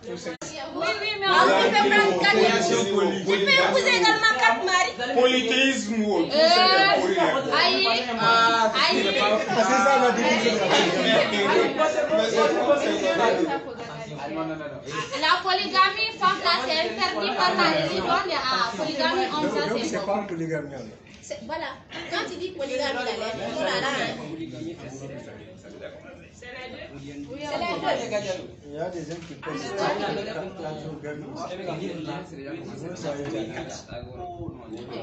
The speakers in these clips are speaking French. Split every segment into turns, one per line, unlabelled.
Oui, mais on peut prendre 4 époux. Tu peux épouser également 4 maris.
Polythéisme ou
Aïe.
C'est ça la division.
La polygamie, femme là, c'est interdit par la religion. La polygamie, homme ça, c'est
C'est pas polygamie.
Voilà. Quand tu dis polygamie, là,
Il y a des gens qui pensent que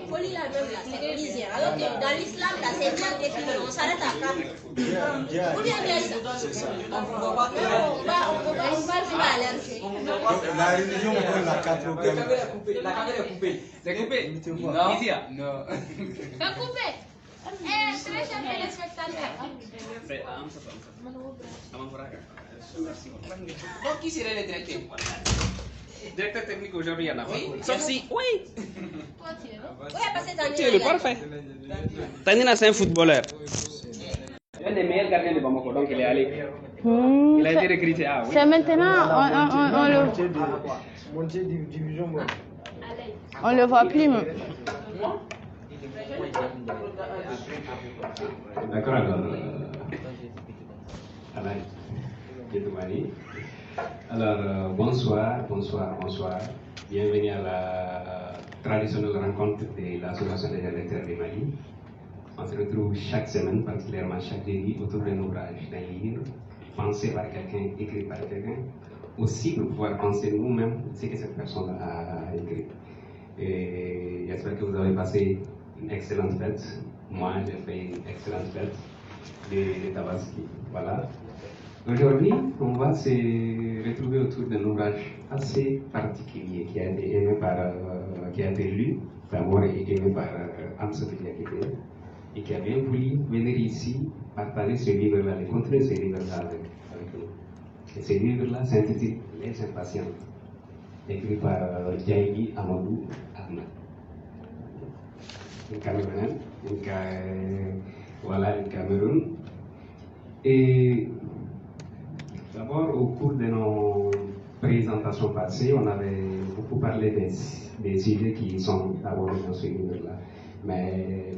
polygamie, c'est religieux. Alors que dans l'islam, là, c'est bien défini. On s'arrête à 4. Ou bien
c'est ça.
on va jouer à l'air.
La religion donne la 4
La caméra est coupée. La caméra est coupée. C'est coupé? Non. Ici, non.
C'est coupé. Très chers téléspectateurs.
Donc, qui serait le directeur?
Directeur technique aujourd'hui, il y en a pas. Sauf si, oui.
Toi, tu es là. Oui, parce que
Tu es le parfait. Tanina, c'est un footballeur. Un des meilleurs gardiens de Bamako, donc il est allé. Il a été recruté. Ah oui.
C'est maintenant, on le voit plus.
D'accord, alors, alors bonsoir. Bienvenue à la traditionnelle rencontre de l'Association des électeurs du Mali. On se retrouve chaque semaine, particulièrement chaque jeudi, autour d'un ouvrage, d'un livre, pensé par quelqu'un, écrit par quelqu'un, aussi pour pouvoir penser nous-mêmes ce que cette personne a écrit. Et j'espère que vous avez passé une excellente fête. Moi, j'ai fait une excellente fête de Tabaski. Voilà. Aujourd'hui, on va se retrouver autour d'un ouvrage assez particulier qui a été aimé qui a été lu d'abord et aimé par Amsatou Diakité et qui a bien voulu venir ici partager ce livre-là, et continuer ce livre-là avec nous. Et ce livre-là s'intitule Les Impatientes, écrit par Diaïgi Amadou Ahmed. Une Camerounais, voilà, une Cameroun. Et d'abord, au cours de nos présentations passées, on avait beaucoup parlé des idées qui sont abordées dans ce livre-là. Mais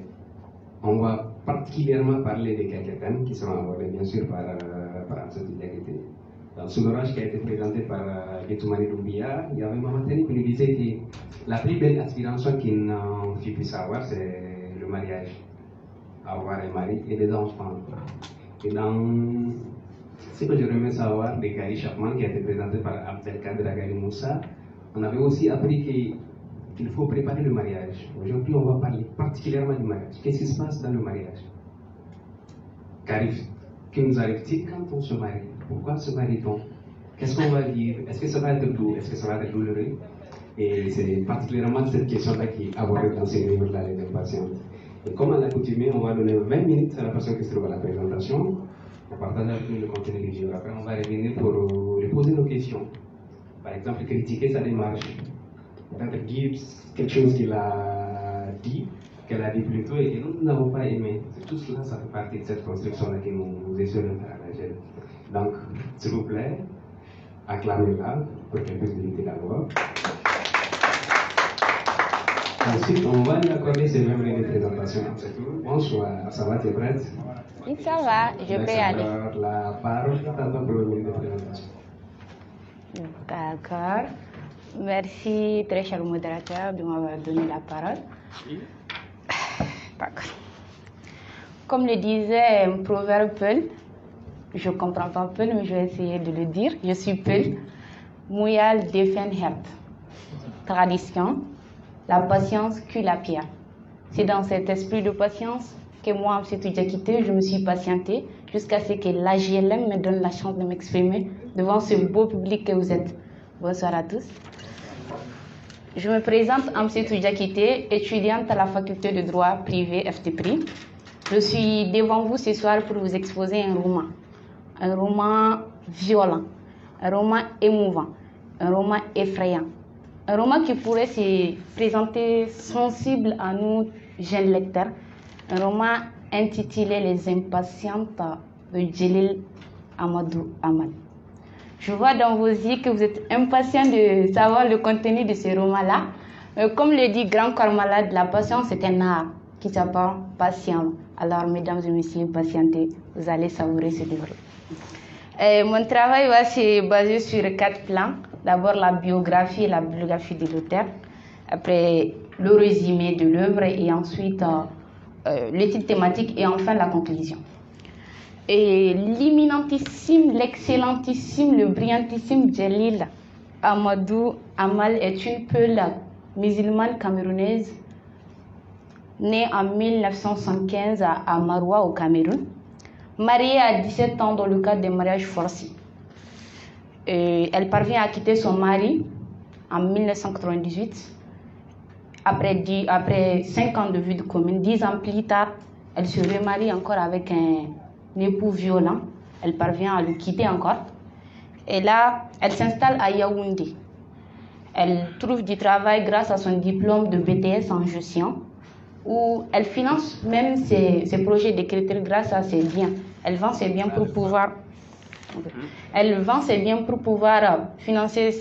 on va particulièrement parler de quelques thèmes qui seront abordés, bien sûr, par Amsatou Diakité. Dans ce ouvrage qui a été présenté par Getoumani Doumbia, il y avait Mamatani qui nous disait que la plus belle aspiration qu'une fille puisse avoir, c'est le mariage. Avoir un mari et des enfants. Et dans ce que j'aimerais savoir de Gary Chapman, qui a été présenté par Abdelkader Agari Moussa, on avait aussi appris qu'il faut préparer le mariage. Aujourd'hui, on va parler particulièrement du mariage. Qu'est-ce qui se passe dans le mariage? Que nous arrive-t-il quand on se marie? Pourquoi se marie-t-on? Qu'est-ce qu'on va dire? Est-ce que ça va être doux? Est-ce que ça va être douloureux? Et c'est particulièrement cette question-là qui est abordée dans ces livres-là, les impatientes. Et comme à l'accoutumée, on va donner 20 minutes à la personne qui se trouve à la présentation pour partager avec nous le contenu du livre. Après, on va revenir pour lui poser nos questions. Par exemple, critiquer sa démarche. Peut-être dire quelque chose qu'il a dit, qu'elle a dit plus tôt et que nous n'avons pas aimé. Tout cela, ça fait partie de cette construction-là que nous essayons de faire à la GED. Donc, s'il vous plaît, acclamez-la pour qu'elle puisse débuter d'abord. Ensuite, on va lui accorder ces mêmes lignes de présentation. Bonsoir, ça va, tu es prête?
Oui, ça va, je peux y aller.
Alors, la parole est à toi pour le ligne de présentation.
D'accord. Merci, très cher modérateur, de m'avoir donné la parole. D'accord. Comme le disait un proverbe Peul, je ne comprends pas Peul, mais je vais essayer de le dire. Je suis Peul. Mouyal defen hert. Tradition. La patience cuit la pierre. C'est dans cet esprit de patience que moi, Amsatou Diakité, je me suis patientée jusqu'à ce que l'AGLM me donne la chance de m'exprimer devant ce beau public que vous êtes. Bonsoir à tous. Je me présente Amsatou Diakité, étudiante à la faculté de droit privé FTPRI. Je suis devant vous ce soir pour vous exposer un roman violent, un roman émouvant, un roman effrayant. Un roman qui pourrait se présenter sensible à nous, jeunes lecteurs. Un roman intitulé Les Impatientes de Djelil Amadou Ahmed. Je vois dans vos yeux que vous êtes impatient de savoir le contenu de ce roman-là. Comme le dit Grand Corps Malade, la patience c'est un art qui s'appelle patient. Alors, mesdames et messieurs, patientez, vous allez savourer ce livre. Mon travail va se baser sur 4 plans. D'abord, la biographie et la biographie de l'auteur. Après, le résumé de l'œuvre et ensuite l'étude thématique et enfin la conclusion. Et l'imminentissime, l'excellentissime, le brillantissime Djelil Amadou Amal est une Peul musulmane camerounaise née en 1975 à Maroua au Cameroun, mariée à 17 ans dans le cadre des mariages forcés. Elle parvient à quitter son mari en 1998. Après 5 ans de vie de commune, 10 ans plus tard, elle se remarie encore avec un époux violent. Elle parvient à le quitter encore. Et là, elle s'installe à Yaoundé. Elle trouve du travail grâce à son diplôme de BTS en gestion, où elle finance même ses projets d'écriture grâce à ses biens. Elle vend ses biens pour pouvoir financer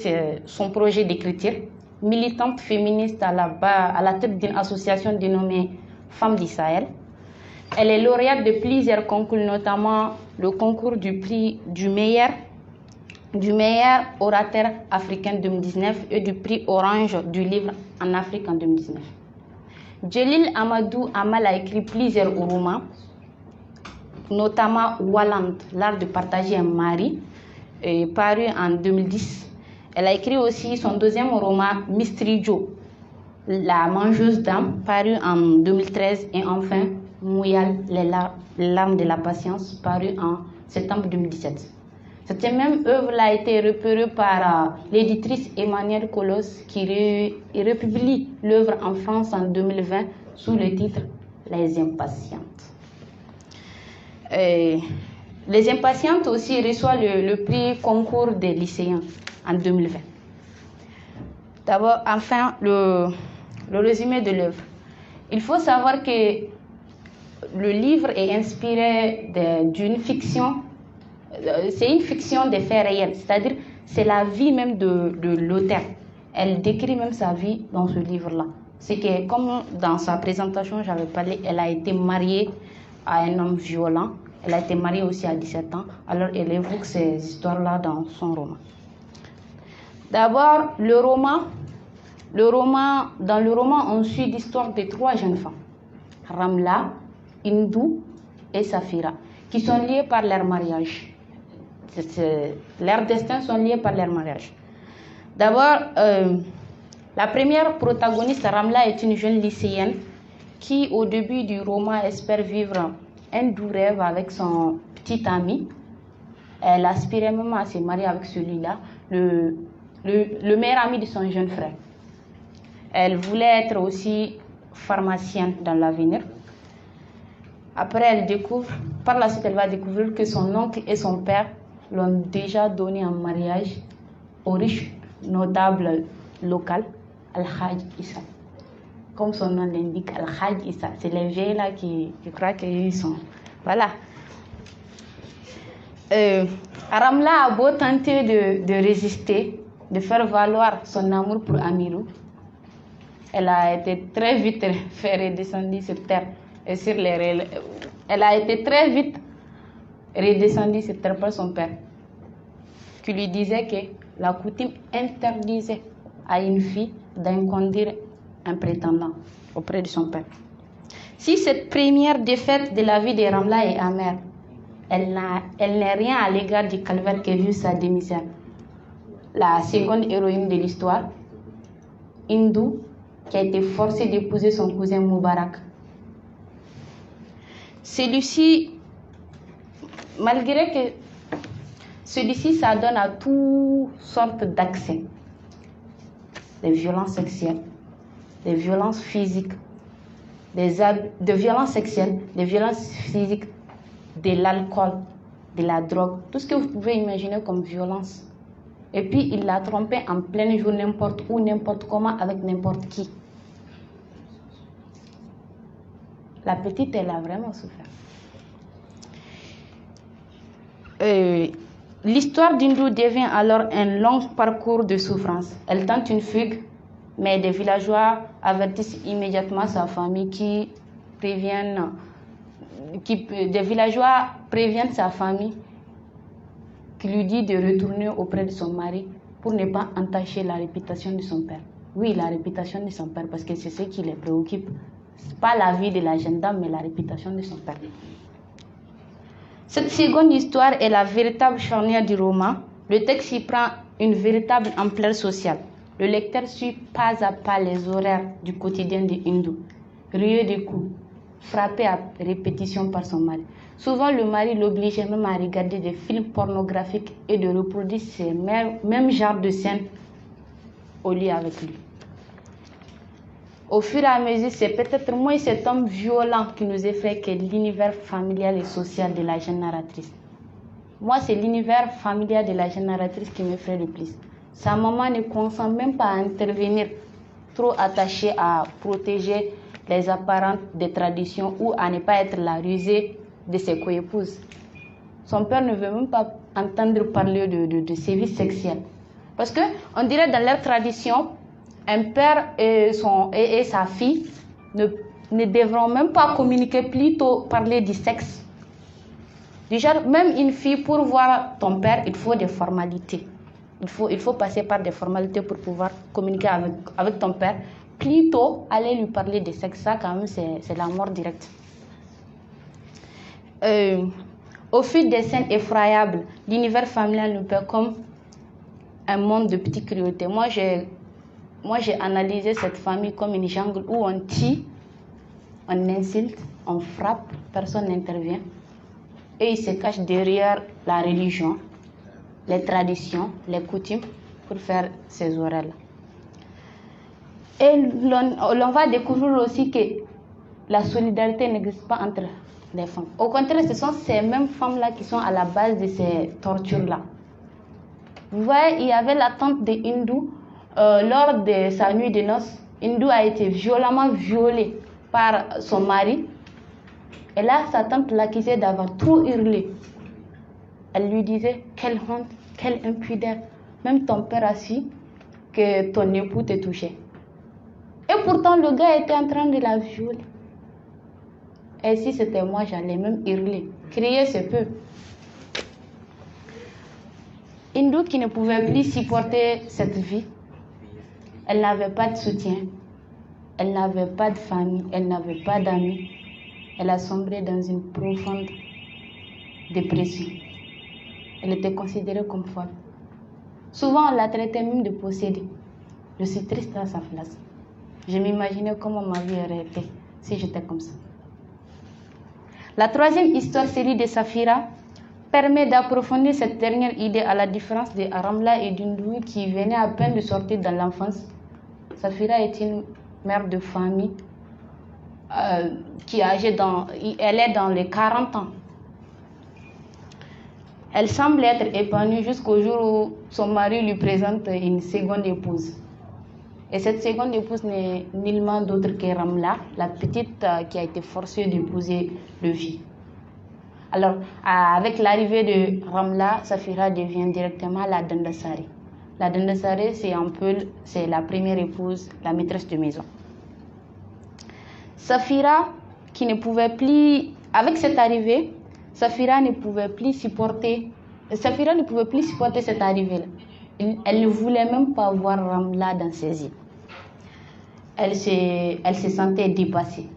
son projet d'écriture. Militante féministe à la tête d'une association dénommée Femmes du Sahel. Elle est lauréate de plusieurs concours, notamment le concours du prix du meilleur orateur africain 2019 et du prix Orange du livre en Afrique en 2019. Djelil Amadou Amal a écrit plusieurs romans, notamment Walland, l'art de partager un mari, paru en 2010. Elle a écrit aussi son deuxième roman, Mystery Joe, La mangeuse d'âme, paru en 2013. Et enfin, Mouyal, Les larmes de la patience, paru en septembre 2017. Cette même œuvre a été repérée par l'éditrice Emmanuelle Colos qui republie l'œuvre en France en 2020 sous le titre Les Impatientes. Les Impatientes aussi reçoivent le prix concours des lycéens en 2020. D'abord, enfin, le résumé de l'œuvre. Il faut savoir que le livre est inspiré d'une fiction. C'est une fiction des faits réels, c'est-à-dire c'est la vie même de l'auteur. Elle décrit même sa vie dans ce livre-là. C'est que, comme dans sa présentation, j'avais parlé, elle a été mariée à un homme violent. Elle a été mariée aussi à 17 ans. Alors, elle évoque ces histoires-là dans son roman. D'abord, dans le roman, on suit l'histoire de 3 jeunes femmes, Ramla, Hindou et Safira, qui sont liées par leur mariage. Leurs destins sont liés par leur mariage. D'abord, la première protagoniste, Ramla, est une jeune lycéenne qui, au début du roman, espère vivre un doux rêve avec son petit ami. Elle aspirait même à se marier avec celui-là, le meilleur ami de son jeune frère. Elle voulait être aussi pharmacienne dans l'avenir. Après, par la suite, elle va découvrir que son oncle et son père l'ont déjà donné en mariage au riche notable local, Al-Hajj Issa. Comme son nom l'indique, Al-Hajj Issa. C'est les vieilles là qui croient qu'ils sont. Voilà. Ramla a beau tenter de résister, de faire valoir son amour pour Amirou. Elle a été très vite fait redescendre sur terre. Et elle a été très vite redescendue sur terre par son père, qui lui disait que la coutume interdisait à une fille d'inconduire un prétendant auprès de son père. Si cette première défaite de la vie de Ramla est amère, elle n'est rien à l'égard du calvaire que vit sa demi-sœur, la seconde héroïne de l'histoire, Hindou, qui a été forcée d'épouser son cousin Moubarak. Celui-ci, malgré que celui-ci s'adonne à toutes sortes d'accès, des violences sexuelles, des violences physiques, de violences sexuelles, des violences physiques, de l'alcool, de la drogue, tout ce que vous pouvez imaginer comme violence. Et puis il l'a trompée en plein jour, n'importe où, n'importe comment, avec n'importe qui. La petite, elle a vraiment souffert. L'histoire d'Indou devient alors un long parcours de souffrance. Elle tente une fugue, mais des villageois avertissent immédiatement sa famille des villageois préviennent sa famille qui lui dit de retourner auprès de son mari pour ne pas entacher la réputation de son père. Oui, la réputation de son père, parce que c'est ce qui les préoccupe. Pas la vie de la jeune dame, mais la réputation de son père. Cette seconde histoire est la véritable charnière du roman. Le texte y prend une véritable ampleur sociale. Le lecteur suit pas à pas les horaires du quotidien de Indou, rieur de coups, frappé à répétition par son mari. Souvent, le mari l'obligeait même à regarder des films pornographiques et de reproduire ces mêmes genres de scènes au lit avec lui. Au fur et à mesure, c'est peut-être moins cet homme violent qui nous effraie que l'univers familial et social de la jeune narratrice. Moi, c'est l'univers familial de la jeune narratrice qui m'effraie le plus. Sa maman ne consent même pas à intervenir, trop attachée à protéger les apparences des traditions ou à ne pas être la rusée de ses coépouses. Son père ne veut même pas entendre parler de sévices sexuels. Parce qu'on dirait dans leur tradition, un père et sa fille ne devront même pas communiquer, plutôt parler du sexe. Déjà, même une fille, pour voir ton père, il faut des formalités. Il faut passer par des formalités pour pouvoir communiquer avec ton père. Plutôt, aller lui parler de sexe, ça quand même, c'est la mort directe. Au fil des scènes effroyables, l'univers familial nous perd comme un monde de petites cruautés. Moi, j'ai analysé cette famille comme une jungle où on tue, on insulte, on frappe, personne n'intervient. Et ils se cachent derrière la religion, les traditions, les coutumes pour faire ces horreurs-là. Et l'on va découvrir aussi que la solidarité n'existe pas entre les femmes. Au contraire, ce sont ces mêmes femmes-là qui sont à la base de ces tortures-là. Vous voyez, il y avait la tante de Indou. Lors de sa nuit de noces, Indou a été violemment violée par son mari. Et là, sa tante l'accusait d'avoir trop hurlé. Elle lui disait, quelle honte, quelle impudeur. Même ton père a su que ton époux te touchait. Et pourtant, le gars était en train de la violer. Et si c'était moi, j'allais même hurler. Crier, c'est peu. Indou, qui ne pouvait plus supporter cette vie, elle n'avait pas de soutien, elle n'avait pas de famille, elle n'avait pas d'amis. Elle a sombré dans une profonde dépression. Elle était considérée comme folle. Souvent, on la traitait même de possédée. Je suis triste à sa place. Je m'imaginais comment ma vie aurait été si j'étais comme ça. La troisième histoire, série de Safira, permet d'approfondir cette dernière idée à la différence de Ramla et d'Indou qui venaient à peine de sortir dans l'enfance. Safira est une mère de famille qui est âgée elle est dans les 40 ans. Elle semble être épanouie jusqu'au jour où son mari lui présente une seconde épouse. Et cette seconde épouse n'est nullement d'autre que Ramla, la petite qui a été forcée d'épouser le vieux. Alors, avec l'arrivée de Ramla, Safira devient directement la Dandasari. La Dandasari, c'est la première épouse, la maîtresse de maison. Safira, qui ne pouvait plus, avec cette arrivée, Safira ne pouvait plus supporter cette arrivée-là. Elle ne voulait même pas voir Ramla dans ses îles. Elle se sentait dépassée,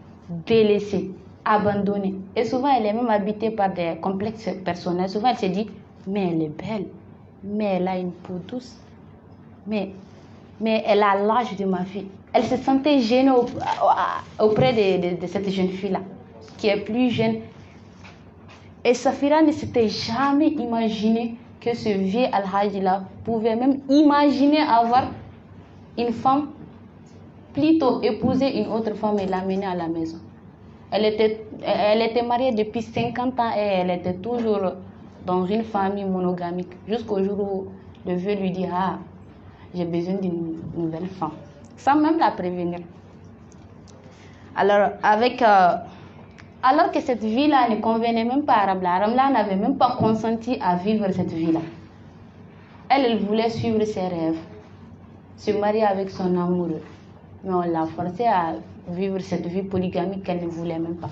délaissée, abandonnée. Et souvent, elle est même habitée par des complexes personnels. Souvent, elle se dit, mais elle est belle, mais elle a une peau douce, mais elle a l'âge de ma fille. Elle se sentait gênée auprès de cette jeune fille-là, qui est plus jeune. Et Safira ne s'était jamais imaginé que ce vieux Al-Hajj-là pouvait même imaginer avoir une femme, plutôt épouser une autre femme et l'amener à la maison. Elle était mariée depuis 50 ans et elle était toujours dans une famille monogamique. Jusqu'au jour où le vieux lui dit, ah, j'ai besoin d'une nouvelle femme. Sans même la prévenir. Alors, avec Alors que cette vie-là ne convenait même pas à Ramla. Ramla n'avait même pas consenti à vivre cette vie-là. Elle voulait suivre ses rêves, se marier avec son amoureux. Mais on l'a forcée à vivre cette vie polygamique qu'elle ne voulait même pas.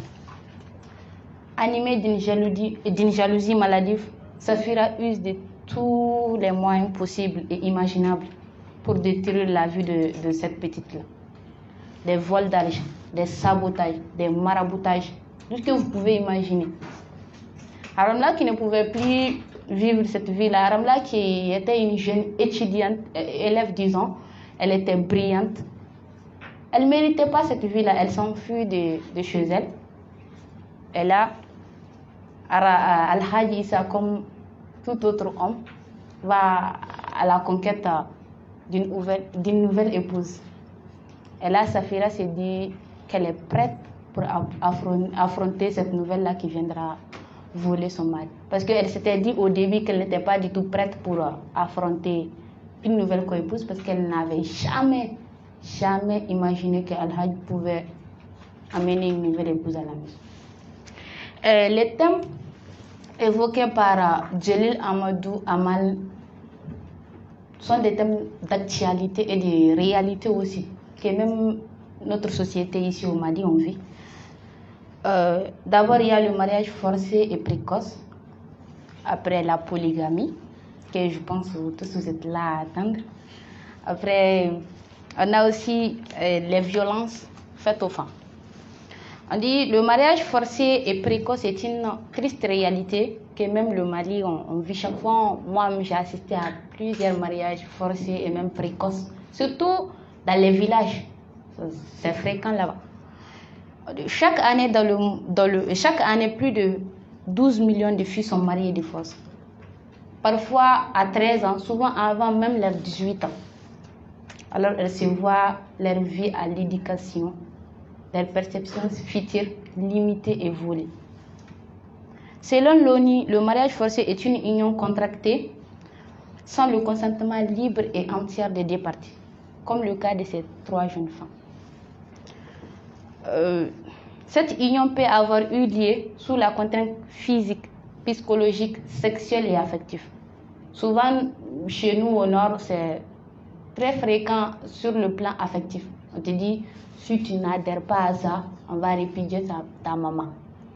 Animée d'une jalousie maladive, Safira use de tous les moyens possibles et imaginables pour détruire la vie de cette petite-là. Des vols d'argent, des sabotages, des maraboutages, tout ce que vous pouvez imaginer. Ramla qui ne pouvait plus vivre cette vie-là, Ramla qui était une jeune étudiante, élève disons, elle était brillante. Elle ne méritait pas cette vie-là, elle s'enfuit de chez elle. Et là, Al-Hajj Issa, comme tout autre homme, va à la conquête d'une nouvelle épouse. Et là, Safira s'est dit qu'elle est prête pour affronter cette nouvelle-là qui viendra voler son mari. Parce qu'elle s'était dit au début qu'elle n'était pas du tout prête pour affronter une nouvelle co-épouse parce qu'elle n'avait jamais imaginé qu'Al-Hajj pouvait amener une nouvelle épouse à la maison. Les thèmes évoqués par Djelil Amadou Amal sont des thèmes d'actualité et de réalité aussi, que même notre société ici au Mali on vit. D'abord, il y a le mariage forcé et précoce, après la polygamie, que je pense que tous vous êtes là à attendre. Après, on a aussi les violences faites aux femmes. On dit le mariage forcé et précoce est une triste réalité que même le Mali on vit chaque fois. Moi, j'ai assisté à plusieurs mariages forcés et même précoces, surtout dans les villages. C'est fréquent là-bas. Chaque année, chaque année, plus de 12 millions de filles sont mariées de force. Parfois à 13 ans, souvent avant même leurs 18 ans. Alors elles se voient leur vie à l'éducation, leur perception future limitée et volée. Selon l'ONU, le mariage forcé est une union contractée sans le consentement libre et entier des deux parties, comme le cas de ces 3 jeunes femmes. Cette union peut avoir eu lieu sous la contrainte physique, psychologique, sexuelle et affective. Souvent, chez nous au nord, c'est très fréquent sur le plan affectif. On te dit, si tu n'adhères pas à ça, on va répudier ta maman.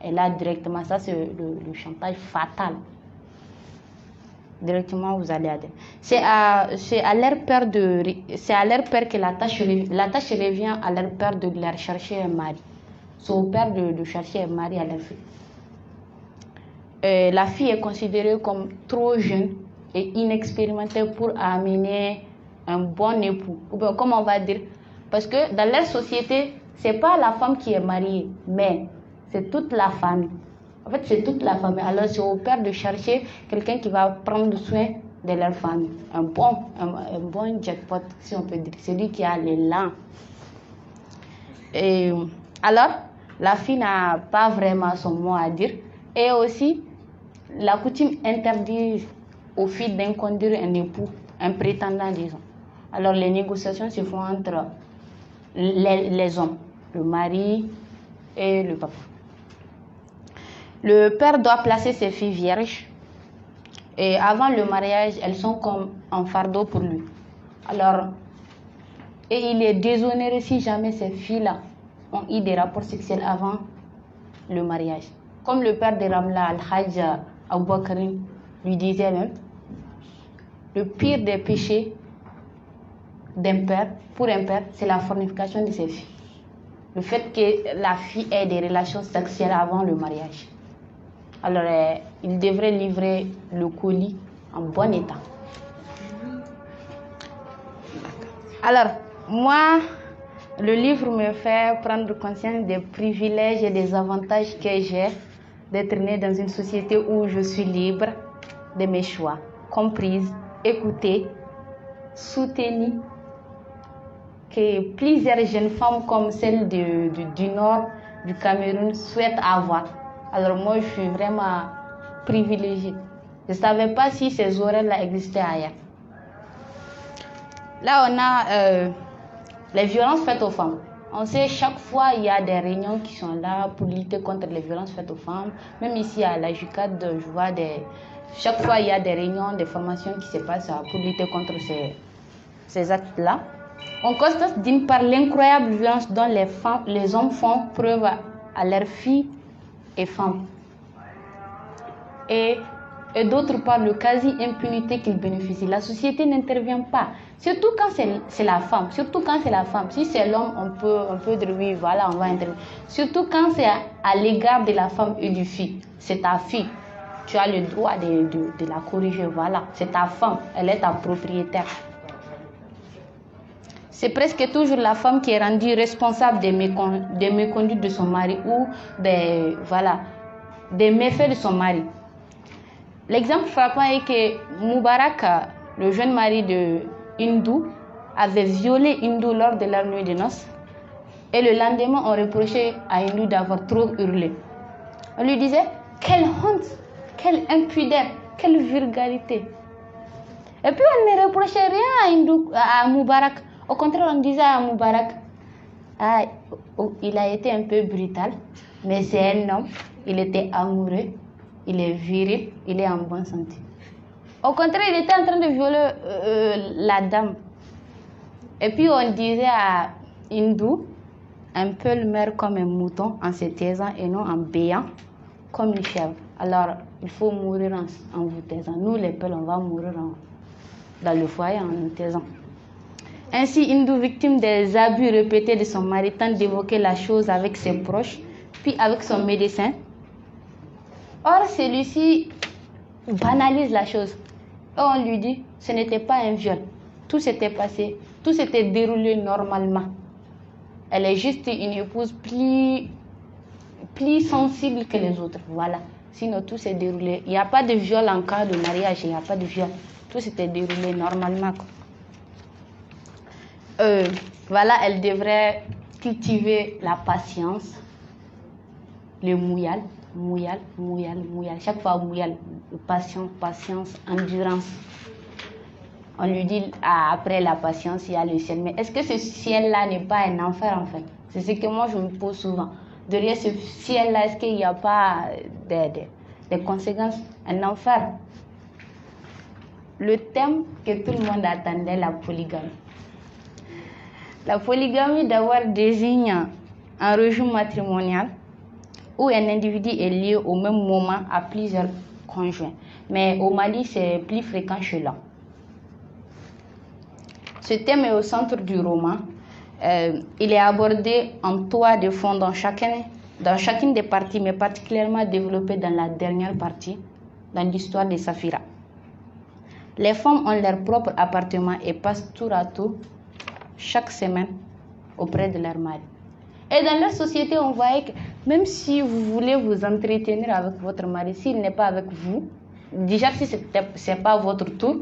Et là, directement, ça c'est le chantage fatal. Directement, vous allez adhérer. C'est à leur père que la tâche revient à leur père de leur chercher un mari. C'est au père de chercher un mari à leur fille. La fille est considérée comme trop jeune et inexpérimentée pour amener un bon époux. Ou bien, comment on va dire? Parce que dans leur société, ce n'est pas la femme qui est mariée, mais c'est toute la famille. En fait, c'est toute la famille. Alors, c'est au père de chercher quelqu'un qui va prendre soin de leur famille. Un bon jackpot, si on peut dire. C'est lui qui a l'élan. Et alors, la fille n'a pas vraiment son mot à dire. Et aussi, la coutume interdit aux filles d'inconduire un époux, un prétendant, disons. Alors, les négociations se font entre les hommes, le mari et le papa. Le père doit placer ses filles vierges et avant le mariage, elles sont comme un fardeau pour lui. Alors, et il est déshonoré si jamais ces filles-là ont eu des rapports sexuels avant le mariage. Comme le père de Ramla, Al-Hajj Aboubakarin, lui disait même, le pire des péchés d'un père, pour un père, c'est la fornication de ses filles. Le fait que la fille ait des relations sexuelles avant le mariage. Alors, il devrait livrer le colis en bon état. Alors, moi, le livre me fait prendre conscience des privilèges et des avantages que j'ai d'être née dans une société où je suis libre de mes choix, comprise, écoutée, soutenue, que plusieurs jeunes femmes comme celle du nord du Cameroun souhaitent avoir. Alors moi, je suis vraiment privilégiée. Je ne savais pas si ces horaires-là existaient ailleurs. Là, on a les violences faites aux femmes. On sait chaque fois il y a des réunions qui sont là pour lutter contre les violences faites aux femmes. Même ici à la JUCAD, je vois chaque fois il y a des réunions, des formations qui se passent pour lutter contre ces actes-là. On constate d'une part l'incroyable violence dont les hommes font preuve à leurs filles et femmes. Et d'autre part, le quasi-impunité qu'ils bénéficient. La société n'intervient pas. Surtout quand c'est la femme. Si c'est l'homme, on peut dire oui, voilà, on va intervenir. Surtout quand c'est à l'égard de la femme et du fille. C'est ta fille. Tu as le droit de la corriger, voilà. C'est ta femme, elle est ta propriétaire. C'est presque toujours la femme qui est rendue responsable des méconduites de son mari ou des méfaits de son mari. L'exemple frappant est que Moubarak, le jeune mari de Hindou, avait violé Hindou lors de leur nuit de noces. Et le lendemain, on reprochait à Hindou d'avoir trop hurlé. On lui disait, quelle honte, quelle impudeur, quelle vulgarité. Et puis on ne reprochait rien à Moubarak. Au contraire, on disait à Moubarak, il a été un peu brutal, mais c'est un homme, il était amoureux, il est viril, il est en bonne santé. Au contraire, il était en train de violer la dame. Et puis on disait à Hindou, un peu le maire comme un mouton en se taisant et non en béant comme une chèvre. Alors, il faut mourir en vous taisant. Nous, les peuls, on va mourir dans le foyer en nous taisant. Ainsi, Hindou, victime des abus répétés de son mari, tente d'évoquer la chose avec ses proches, puis avec son médecin. Or, celui-ci banalise la chose. Et on lui dit, ce n'était pas un viol. Tout s'était passé, tout s'était déroulé normalement. Elle est juste une épouse plus sensible que les autres. Voilà. Sinon, tout s'est déroulé. Il n'y a pas de viol en cas de mariage, il n'y a pas de viol. Tout s'était déroulé normalement. Voilà, elle devrait cultiver la patience, le mouyal. Chaque fois, mouyal, patience, endurance. On lui dit, après la patience, il y a le ciel. Mais est-ce que ce ciel-là n'est pas un enfer en fait? C'est ce que moi je me pose souvent. Derrière ce ciel-là, est-ce qu'il n'y a pas des conséquences, un enfer? Le thème que tout le monde attendait, la polygamie. La polygamie d'abord désigne un régime matrimonial où un individu est lié au même moment à plusieurs conjoints. Mais au Mali, c'est plus fréquent chez l'homme. Ce thème est au centre du roman. Il est abordé en toile de fond dans chacune des parties, mais particulièrement développé dans la dernière partie, dans l'histoire de Safira. Les femmes ont leur propre appartement et passent tour à tour chaque semaine auprès de leur mari. Et dans la société, on voit que même si vous voulez vous entretenir avec votre mari, s'il n'est pas avec vous, déjà si ce n'est pas votre tour,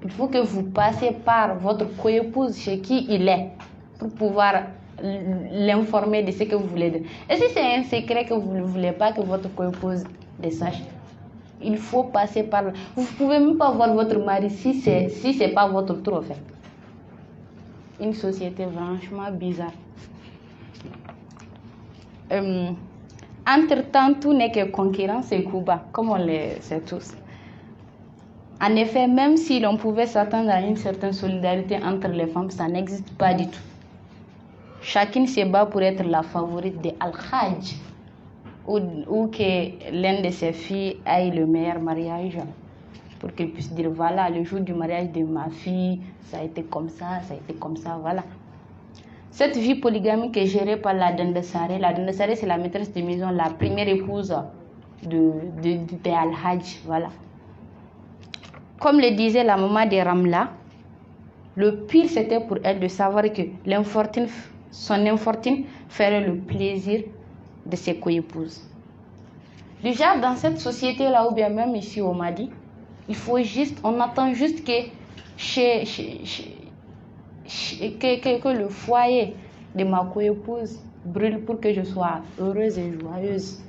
il faut que vous passiez par votre coépouse chez qui il est pour pouvoir l'informer de ce que vous voulez dire. Et si c'est un secret que vous ne voulez pas que votre coépouse le sache, il faut passer par... Vous ne pouvez même pas voir votre mari si ce n'est pas votre tour en fait. Une société franchement bizarre. Entre-temps, tout n'est que concurrence et coup bas, comme on le sait tous. En effet, même si l'on pouvait s'attendre à une certaine solidarité entre les femmes, ça n'existe pas du tout. Chacune se bat pour être la favorite de Al-Hajj ou que l'une de ses filles ait le meilleur mariage pour qu'elle puisse dire voilà, le jour du mariage de ma fille, ça a été comme ça, voilà. Cette vie polygamique est gérée par la Dendesare. La Dendesare, c'est la maîtresse de maison, la première épouse de Al-Hajj, voilà. Comme le disait la maman de Ramla, le pire c'était pour elle de savoir que son infortune ferait le plaisir de ses coépouses. Déjà dans cette société-là, ou bien même ici au Mali, on attend juste que le foyer de ma coépouse brûle pour que je sois heureuse et joyeuse.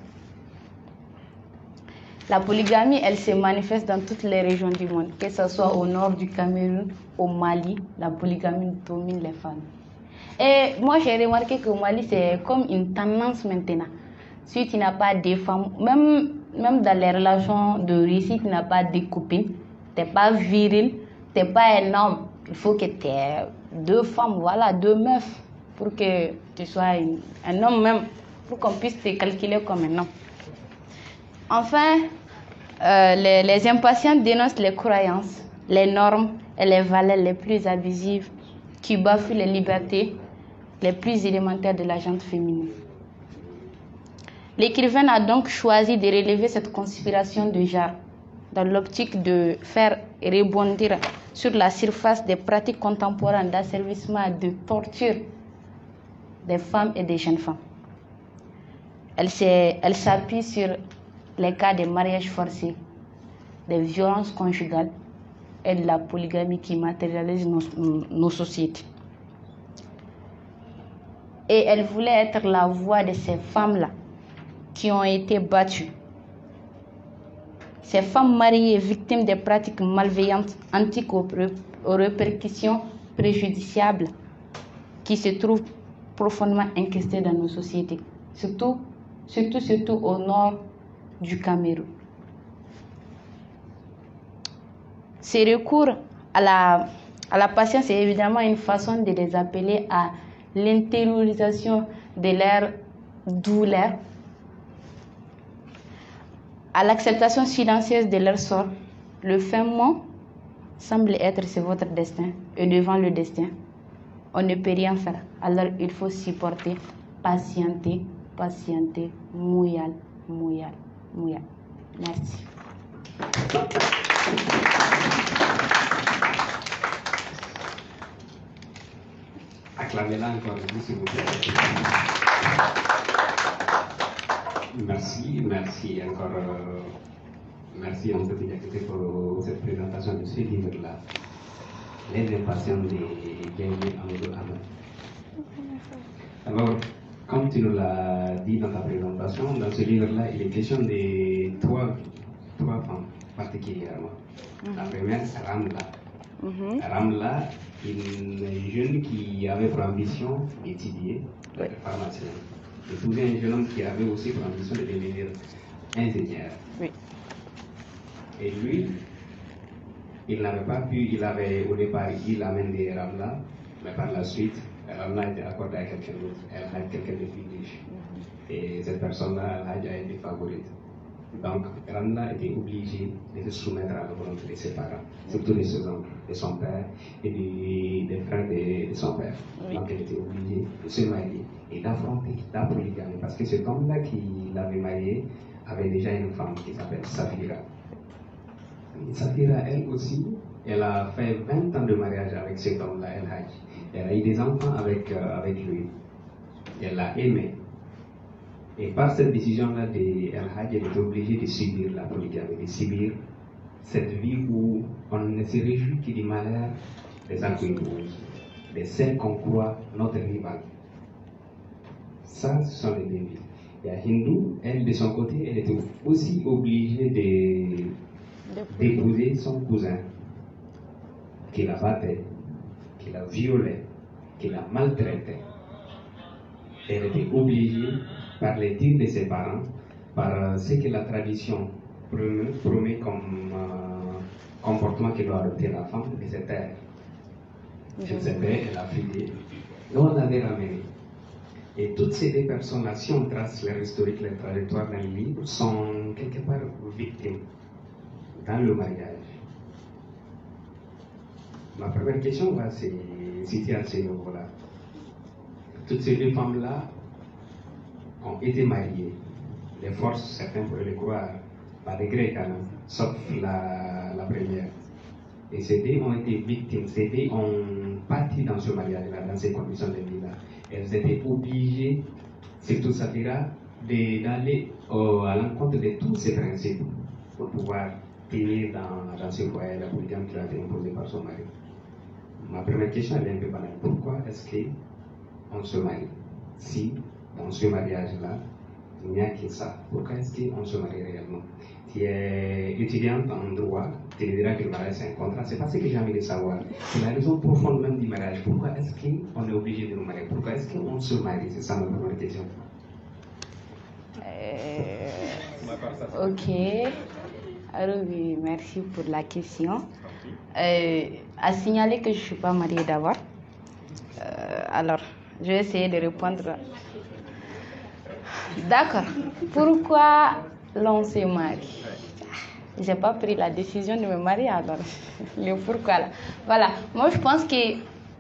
La polygamie, elle se manifeste dans toutes les régions du monde, que ce soit au nord du Cameroun, au Mali, la polygamie domine les femmes. Et moi, j'ai remarqué que au Mali, c'est comme une tendance maintenant. Si tu n'as pas de femmes, même dans les relations de réussite, tu n'as pas de copines, tu n'es pas viril, tu n'es pas un homme. Il faut que tu aies 2 femmes, voilà, 2 meufs, pour que tu sois un homme même, pour qu'on puisse te calculer comme un homme. Enfin, les impatients dénoncent les croyances, les normes et les valeurs les plus abusives qui bafouent les libertés les plus élémentaires de la gente féminine. L'écrivain a donc choisi de relever cette conspiration de genre dans l'optique de faire rebondir sur la surface des pratiques contemporaines d'asservissement et de torture des femmes et des jeunes femmes. Elle s'appuie sur les cas de mariage forcé, des violences conjugales et de la polygamie qui matérialisent nos sociétés. Et elle voulait être la voix de ces femmes-là qui ont été battues. Ces femmes mariées victimes des pratiques malveillantes antiques aux répercussions préjudiciables qui se trouvent profondément incrustées dans nos sociétés, surtout au nord du Cameroun. Ce recours à la patience est évidemment une façon de les appeler à l'intériorisation de leur douleur, à l'acceptation silencieuse de leur sort. Le fin mot semble être c'est votre destin, et devant le destin, on ne peut rien faire. Alors il faut supporter, patienter, mouyal. Merci.
Acclamez-la encore, s'il vous plaît. Merci encore. Merci à notre Diakité pour cette présentation de ce livre-là. Les impatients de Gagné Amadou Ahmed. Alors, comme tu nous l'as dit dans ta présentation, dans ce livre-là, il est question de trois femmes particulièrement. La première, c'est Ramla. Ramla, une jeune qui avait pour ambition d'étudier, d'être pharmacien. Et tout un jeune homme qui avait aussi pour ambition de devenir ingénieur. Oui. Et lui, il n'avait pas pu, au départ, il amène des Ramla, mais par la suite, Ramla a été accordée à quelqu'un d'autre. Elle a quelqu'un de plus riche. Et cette personne-là, elle a été favorite. Donc, Ramla était obligée de se soumettre à la volonté de ses parents, surtout de ses oncles, de son père et des frères de son père. Oui. Donc, elle était obligée de se marier et d'affronter la polygamie, parce que cet homme-là qui l'avait mariée avait déjà une femme qui s'appelle Safira. Et Safira, elle aussi, elle a fait 20 ans de mariage avec cet homme-là, El Hadj. Elle a eu des enfants avec lui. Elle l'a aimé. Et par cette décision-là de El Hadj, elle était obligée de subir la polygamie, de subir cette vie où on ne se réjouit que du malheur des inconnus, de celles qu'on croit notre rival. Ça, ce sont les deux vies. Et à Hindou, elle, de son côté, elle était aussi obligée d'épouser son cousin, qui la battait, qui la violait, qui la maltraitait. Elle était obligée, par les dires de ses parents, par ce que la tradition promet comme comportement que doit adopter la femme, de se taire. Elle s'est taire, elle a fuyé. Et on l'avait ramenée. Et toutes ces deux personnes-là, si on trace leur historique, leur trajectoire dans le livre, sont quelque part victimes dans le mariage. Ma première question va se situer à ce niveau-là. Toutes ces deux femmes-là ont été mariées. Les forces, certains pourraient le croire, pas de gré quand même, sauf la première. Et ces deux ont été victimes, ces deux ont pâti dans ce mariage-là, dans ces conditions de vie-là. Elles étaient obligées, surtout Safira, d'aller à l'encontre de tous ces principes pour pouvoir tenir dans ce foyer la polygamie qui a été imposée par son mari. Ma première question est un peu banale. Pourquoi est-ce qu'on se marie? Si dans ce mariage-là, il n'y a que ça, pourquoi est-ce qu'on se marie réellement? Tu es étudiante en droit, te diras que le mariage c'est un contrat. C'est pas ce que j'ai envie de savoir. C'est la raison profonde même du mariage. Pourquoi est-ce qu'on est obligé de nous marier? Pourquoi est-ce qu'on se marie? C'est ça ma première question.
Ok. Alors oui, merci pour la question. À signaler que je ne suis pas mariée d'abord. Alors, je vais essayer de répondre. D'accord. Pourquoi l'on se marie? Je n'ai pas pris la décision de me marier, alors le pourquoi là. Voilà. Moi, je pense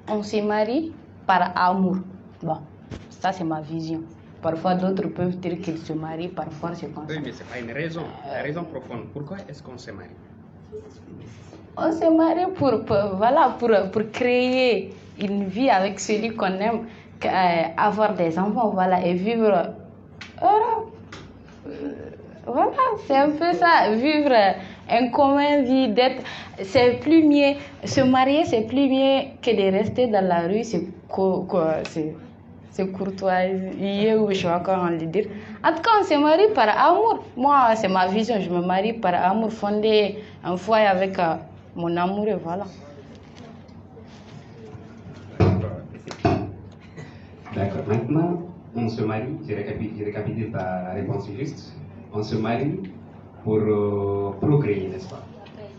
qu'on se marie par amour. Bon, ça c'est ma vision. Parfois, d'autres peuvent dire qu'ils se marient par force.
Oui, mais ce n'est pas une raison. La raison profonde. Pourquoi est-ce qu'on se marie?
On se marie pour créer une vie avec celui qu'on aime, avoir des enfants, voilà, et vivre heureux. Voilà, c'est un peu ça, vivre un commun vie d'être. C'est plus mieux, se marier, c'est plus mieux que de rester dans la rue, c'est courtoisie ou je sais pas comment le dire. En tout cas, on se marie par amour. Moi, c'est ma vision, je me marie par amour, fonder un foyer avec mon amour et voilà.
D'accord. Maintenant, on se marie, je récapitule ta réponse juste. On se marie pour procréer, n'est-ce pas?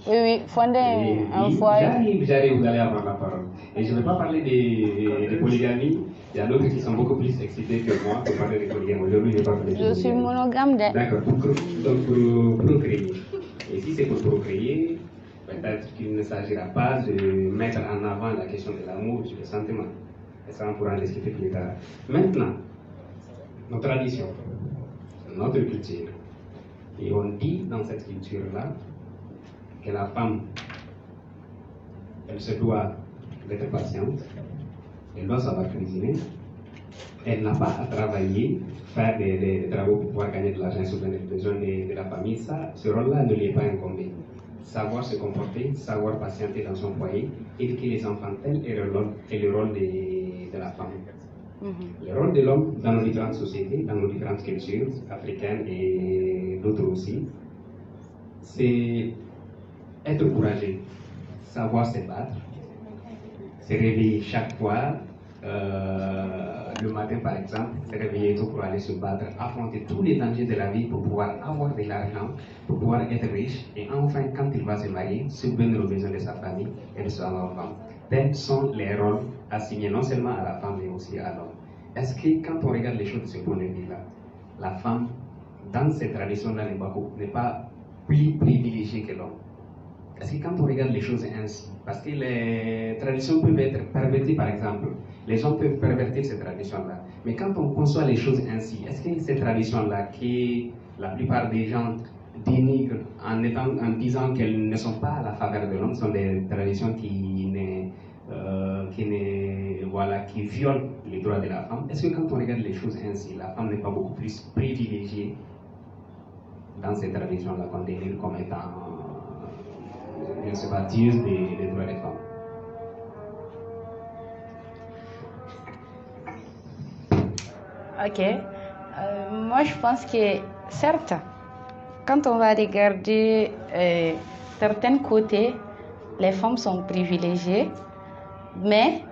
Oui, fonder un foyer.
J'arrive, vous allez avoir la parole. Et je ne vais pas parler de polygamie. Il y en a d'autres qui sont beaucoup plus excités que moi pour parler de polygamie. Aujourd'hui, je ne vais pas parler de polygamie.
Je suis monogame.
D'accord, donc pour procréer. Et si c'est pour procréer, peut-être qu'il ne s'agira pas de mettre en avant la question de l'amour, du sentiment. Et ça, on pourra en discuter plus tard. Maintenant, nos traditions, notre culture. Et on dit dans cette culture-là que la femme, elle se doit d'être patiente, elle doit savoir cuisiner, elle n'a pas à travailler, faire des travaux pour pouvoir gagner de l'argent, subvenir les besoins de la famille. Ça, ce rôle-là ne lui est pas incombé. Savoir se comporter, savoir patienter dans son foyer, éduquer les enfants, tel est le rôle de la femme. Le rôle de l'homme dans nos différentes sociétés, dans nos différentes cultures africaines et d'autres aussi, c'est être courageux, savoir se battre, se réveiller chaque fois, le matin par exemple, se réveiller tôt pour aller se battre, affronter tous les dangers de la vie pour pouvoir avoir de l'argent, pour pouvoir être riche et enfin quand il va se marier, subvenir aux besoins de sa famille et de son enfant. Tels sont les rôles assignés non seulement à la femme mais aussi à l'homme. Est-ce que quand on regarde les choses de ce point de vue-là, la femme, dans ces traditions-là, n'est pas plus privilégiée que l'homme? Est-ce que quand on regarde les choses ainsi, parce que les traditions peuvent être perverties par exemple, les hommes peuvent pervertir ces traditions-là, mais quand on conçoit les choses ainsi, est-ce que ces traditions-là, que la plupart des gens dénigrent en disant qu'elles ne sont pas à la faveur de l'homme, sont des traditions qui violent les droits de la femme, est-ce que quand on regarde les choses ainsi, la femme n'est pas beaucoup plus privilégiée dans ces traditions-là qu'on dénigre comme étant, je ne sais pas, dieuse des droits des femmes?
Ok. Moi, je pense que, certes, quand on va regarder certains côtés, les femmes sont privilégiées, mais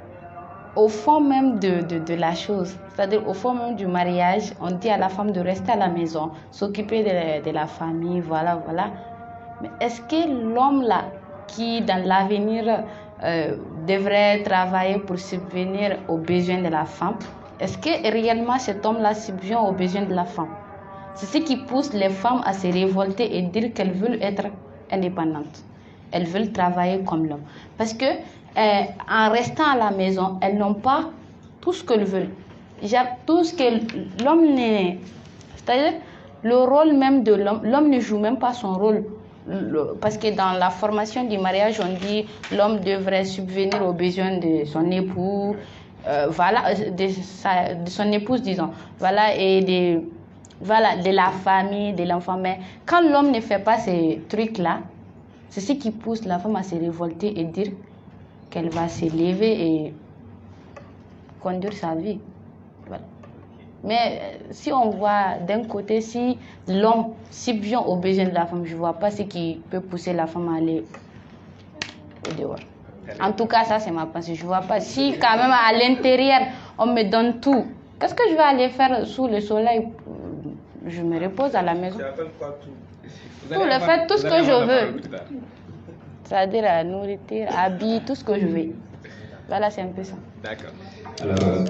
au fond même de la chose, c'est-à-dire au fond même du mariage, on dit à la femme de rester à la maison, s'occuper de la famille, voilà. Mais est-ce que l'homme là, qui dans l'avenir devrait travailler pour subvenir aux besoins de la femme, est-ce que réellement cet homme-là subvient aux besoins de la femme? C'est ce qui pousse les femmes à se révolter et dire qu'elles veulent être indépendantes. Elles veulent travailler comme l'homme. Parce que en restant à la maison, elles n'ont pas tout ce qu'elles veulent. Tout ce que l'homme n'est... C'est-à-dire, le rôle même de l'homme, l'homme ne joue même pas son rôle. Parce que dans la formation du mariage, on dit l'homme devrait subvenir aux besoins de son époux, de son épouse, disons. Voilà, et de la famille, de l'enfant. Mais quand l'homme ne fait pas ces trucs-là, c'est ce qui pousse la femme à se révolter et dire qu'elle va se lever et conduire sa vie. Voilà. Mais si on voit d'un côté, si l'homme subvient aux besoins de la femme, je ne vois pas ce qui peut pousser la femme à aller au dehors. En tout cas, ça c'est ma pensée. Je ne vois pas. Si quand même à l'intérieur, on me donne tout, qu'est-ce que je vais aller faire sous le soleil? Je me repose à la maison. Tout le fait, tout ce que je veux. C'est-à-dire la nourriture, habiller, tout ce que je veux. Voilà, c'est un peu ça.
D'accord. Alors,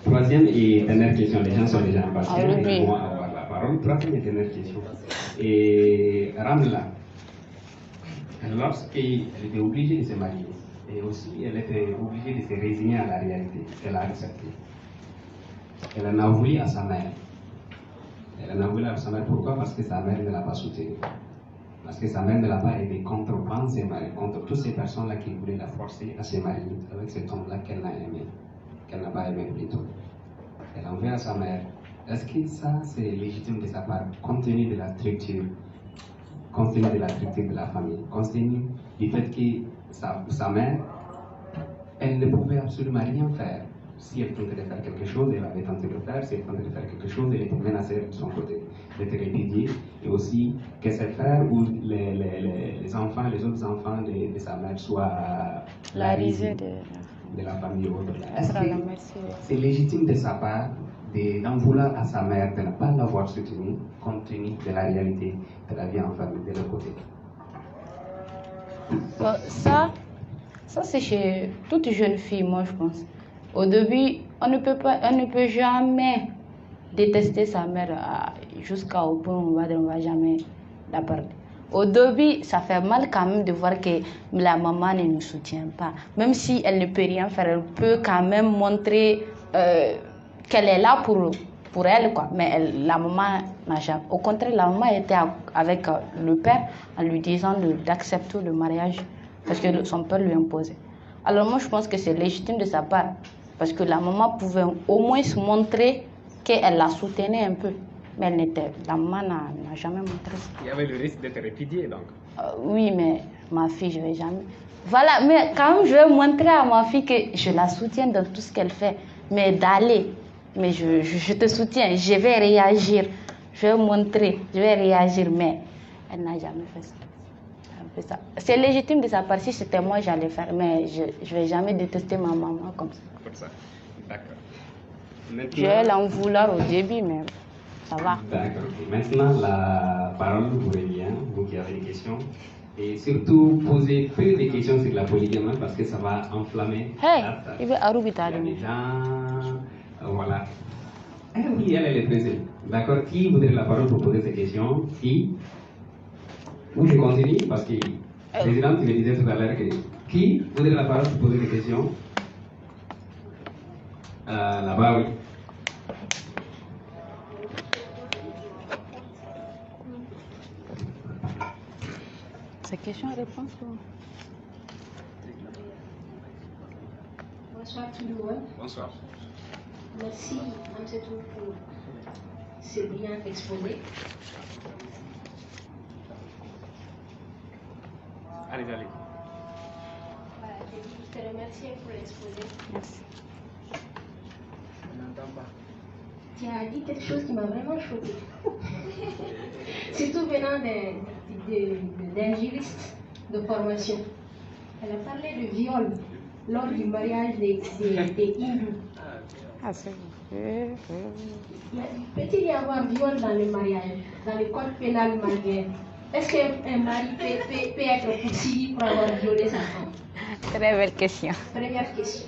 troisième et dernière question. Les gens sont déjà impatients. Ils vont avoir la parole. Troisième et dernière question. Et Ramla, lorsqu'elle était obligée de se marier, et aussi elle était obligée de se résigner à la réalité, elle a accepté. Elle en a voulu à sa mère. Elle en a voulu à sa mère. Pourquoi? Parce que sa mère ne l'a pas soutenue. Parce que sa mère ne l'a pas aidé contre ses maris, contre toutes ces personnes-là qui voulaient la forcer à se marier avec cet homme-là qu'elle n'a aimé, qu'elle n'a pas aimé plutôt. Elle en veut à sa mère. Est-ce que ça, c'est légitime de sa part, compte tenu de la structure, compte tenu de la structure de la famille, compte tenu du fait que sa mère, elle ne pouvait absolument rien faire. Si elle tentait de faire quelque chose, elle avait tenté de le faire. Si elle tentait de faire quelque chose, elle était menacée de son côté, d'être répudiée. Et aussi que ses frères ou les enfants, les autres enfants de sa mère soient la risée de la famille ou autre. Est-ce que c'est légitime de sa part d'en vouloir à sa mère de ne pas l'avoir soutenue compte tenu de la réalité de la vie en famille de leur côté?
Ça c'est chez toute jeune fille, moi je pense. Au début, on ne peut jamais détester sa mère jusqu'au point où on va jamais la perdre. Au début, ça fait mal quand même de voir que la maman ne nous soutient pas. Même si elle ne peut rien faire, elle peut quand même montrer qu'elle est là pour elle, quoi. Mais la maman n'a jamais. Au contraire, la maman était avec le père en lui disant d'accepter le mariage parce que son père lui imposait. Alors moi, je pense que c'est légitime de sa part. Parce que la maman pouvait au moins se montrer qu'elle la soutenait un peu. Mais la maman n'a jamais montré ça.
Il y avait le risque d'être répudiée, donc.
Oui, mais ma fille, je ne vais jamais. Voilà, mais quand même, je vais montrer à ma fille que je la soutiens dans tout ce qu'elle fait. Mais d'aller, mais je te soutiens, je vais réagir. Je vais montrer, je vais réagir, mais elle n'a jamais fait ça. C'est légitime de sa part. Si c'était moi, j'allais faire. Mais je ne vais jamais détester ma maman comme ça.
Comme ça. D'accord.
Je vais l'en vouloir au début, mais ça va.
D'accord. Maintenant, la parole vous revient, vous qui avez des questions. Et surtout, posez peu de questions sur la polygamie parce que ça va enflammer.
Hey, il veut Arubita.
Voilà. Oui, elle est présente. D'accord. Qui voudrait la parole pour poser ces questions? Qui? Ou je continue parce que le président, tu me disais tout à l'heure que qui voudrait la parole pour poser des questions? Là-bas, oui.
C'est question-réponse ou...
Bonsoir tout le monde.
Bonsoir.
Merci Amsetou pour ce brillant exposé.
Allez.
Voilà, je te remercie pour l'exposé.
Merci.
Tu as dit quelque chose qui m'a vraiment choquée. Surtout venant d'un juriste de formation. Elle a parlé de viol lors du mariage des hindous.
Ah, c'est
Peut-il y avoir viol dans le mariage, dans le code pénal malien? Est-ce qu'un mari peut être poursuivi pour avoir violé sa femme?
Très belle question.
Première question.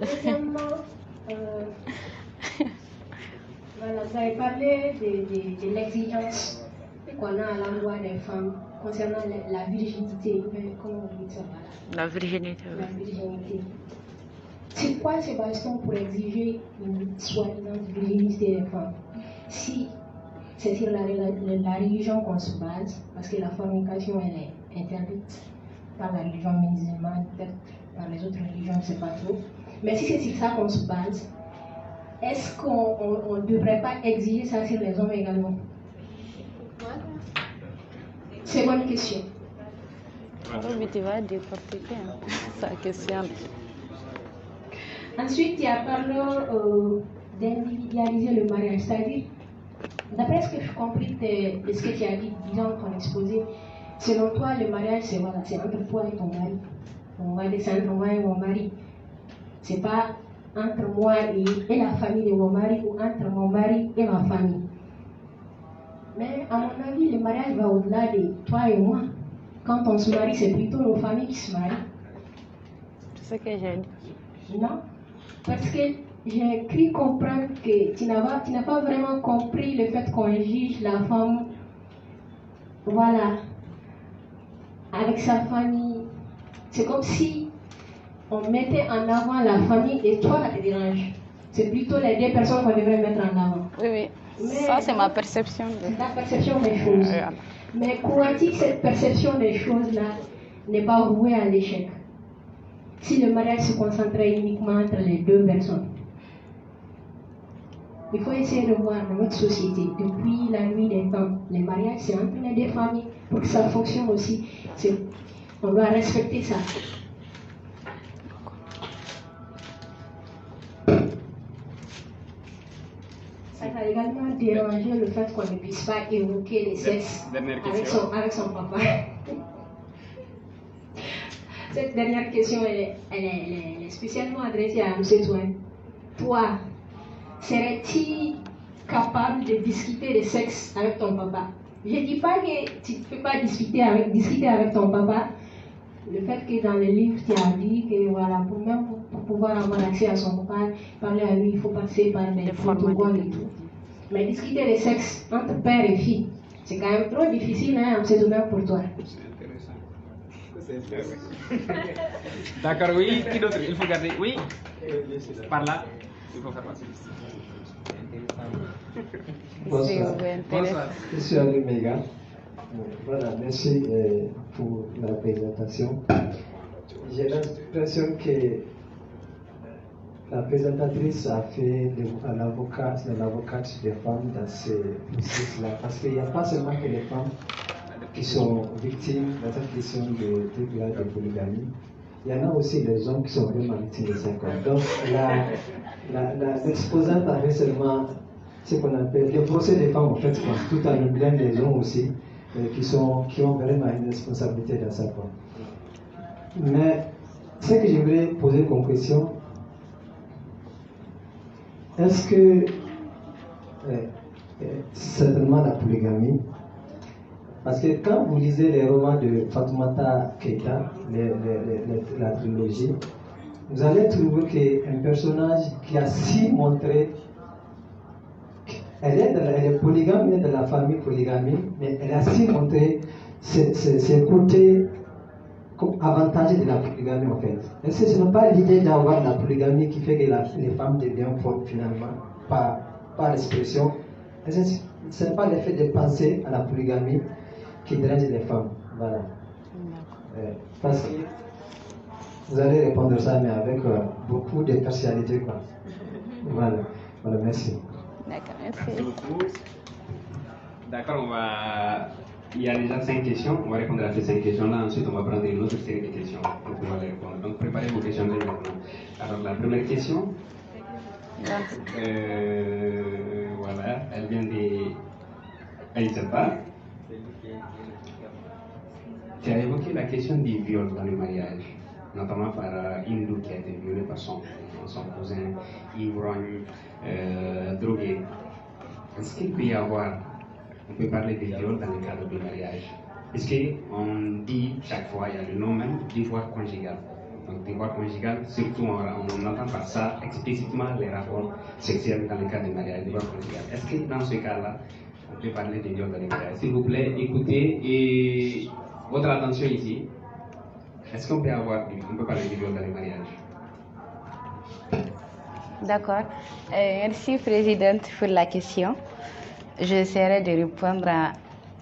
Deuxièmement, voilà, vous avez parlé de l'exigence qu'on a à l'endroit des femmes concernant la virginité. Comment on dit ça?
La virginité.
La virginité. C'est quoi se base-t-on pour exiger une soi-disant virginité des femmes? Si c'est sur la religion qu'on se base, parce que la fornication elle est interdite par la religion musulmane, peut-être par les autres religions, je ne sais pas trop. Mais si c'est sur ça qu'on se base, est-ce qu'on ne devrait pas exiger ça sur les hommes également? C'est bonne question.
Oui, tu vas décortiquer sa question.
Ensuite, il y a parlé d'individualiser le mariage. C'est-à-dire, d'après ce que je compris de ce que tu as dit, disons ton exposé, selon toi, le mariage, c'est voilà, entre toi et ton mari. On va dire c'est entre moi et mon mari. C'est pas entre moi et la famille de mon mari ou entre mon mari et ma famille. Mais à mon avis, le mariage va au-delà de toi et moi. Quand on se marie, c'est plutôt nos familles qui se marient.
C'est ce que j'ai dit.
Non, parce que j'ai cru comprendre que tu n'as pas vraiment compris le fait qu'on juge la femme, voilà, avec sa famille. C'est comme si on mettait en avant la famille et toi, ça te dérange. C'est plutôt les deux personnes qu'on devrait mettre en avant.
Oui, oui.
Mais
ça, c'est ma perception.
C'est ta perception des choses. Mais crois-tu que cette perception des choses-là n'est pas vouée à l'échec? Si le mariage se concentrait uniquement entre les deux personnes. Il faut essayer de voir dans notre société, depuis la nuit des temps, les mariages, c'est entre les deux familles. Pour que ça fonctionne aussi, on doit respecter ça. Ça va également déranger le fait qu'on ne puisse pas évoquer les sexes avec son papa. Cette dernière question, elle est spécialement adressée à M. Toine. Toi, serais-tu capable de discuter de sexe avec ton papa? Je ne dis pas que tu ne peux pas discuter avec ton papa. Le fait que dans le livre, tu as dit que voilà, pour pouvoir avoir accès à son papa, parler à lui, il faut passer par des protocoles et tout. Mais discuter de sexe entre père et fille, c'est quand même trop difficile, hein, c'est tout même pour toi.
C'est intéressant. D'accord, oui, qui d'autre? Il faut garder, oui, par là, il faut faire passer.
Bonsoir.
Bonsoir.
Je suis Ali Mega. Voilà, merci pour la présentation. J'ai l'impression que la présentatrice a fait l'avocate des femmes dans ces processus-là. Parce qu'il n'y a pas seulement que les femmes qui sont victimes de cette question de polygamie. Il y en a aussi les hommes qui sont vraiment victimes de ça. Donc, l'exposante avait seulement ce qu'on appelle le procès des femmes, en fait, tout en oubliant les hommes aussi, qui ont vraiment une responsabilité dans ça. Mais ce que je voulais poser comme question, est-ce que certainement la polygamie, parce que quand vous lisez les romans de Fatoumata Keita, la trilogie, vous allez trouver qu'un personnage qui a si montré, elle est polygame, elle est de la famille polygamie, mais elle a si montré ses côtés avantageux de la polygamie en fait. Est-ce que ce n'est pas l'idée d'avoir la polygamie qui fait que les femmes deviennent fortes finalement, par l'expression? Est-ce que ce n'est pas l'effet de penser à la polygamie qui dérange les femmes? Voilà. Parce que vous allez répondre ça, mais avec beaucoup de personnalité, quoi. Voilà. Voilà, merci.
D'accord, merci.
D'accord, il y a déjà 5 questions. On va répondre à ces 5 questions-là. Ensuite, on va prendre une autre série de questions pour pouvoir les répondre. Donc, préparez vos questions dès maintenant. Alors, la première question, voilà, elle vient d'Aïsaba. Tu as évoqué la question du viol dans le mariage, notamment par Hindou qui a été violé par son cousin, ivrogne, drogué. Est-ce qu'il peut y avoir, on peut parler de viol dans le cadre du mariage? Est-ce qu'on dit chaque fois, il y a le nom même, divorce conjugal? Donc, divorce conjugal, surtout on entend par ça explicitement les rapports sexuels dans le cadre du mariage, divorce conjugal. Est-ce que dans ce cas-là, on peut parler de viol dans le mariage? S'il vous plaît, écoutez et votre attention ici. Est-ce qu'on peut parler de viol dans le mariage?
D'accord. Merci, Présidente, pour la question. J'essaierai de répondre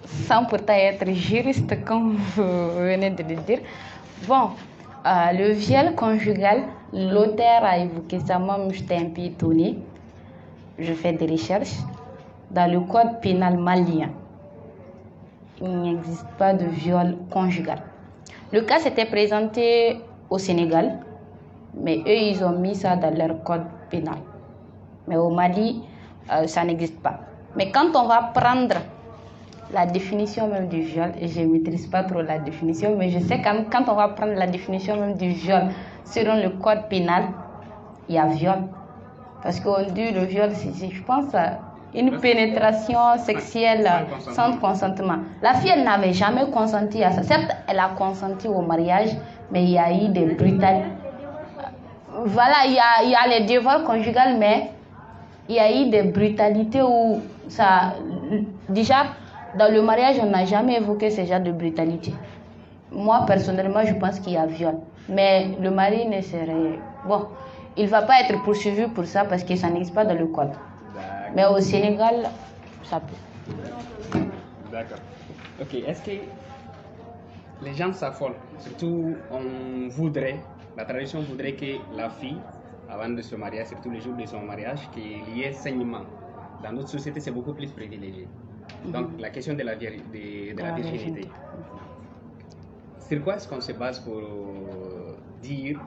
sans pourtant être juriste, comme vous venez de le dire. Bon, le viol conjugal, l'auteur a évoqué ça, moi j'étais un peu étonnée. Je fais des recherches. Dans le code pénal malien, il n'existe pas de viol conjugal. Le cas s'était présenté au Sénégal, mais eux, ils ont mis ça dans leur code pénal. Mais au Mali, ça n'existe pas. Mais quand on va prendre la définition même du viol, et je ne maîtrise pas trop la définition, mais je sais quand on va prendre la définition même du viol selon le code pénal, il y a viol. Parce qu'on dit le viol, c'est je pense, une pénétration sexuelle sans consentement. La fille, elle n'avait jamais consenti à ça. Certes, elle a consenti au mariage, mais il y a eu des brutalités. Voilà, il y a les devoirs conjugales, mais il y a eu des brutalités où ça... Déjà, dans le mariage, on n'a jamais évoqué ce genre de brutalité. Moi, personnellement, je pense qu'il y a viol. Mais le mari ne serait... Bon, il ne va pas être poursuivi pour ça parce que ça n'existe pas dans le code. Mais au Sénégal, ça peut.
D'accord. Ok, est-ce que les gens s'affolent? Surtout, la tradition voudrait que la fille, avant de se marier, surtout le jour de son mariage, qu'il y ait saignement. Dans notre société, c'est beaucoup plus privilégié. Donc, la question de la virginité. Sur quoi est-ce qu'on se base pour dire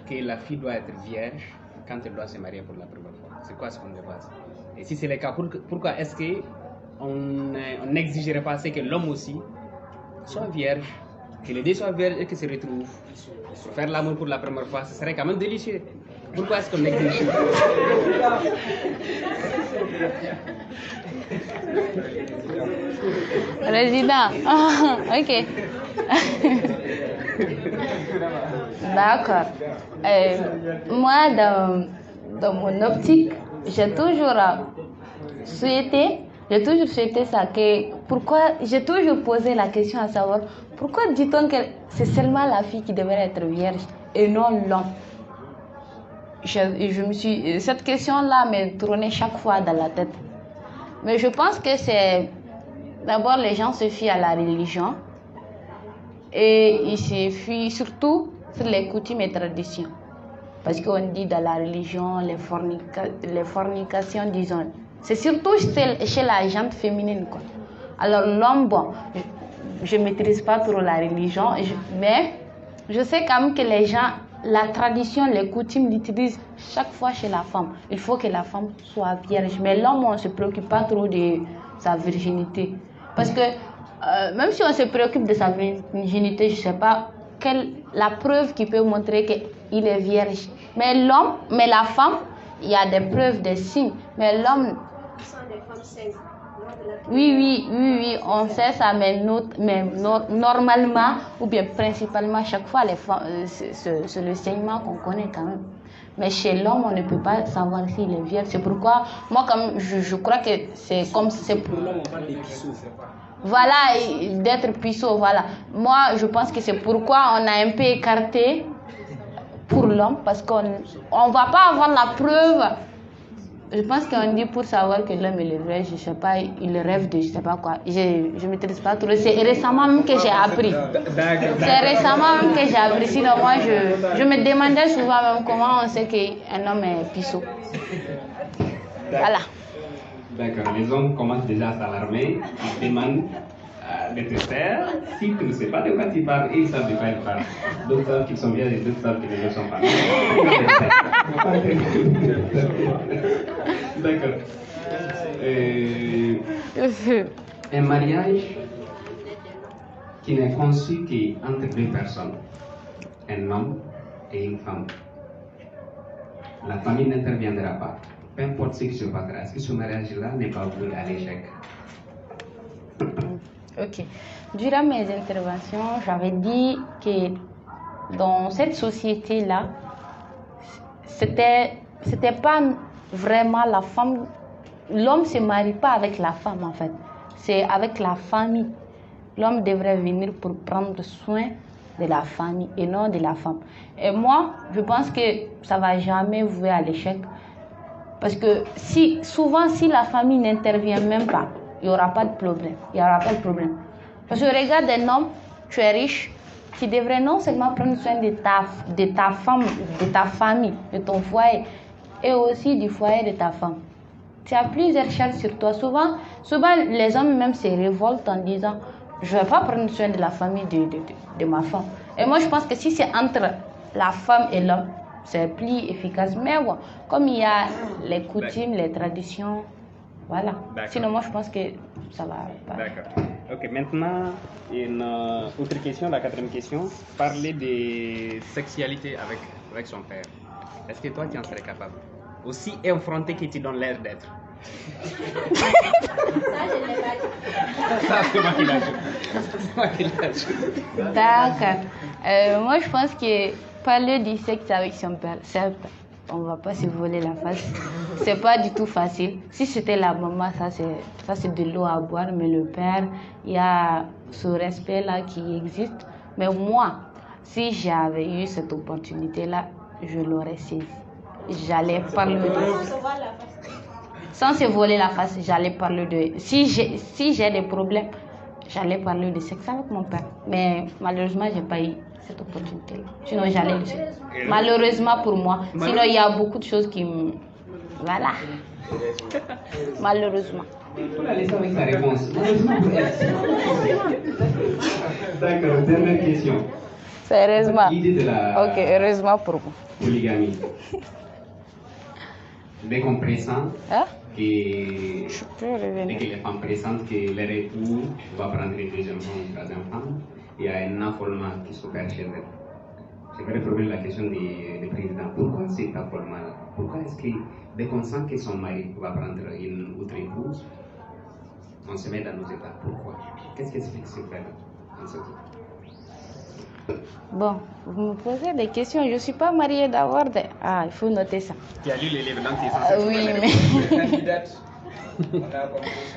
que la fille doit être vierge quand elle doit se marier pour la première fois? C'est quoi ce qu'on se base? Et si c'est le cas, pourquoi est-ce qu'on n'exigerait pas que l'homme aussi soit vierge, que les deux soient vierges et qu'ils se retrouvent pour faire l'amour pour la première fois? Ce serait quand même délicieux. Pourquoi est-ce qu'on exige?
Président, ok. D'accord. Moi, dans mon optique, j'ai toujours souhaité ça. J'ai toujours posé la question à savoir pourquoi dit-on que c'est seulement la fille qui devrait être vierge et non l'homme? Cette question-là me tournait chaque fois dans la tête. Mais je pense que c'est... D'abord, les gens se fient à la religion. Et ils se fient surtout sur les coutumes et traditions. Parce qu'on dit dans la religion, les fornications, disons. C'est surtout chez la gente féminine, quoi. Alors l'homme, bon, je ne maîtrise pas trop la religion, mais je sais quand même que les gens, la tradition, les coutumes l'utilisent chaque fois chez la femme. Il faut que la femme soit vierge. Mais l'homme, on ne se préoccupe pas trop de sa virginité. Parce que même si on se préoccupe de sa virginité, je ne sais pas la preuve qui peut montrer qu'il est vierge. Mais la femme, il y a des preuves, des signes. Mais l'homme... Oui, on sait ça, mais normalement, ou bien principalement, chaque fois, les femmes, c'est le saignement qu'on connaît quand même. Mais chez l'homme, on ne peut pas savoir s'il est vierge. C'est pourquoi, moi, comme je crois que c'est comme c'est pour l'homme, on parle des puceaux. Voilà, d'être puceau, voilà. Moi, je pense que c'est pourquoi on a un peu écarté pour l'homme, parce qu'on ne va pas avoir la preuve. Je pense qu'on dit pour savoir que l'homme est vrai, je ne sais pas, il rêve de je ne sais pas quoi. Je ne maîtrise pas trop. C'est récemment même que j'ai appris. Sinon, moi, je me demandais souvent même comment on sait qu'un homme est puceau. Voilà.
D'accord, les hommes commencent déjà à s'alarmer, ils demandent de te taire. Si tu ne sais pas de quoi tu parles, ils savent de quoi ils parlent. D'autres savent qu'ils sont bien et d'autres savent qu'ils ne le sont pas. D'accord. Un mariage qui n'est conçu qu'entre deux personnes, un homme et une femme. La famille n'interviendra pas. Peu importe ce qui se passera, est-ce que ce mariage-là n'est pas voué à l'échec?
Ok. Durant mes interventions, j'avais dit que dans cette société-là, c'était pas vraiment la femme. L'homme ne se marie pas avec la femme, en fait. C'est avec la famille. L'homme devrait venir pour prendre soin de la famille et non de la femme. Et moi, je pense que ça ne va jamais vouer à l'échec. Parce que souvent, si la famille n'intervient même pas, il n'y aura pas de problème. Parce que regarde un homme, tu es riche, tu devrais non seulement prendre soin de ta femme, de ta famille, de ton foyer, et aussi du foyer de ta femme. Tu as plusieurs charges sur toi. Souvent, les hommes même se révoltent en disant « Je ne vais pas prendre soin de la famille de ma femme ». Et moi, je pense que si c'est entre la femme et l'homme, c'est plus efficace. Mais bon, comme il y a les coutumes, les traditions, voilà. Sinon, moi, je pense que ça va pas.
D'accord. Ok, maintenant, une autre question, la quatrième question. Parler de sexualité avec son père. Est-ce que toi, tu en serais capable? Aussi effronté que tu donnes l'air d'être.
Ça, je l'ai pas dit.
Ça, c'est moi qui l'ai dit.
D'accord. Moi, je pense que parler du sexe avec son père, certes, on va pas se voler la face. C'est pas du tout facile. Si c'était la maman, ça c'est de l'eau à boire, mais le père, il y a ce respect-là qui existe. Mais moi, si j'avais eu cette opportunité-là, je l'aurais saisi. J'allais parler de... Sans se voler la face, j'allais parler de... Si j'ai des problèmes, j'allais parler de sexe avec mon père. Mais malheureusement, j'ai pas eu cette opportunité-là. Sinon, j'allais le faire. Malheureusement pour moi. Sinon, il y a beaucoup de choses qui me... Voilà. Malheureusement.
On la laisse avec sa réponse. Malheureusement pour elle. D'accord, dernière question.
Sérieusement.
L'idée de la
Ok, heureusement pour vous.
polygamie. Dès qu'on pressent
Hein?
que
Je peux revenir.
les femmes pressentent que leur époux va prendre une deuxième femme ou une troisième femme, il y a un affolement qui s'opère chez elles. Je vais reformuler la question du président. Pourquoi cet affolement-là? Pourquoi est-ce que dès qu'on sent que son mari va prendre une autre épouse, on se met dans nos états? Pourquoi? Qu'est-ce qui explique ce fait en ce cas?
Bon, vous me posez des questions. Je ne suis pas mariée d'abord. Ah, il faut noter ça.
Tu as lu les livres, donc tu es censé
Oui,
connaître.
mais...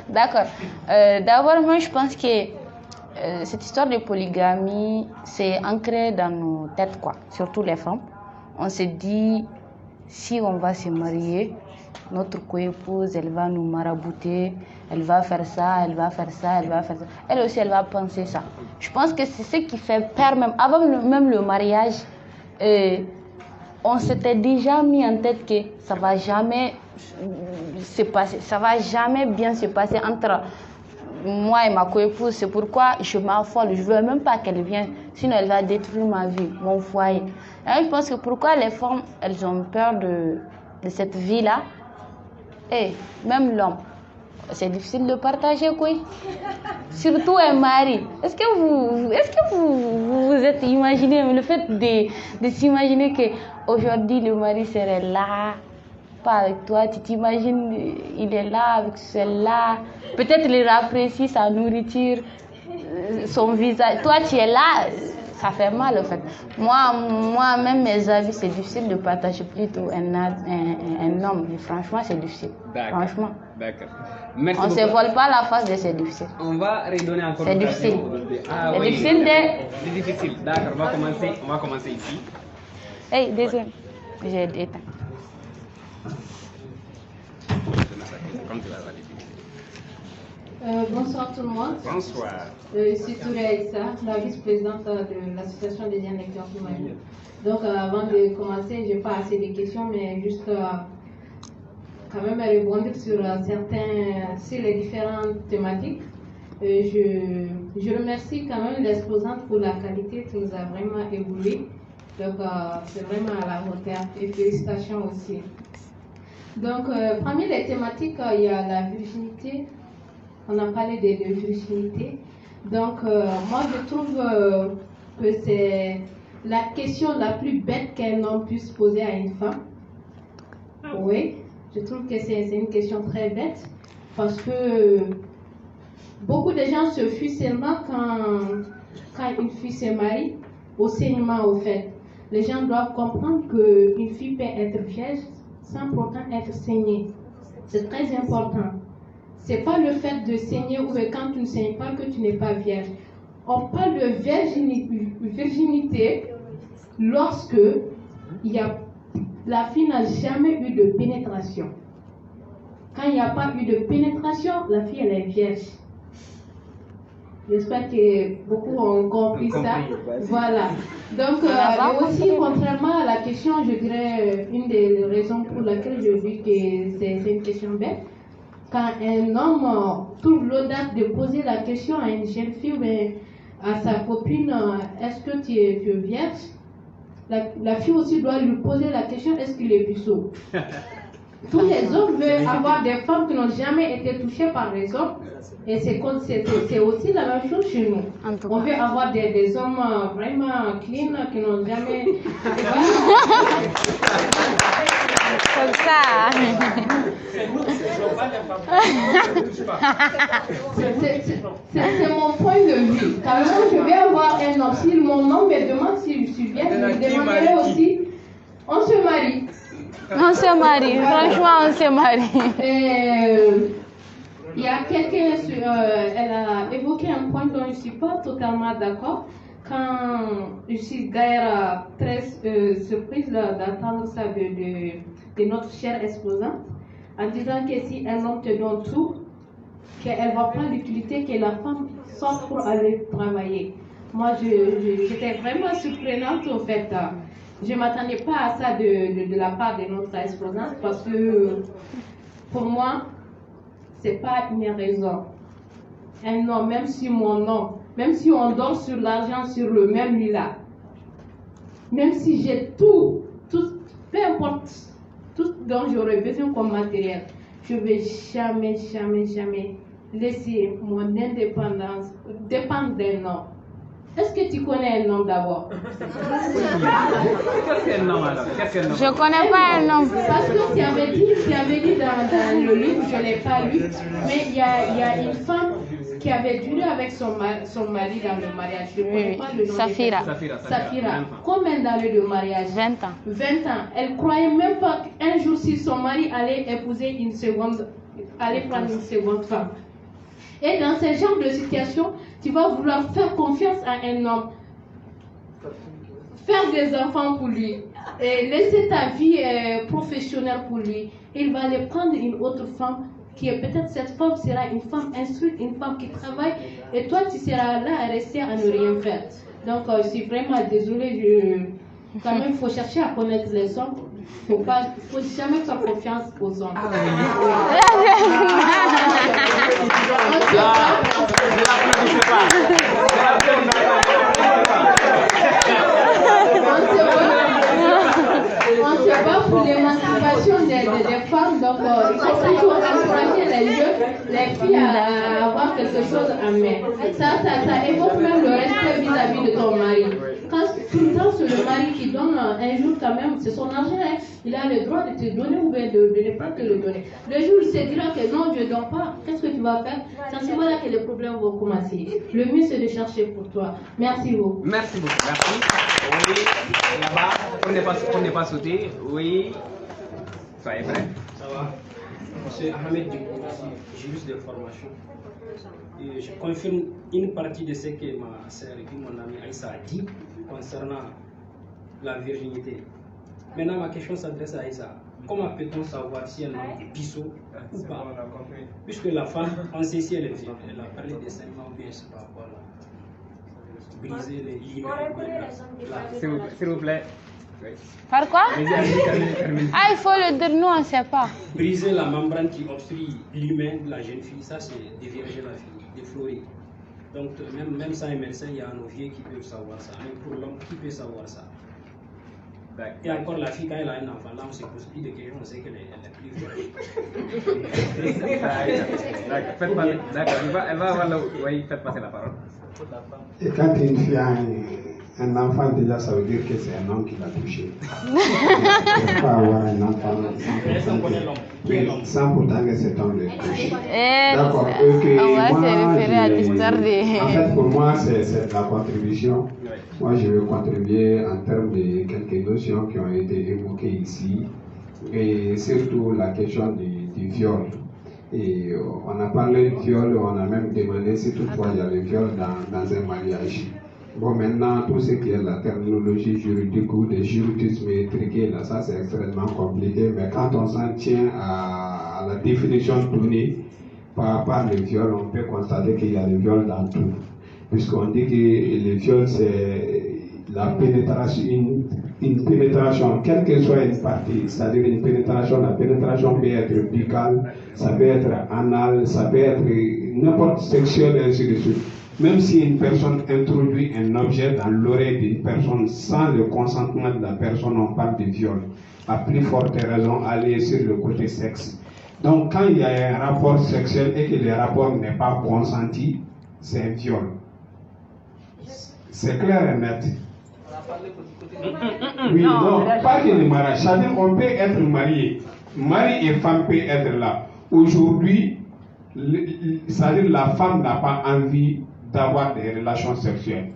D'accord. D'abord, moi, je pense que cette histoire de polygamie, c'est ancré dans nos têtes, quoi. Surtout les femmes. On se dit, si on va se marier, notre co-épouse, elle va nous marabouter, elle va faire ça, elle va faire ça, elle va faire ça. Elle aussi, elle va penser ça. Je pense que c'est ce qui fait peur même. Avant même le mariage, on s'était déjà mis en tête que ça va jamais se passer, ça va jamais bien se passer entre moi et ma co-épouse. C'est pourquoi je m'affole, je veux même pas qu'elle vienne, sinon elle va détruire ma vie, mon foyer. Et je pense que pourquoi les femmes, elles ont peur de cette vie-là, et même l'homme, c'est difficile de partager, quoi. Surtout un mari. Est-ce que vous êtes imaginé le fait de s'imaginer que aujourd'hui le mari serait là, pas avec toi, tu t'imagines, il est là avec celle-là, peut-être il apprécie sa nourriture, son visage, toi tu es là, ça fait mal en fait. Moi même mes avis, c'est difficile de partager plutôt un homme, mais franchement c'est difficile.
D'accord.
Franchement.
D'accord. Merci
On ne se
beaucoup.
vole pas la face de c'est difficile.
On va redonner encore
C'est
l'occasion.
difficile.
Ah,
C'est
oui.
difficile
C'est difficile. D'accord, on va commencer ici.
Hey, désolé, j'ai éteint.
Comme tu vas aller.
Bonsoir tout le monde.
Bonsoir.
Je suis Touré Aïssa, la vice-présidente de l'association des jeunes lecteurs du Mali. Donc avant de commencer, je n'ai pas assez de questions, mais juste quand même rebondir sur les différentes thématiques. Je remercie quand même l'exposante pour la qualité qui nous a vraiment évolué. Donc c'est vraiment à la hauteur et félicitations aussi. Donc parmi les thématiques, il y a la virginité. On a parlé de virginité. Donc, moi, je trouve que c'est la question la plus bête qu'un homme puisse poser à une femme. Oui, je trouve que c'est une question très bête parce que beaucoup de gens se fuient seulement quand une fille se marie, au saignement, au fait. Les gens doivent comprendre qu'une fille peut être vierge sans pourtant être saignée. C'est très important. C'est pas le fait de saigner ou que quand tu ne saignes pas que tu n'es pas vierge. On parle de virginité lorsque la fille n'a jamais eu de pénétration. Quand il n'y a pas eu de pénétration, la fille elle est vierge. J'espère que beaucoup ont compris ça. Voilà. Donc, et aussi, contrairement à la question, je dirais une des raisons pour laquelle je dis que c'est une question bête. Quand un homme trouve l'audace de poser la question à une jeune fille, à sa copine, est-ce que tu es vierge? la fille aussi doit lui poser la question, est-ce qu'il est puceau? Tous les hommes veulent avoir des femmes qui n'ont jamais été touchées par les hommes. Et c'est aussi la même chose chez nous. On veut avoir des hommes vraiment clean qui n'ont jamais...
Comme ça.
C'est mon point de vue. Quand même, je vais avoir un homme. Si mon homme me demande si je suis bien, je lui demanderai aussi. On se marie.
On se marie. Franchement, on se marie.
Il y a quelqu'un, elle a évoqué un point dont je ne suis pas totalement d'accord. Quand je suis d'ailleurs très surprise d'entendre ça de notre chère exposante, en disant que si un homme te donne tout, qu'elle ne voit pas l'utilité que la femme sort pour aller travailler. Moi, j'étais vraiment surprenante au fait. Je ne m'attendais pas à ça de la part de notre exposante parce que pour moi, ce n'est pas une raison. Un homme, même si mon homme, même si on dort sur l'argent sur le même lit là, même si j'ai tout, peu importe, tout dont j'aurais besoin comme matériel, je ne vais jamais laisser mon indépendance dépendre d'un homme. Est-ce que tu connais un homme d'abord?
Qu'est-ce qu'un homme alors?
Je ne connais pas un homme.
Parce que tu avais dit dans le livre, je ne l'ai pas lu, mais il y a une femme qui avait duré avec son mari dans le mariage. Je ne connais pas le nom. Safira. Combien d'années de mariage?
20 ans.
20 ans. Elle ne croyait même pas qu'un jour, si son mari allait épouser allait prendre une seconde femme. Et dans ce genre de situation, tu vas vouloir faire confiance à un homme, faire des enfants pour lui, et laisser ta vie professionnelle pour lui. Il va aller prendre une autre femme qui est peut-être cette femme sera une femme instruite, une femme qui travaille, et toi tu seras là à rester à ne rien faire. Donc je suis vraiment désolée, quand même il faut chercher à connaître les hommes. Il ne faut jamais faire confiance aux hommes. On se bat pour l'émancipation des femmes, donc il faut toujours encourager les jeunes, les filles à avoir quelque chose en main. Ça évoque même le respect vis-à-vis de ton mari. Quand tout le temps c'est le mari qui donne un jour quand même, c'est son argent, hein, il a le droit de te donner ou bien de ne pas te le donner. Le jour où il se dira que non, je ne donne pas, qu'est-ce que tu vas faire? C'est à ce moment-là que les problèmes vont commencer. Le mieux c'est de chercher pour toi. Merci beaucoup.
Merci beaucoup, merci. Oui, là-bas, on n'est pas sauté. Oui, soyez prêts.
Ça va. C'est Ahmed Djikou, juriste de formation. Et je confirme une partie de ce que ma sœur et mon ami Aïssa a dit concernant la virginité. Maintenant, ma question s'adresse à Aïssa. Comment peut-on savoir si un homme est puceau ou pas? Puisque la femme, on sait si elle est vierge. Elle a parlé des saignements ou bien je ne sais pas quoi là. Briser les lignes.
S'il vous plaît. Oui.
Par quoi? Ah, il faut le dire, nous on ne sait pas.
Briser la membrane qui obstrue l'humain de la jeune fille, ça c'est dévierger la fille, déflorer. Donc même sans un médecin, il y a un ouvrier qui peut savoir ça. Mais pour l'homme, qui peut savoir ça? Et encore la fille, quand elle a un enfant, là on se pose plus de questions, on sait qu'elle est plus vierge.
D'accord, elle va avoir oui, faites passer la parole.
Et quand une fille a un enfant, déjà, ça veut dire que c'est un homme qui l'a touché. On ne peut pas avoir un enfant sans pourtant que cet homme l'ait touché. D'accord.
On va se référer à l'histoire de...
En fait, pour moi, c'est la contribution. Moi, je vais contribuer en termes de quelques notions qui ont été évoquées ici. Et surtout la question du viol. Et on a parlé de viol, on a même demandé si toutefois il y a le viol dans un mariage. Bon, maintenant, tout ce qui est la terminologie juridique ou des juridismes étriqués, là, ça c'est extrêmement compliqué, mais quand on s'en tient à la définition donnée par le viol, on peut constater qu'il y a le viol dans tout. Puisqu'on dit que le viol c'est la pénétration, une pénétration, quelle que soit une partie, c'est-à-dire une pénétration, la pénétration peut être buccale, ça peut être anale, ça peut être n'importe sexuelle, ainsi de suite. Même si une personne introduit un objet dans l'oreille d'une personne sans le consentement de la personne, on parle de viol. À plus forte raison, aller sur le côté sexe. Donc, quand il y a un rapport sexuel et que le rapport n'est pas consenti, c'est un viol. C'est clair et net. Oui, non, pas que le mariage. C'est-à-dire qu'on peut être marié. Mari et femme peuvent être là. Aujourd'hui, c'est-à-dire la femme n'a pas envie d'avoir des relations sexuelles.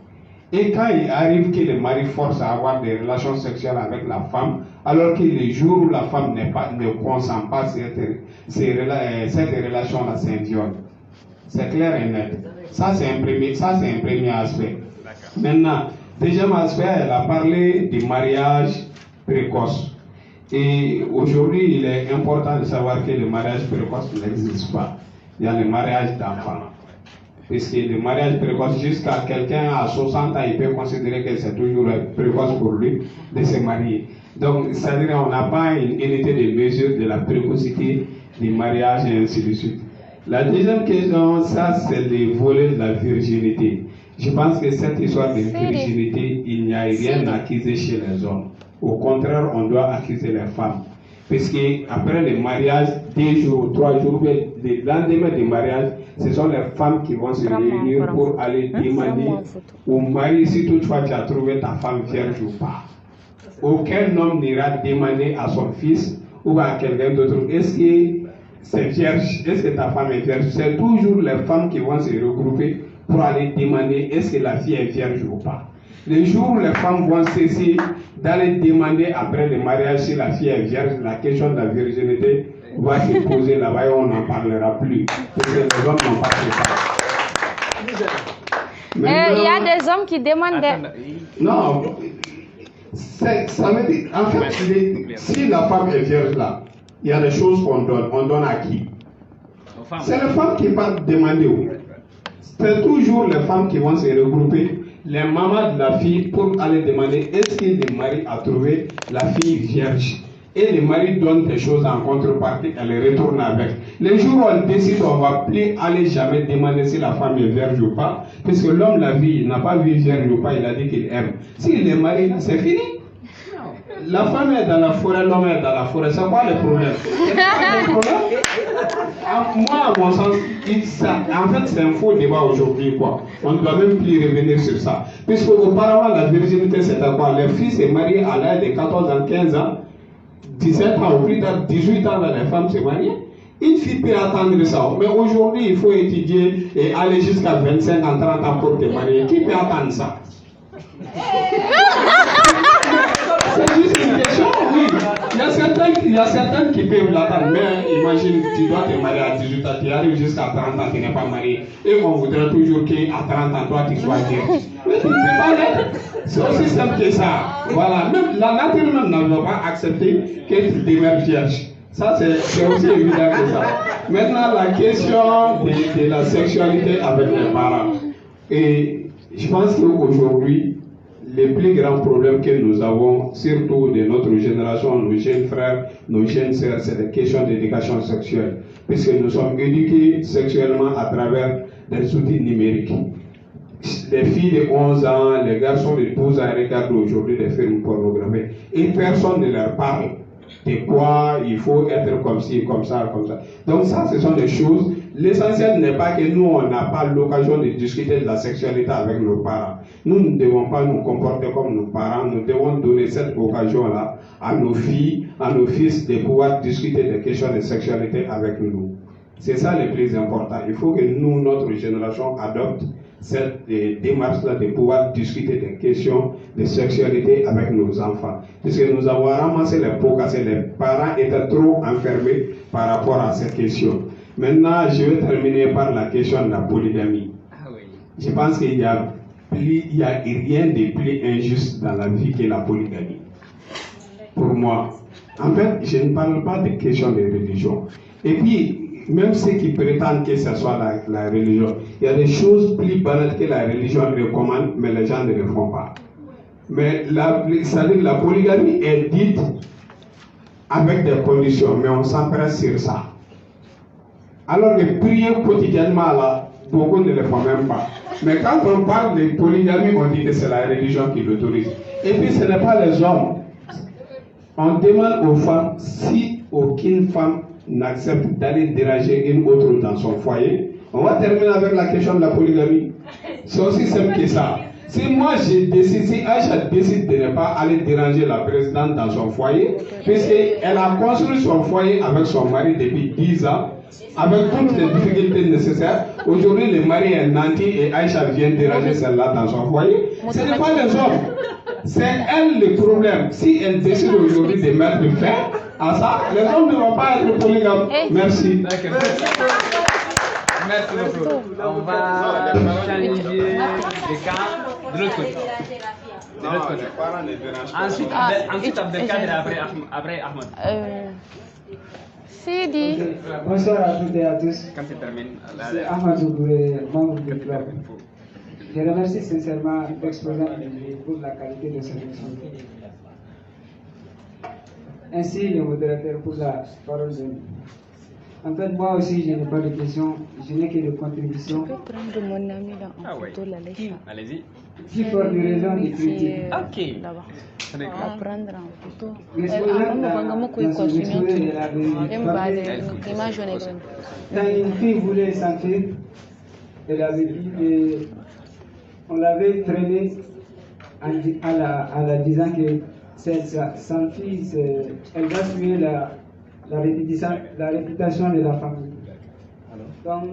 Et quand il arrive que le mari force à avoir des relations sexuelles avec la femme, alors que le jour où la femme ne consent pas cette relation-là, c'est un viol. C'est clair et net. Ça, c'est un premier aspect. Maintenant, deuxième aspect, elle a parlé du mariage précoce. Et aujourd'hui, il est important de savoir que le mariage précoce n'existe pas. Il y a le mariage d'enfants. Puisque le mariage précoce, jusqu'à quelqu'un à 60 ans, il peut considérer que c'est toujours précoce pour lui de se marier. Donc, c'est-à-dire qu'on n'a pas une unité de mesure de la précocité du mariage et ainsi de suite. La deuxième question, ça, c'est le volet de la virginité. Je pense que cette histoire de virginité, il n'y a rien à acquiser chez les hommes. Au contraire, on doit acquiser les femmes. Puisque après le mariage, 2 jours, 3 jours, le lendemain du mariage, ce sont les femmes qui vont se réunir pour aller demander au mari si toutefois tu as trouvé ta femme vierge ou pas. Aucun homme n'ira demander à son fils ou à quelqu'un d'autre, est-ce que c'est vierge, est-ce que ta femme est vierge? C'est toujours les femmes qui vont se regrouper pour aller demander est-ce que la fille est vierge ou pas. Le jour où les femmes vont cesser d'aller demander après le mariage si la fille est vierge, la question de la virginité va se poser là-bas et on n'en parlera plus. Parce que les hommes n'ont pas fait ça.
Il y a des hommes qui demandent
Non, ça veut dire, en fait, si la femme est vierge là, il y a des choses qu'on donne. On donne à qui? C'est les femmes qui partent demander où? C'est toujours les femmes qui vont se regrouper, les mamans de la fille, pour aller demander est-ce que le mari a trouvé la fille vierge. Et le mari donne des choses en contrepartie, elle les retourne avec. Le jour où on décide, on ne va plus aller jamais demander si la femme est vierge ou pas, parce que l'homme l'a vu, il n'a pas vu vierge ou pas, il a dit qu'il aime. S'il est marié, c'est fini. La femme est dans la forêt, l'homme est dans la forêt. C'est quoi le problème? Moi, à mon sens, en fait, c'est un faux débat aujourd'hui, quoi. On ne doit même plus revenir sur ça. Puisque auparavant, la virginité, c'était quoi? Les filles se marient à l'âge de 14 ans, 15 ans, 17 ans, ou plus tard, 18 ans, là, les femmes se marient. Une fille peut attendre ça. Mais aujourd'hui, il faut étudier et aller jusqu'à 25 ans, 30 ans pour te marier. Qui peut attendre ça? C'est juste une question, oui. Il y a certains qui peuvent l'attendre, mais imagine, tu dois te marier à 18 ans, tu arrives jusqu'à 30 ans, tu n'es pas marié. Et on voudrait toujours qu'à 30 ans, toi, tu sois vierge. Mais tu ne peux pas l'être. C'est aussi simple que ça. Voilà. Même la nature même ne va pas accepter que tu demeures vierge. Ça, c'est aussi évident que ça. Maintenant, la question de la sexualité avec les parents. Et je pense qu'aujourd'hui, les plus grands problèmes que nous avons, surtout de notre génération, nos jeunes frères, nos jeunes sœurs, c'est des questions d'éducation sexuelle. Puisque nous sommes éduqués sexuellement à travers des outils numériques. Les filles de 11 ans, les garçons de 12 ans regardent aujourd'hui des films pornographiques. Et personne ne leur parle de quoi il faut être comme ci, comme ça, comme ça. Donc ça, ce sont des choses. L'essentiel n'est pas que nous, on n'a pas l'occasion de discuter de la sexualité avec nos parents. Nous ne devons pas nous comporter comme nos parents. Nous devons donner cette occasion-là à nos filles, à nos fils, de pouvoir discuter des questions de sexualité avec nous. C'est ça le plus important. Il faut que nous, notre génération, adopte cette démarche-là de pouvoir discuter des questions de sexualité avec nos enfants. Puisque nous avons ramassé les pots cassés, les parents étaient trop enfermés par rapport à ces questions. Maintenant, je vais terminer par la question de la polygamie. Je pense qu'il n'y a rien de plus injuste dans la vie que la polygamie. Pour moi. En fait, je ne parle pas de question de religion. Et puis, même ceux qui prétendent que ce soit la religion, il y a des choses plus banales que la religion recommande, mais les gens ne le font pas. Mais c'est-à-dire la polygamie est dite avec des conditions, mais on s'empresse sur ça. Alors que prier quotidiennement, là, beaucoup ne le font même pas. Mais quand on parle de polygamie, on dit que c'est la religion qui l'autorise. Et puis ce n'est pas les hommes. On demande aux femmes, si aucune femme n'accepte d'aller déranger une autre dans son foyer, on va terminer avec la question de la polygamie. C'est aussi simple que ça. Si moi je décide, si Aïcha décide de ne pas aller déranger la présidente dans son foyer, puisqu'elle a construit son foyer avec son mari depuis 10 ans, avec toutes les difficultés nécessaires, aujourd'hui le mari est nanti et Aïcha vient déranger celle-là dans son foyer, ce n'est pas les hommes. C'est elle le problème. Si elle décide aujourd'hui de mettre fin à ça, les hommes ne vont pas être polygames. Merci.
Merci beaucoup. On va changer de camp de l'autre côté. De l'autre côté. Ensuite Abdelkader et après Ahmed.
Sidi. Bonsoir à toutes et à tous.
Quand tu termines,
c'est Ahmed Zougouré, membre du club. Je remercie sincèrement l'exposant pour la qualité de son émission. Ainsi, le modérateur pour la parole de nous. En fait, moi aussi, je n'ai pas de questions, je n'ai que des contributions.
Je peux prendre mon ami là en photo, la lèche.
Allez-y.
Qui pour des raisons de critique.
Ok.
Là-bas. On va prendre en photo.
Quand une fille voulait s'enfuir, elle avait dit que on l'avait traîné en la disant que sa fille, elle va suivre la réputation de la famille. Donc,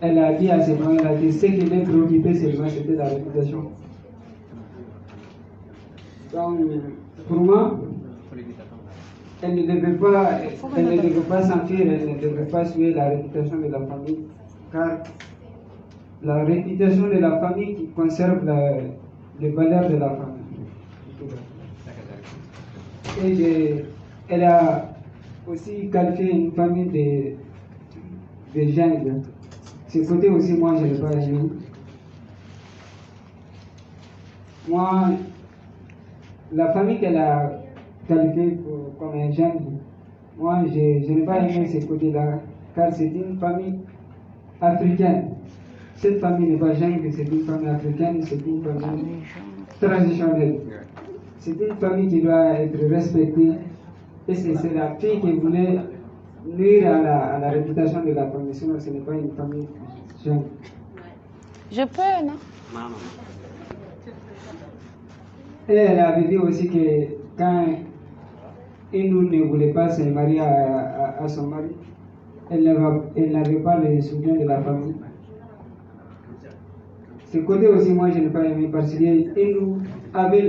elle a dit à ses moyens que ce qui les préoccupait seulement, c'était la réputation. Donc, pour moi, elle ne devait pas s'enfuir, elle ne devait pas suivre la réputation de la famille, car la réputation de la famille qui conserve les valeurs de la famille. Et elle a aussi qualifié une famille de jungle. Ce côté aussi, moi, je n'ai pas aimé. Moi, la famille qu'elle a qualifiée comme un jungle, moi, je n'ai pas aimé ce côté-là, car c'est une famille africaine. Cette famille n'est pas jungle, c'est une famille africaine, c'est une famille traditionnelle. C'est une famille qui doit être respectée. Et c'est la fille qui voulait nuire à la réputation de la famille, sinon ce n'est pas une famille jeune.
Je peux, non?
Non.
Et elle avait dit aussi que quand Inou ne voulait pas se marier à son mari, elle n'avait pas le soutien de la famille. Ce côté aussi, moi, je n'ai pas aimé parce qu'Inou avait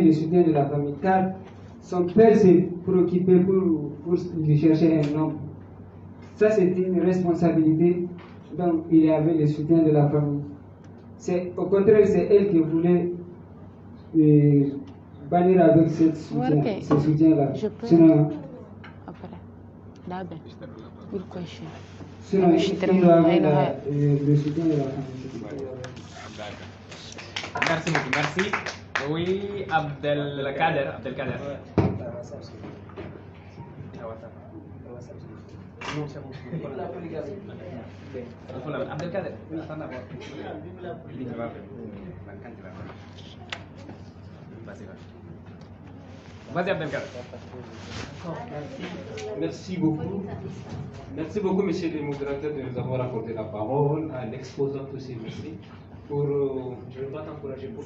le soutien de la famille, car son père s'est préoccupé pour lui chercher un homme. Ça, c'est une responsabilité, donc il avait le soutien de la famille. Au contraire, c'est elle qui voulait bannir avec ce soutien-là. Sinon, il avait le soutien de la famille.
Merci beaucoup, merci. Oui, Abdelkader. Abdelkader. Vas-y, Abdelkader.
Merci beaucoup. Merci beaucoup, monsieur le modérateur, de nous avoir accordé la parole, à l'exposant aussi, merci. Je ne vais pas t'encourager pour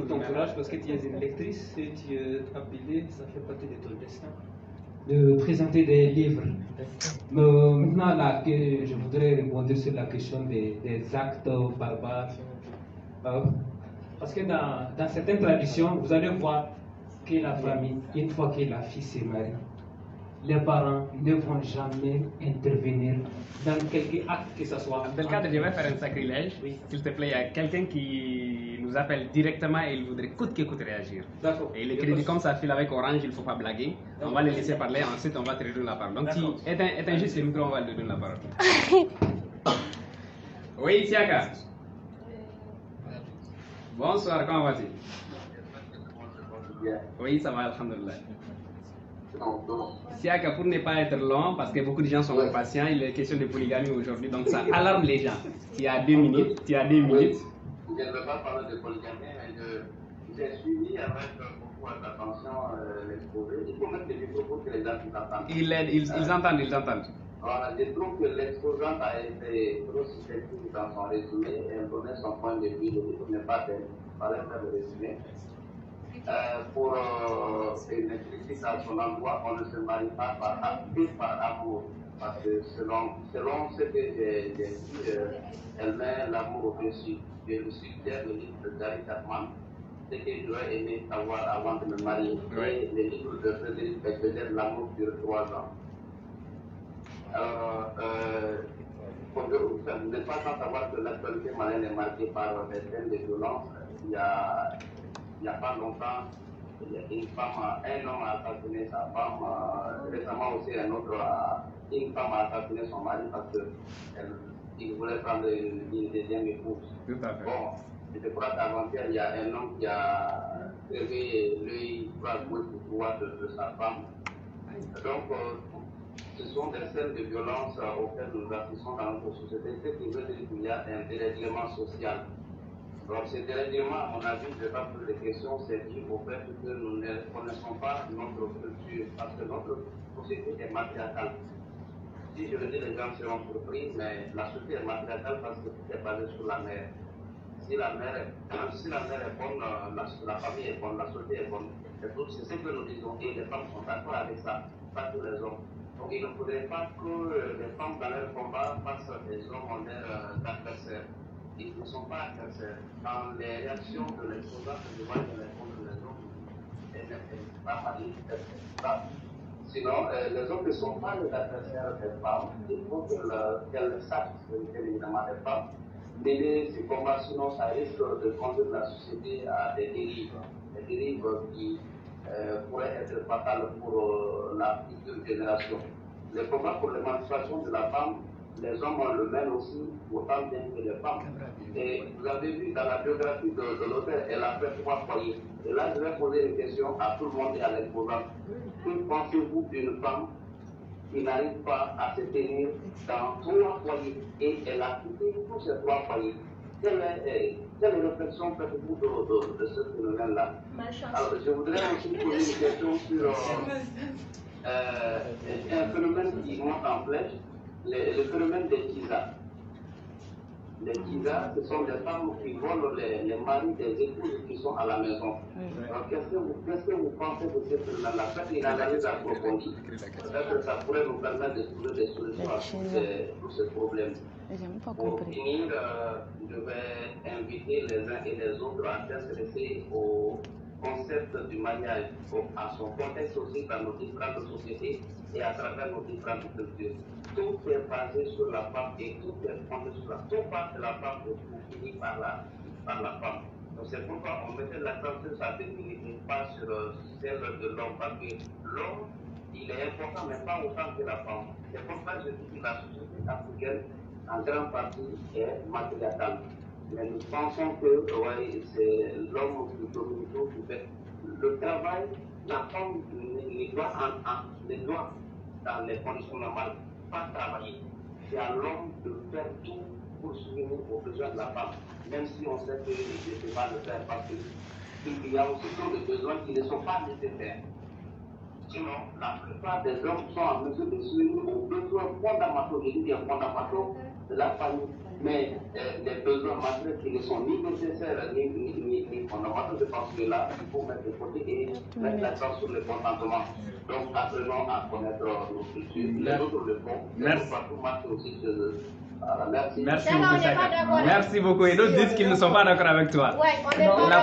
ton courage, parce que tu es une lectrice et tu es appelée, ça fait partie de ton destin, de présenter des livres. Maintenant, là, je voudrais répondre sur la question des actes barbares. Parce que dans certaines traditions, vous allez voir que la famille, une fois que la fille s'est mariée, les parents ne vont jamais intervenir dans quelque acte que ce soit.
Abdelkader, je vais faire un sacrilège. Oui. S'il te plaît, il y a quelqu'un qui nous appelle directement et il voudrait coûte que coûte réagir.
D'accord.
Et le crédit, comme ça file avec Orange, il ne faut pas blaguer. On va le laisser parler, ensuite on va te redonner la parole. Donc, si éteins juste le micro, on va lui donner la parole. Oui, Siaka. Bonsoir, comment vas-tu? Oui, ça va, alhamdoulilah. Siaka, pour ne pas être long, parce que beaucoup de gens sont impatients, il est question de polygamie aujourd'hui, donc ça alarme les gens. Tu as 2 minutes, tu as 2 minutes.
Je ne veux pas parler de polygamie, mais j'ai suivi avec beaucoup d'attention l'exposé. Il faut mettre des micros pour que les gens puissent entendre.
Ils entendent, ils entendent.
Voilà, je trouve que l'exposante a été trop synthétique dans son résumé. Elle donnait son point de vue, je ne pas faire le résumé. Pour une critique à son endroit, on ne se marie pas par amour. Parce que selon ce que j'ai dit, elle met l'amour au-dessus. Je le suggère le livre de Gary Chapman, ce que j'aurais aimé savoir avant de me marier. Et le livre de Frédéric Becbédel, L'amour dure 3 ans. Alors, vous n'êtes pas sans savoir que l'actualité malienne est marquée par des scènes de violence. Il n'y a pas longtemps, il y a une femme, un homme a assassiné sa femme, récemment aussi une femme a assassiné son mari parce qu'il voulait prendre une deuxième épouse. Bon, je crois qu'avant-hier, il y a un homme qui a servi l'œil droit de sa femme. Donc, ce sont des scènes de violence auxquelles nous assistons dans notre société. Ce qui veut dire qu'il y a un dérèglement social. Donc, ce dérèglement, à mon avis, je ne vais pas poser de questions, c'est dû au fait que nous ne connaissons pas notre culture, parce que notre société est matriarcale. Si je le dis, les gens seront surpris, mais la société est matriarcale parce que tout est basé sur la mère. Si la mère est bonne, la famille est bonne, la société est bonne. C'est ce que nous disons, et les femmes sont d'accord avec ça, pas tous les hommes. Donc il ne faudrait pas que les femmes dans leur combat fassent des hommes en l'air d'adversaires. Ils ne sont pas adversaires. Dans les réactions de l'exposant, je vois que les hommes ne sont pas mariés, pas. Sinon, les hommes ne sont pas les adversaires des femmes. Il faut qu'elles sachent que évidemment les femmes. Mener ces combats, sinon ça risque de conduire la société à des dérives qui pourraient être fatales pour la future génération. Le combat pour l'émancipation de la femme, les hommes le mènent aussi autant bien que les femmes. Et vous avez vu dans la biographie de l'auteur, elle a fait 3 foyers. Et là, je vais poser une question à tout le monde et à l'exposant. Que pensez-vous d'une femme qui n'arrive pas à se tenir dans 3 foyers et elle a quitté tous ces 3 foyers? Quelle réflexion faites-vous de ce phénomène-là? Alors, je voudrais aussi poser une question sur un phénomène qui monte en flèche, le phénomène des Kizas. Les Kizas, ce sont des femmes qui volent les maris des épouses qui sont à la maison. Alors, qu'est-ce que vous pensez de ce phénomène-là? Faites une analyse approfondie. Peut-être que ça pourrait nous permettre de trouver des solutions à tous ces problèmes. Pour finir, je vais inviter les uns et les autres à s'intéresser au concept du mariage, à son contexte aussi dans nos différentes sociétés et à travers nos différentes cultures. Tout est basé sur la femme et tout est fondé sur la femme. Tout part de la femme et tout finit par la femme. Donc c'est pourquoi on mettait l'accent sur sa féminité, pas sur celle de l'homme, parce que l'homme, il est important, mais pas autant que la femme. C'est pourquoi je dis que la société africaine, en grande partie, est matriarcale. Mais nous pensons que c'est l'homme qui domine tout, qui fait le travail. La femme ne doit, dans les conditions normales, pas travailler. C'est à l'homme de faire tout pour subvenir aux besoins de la femme, même si on sait qu'il ne peut pas le faire, parce qu'il y a aussi des besoins qui ne sont pas nécessaires. Sinon, la plupart des hommes sont en mesure de subvenir aux besoins fondamentaux, je dis bien fondamentaux, de la famille. Mais les besoins matériels qui ne sont ni nécessaires ni fondamentaux, je pense que là, il faut mettre de côté et mettre l'accent sur le contentement. Donc, apprenons à connaître nos cultures. Les autres le font.
Merci.
Aussi merci.
Merci beaucoup, Siaka. Merci beaucoup. Et d'autres disent qu'ils ne sont pas d'accord avec toi. La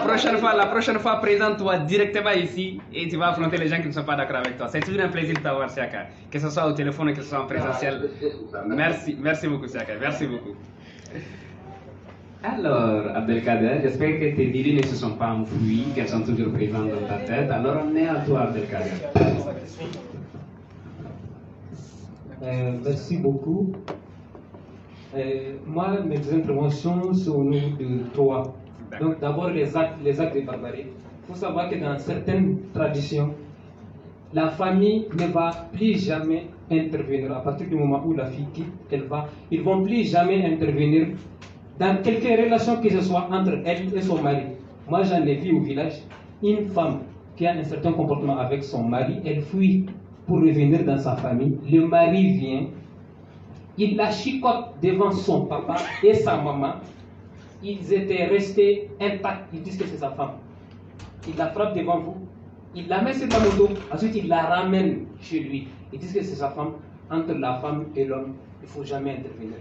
prochaine fois, présente-toi directement ici et tu vas affronter les gens qui ne sont pas d'accord avec toi. C'est toujours un plaisir de t'avoir, Siaka. Que ce soit au téléphone ou que ce soit en présentiel. Merci beaucoup, Siaka. Merci beaucoup.
Alors, Abdelkader, j'espère que tes idées ne se sont pas enfouies, qu'elles sont toujours présentes dans ta tête. Alors, on est à toi, Abdelkader.
Merci beaucoup. Moi, mes interventions sont au niveau de 3. Donc, d'abord, les actes de barbarie. Il faut savoir que dans certaines traditions,
la famille ne va plus jamais intervenir. À partir du moment où la fille quitte, ils ne vont plus jamais intervenir dans quelque relation que ce soit entre elle et son mari. Moi, j'en ai vu au village, une femme qui a un certain comportement avec son mari, elle fuit pour revenir dans sa famille. Le mari vient, il la chicote devant son papa et sa maman. Ils étaient restés intacts. Ils disent que c'est sa femme. Il la frappe devant vous. Il la met sur la moto. Ensuite, il la ramène chez lui. Ils disent que c'est sa femme. Entre la femme et l'homme, il ne faut jamais intervenir.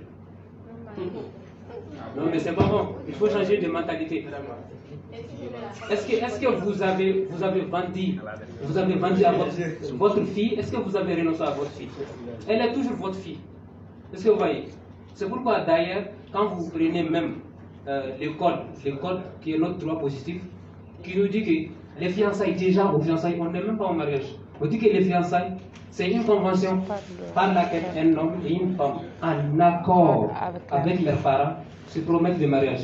Non, mais c'est pas bon. Il faut changer de mentalité. Est-ce que vous avez vendu à votre fille? Est-ce que vous avez renoncé à votre fille? Elle est toujours votre fille. Est-ce que vous voyez? C'est pourquoi d'ailleurs, quand vous prenez même le code qui est notre droit positif, qui nous dit que les fiançailles, déjà aux fiançailles, on n'est même pas au mariage. On dit que les fiançailles, c'est une convention par laquelle un homme et une femme, en accord avec leurs parents, se promettent le mariage.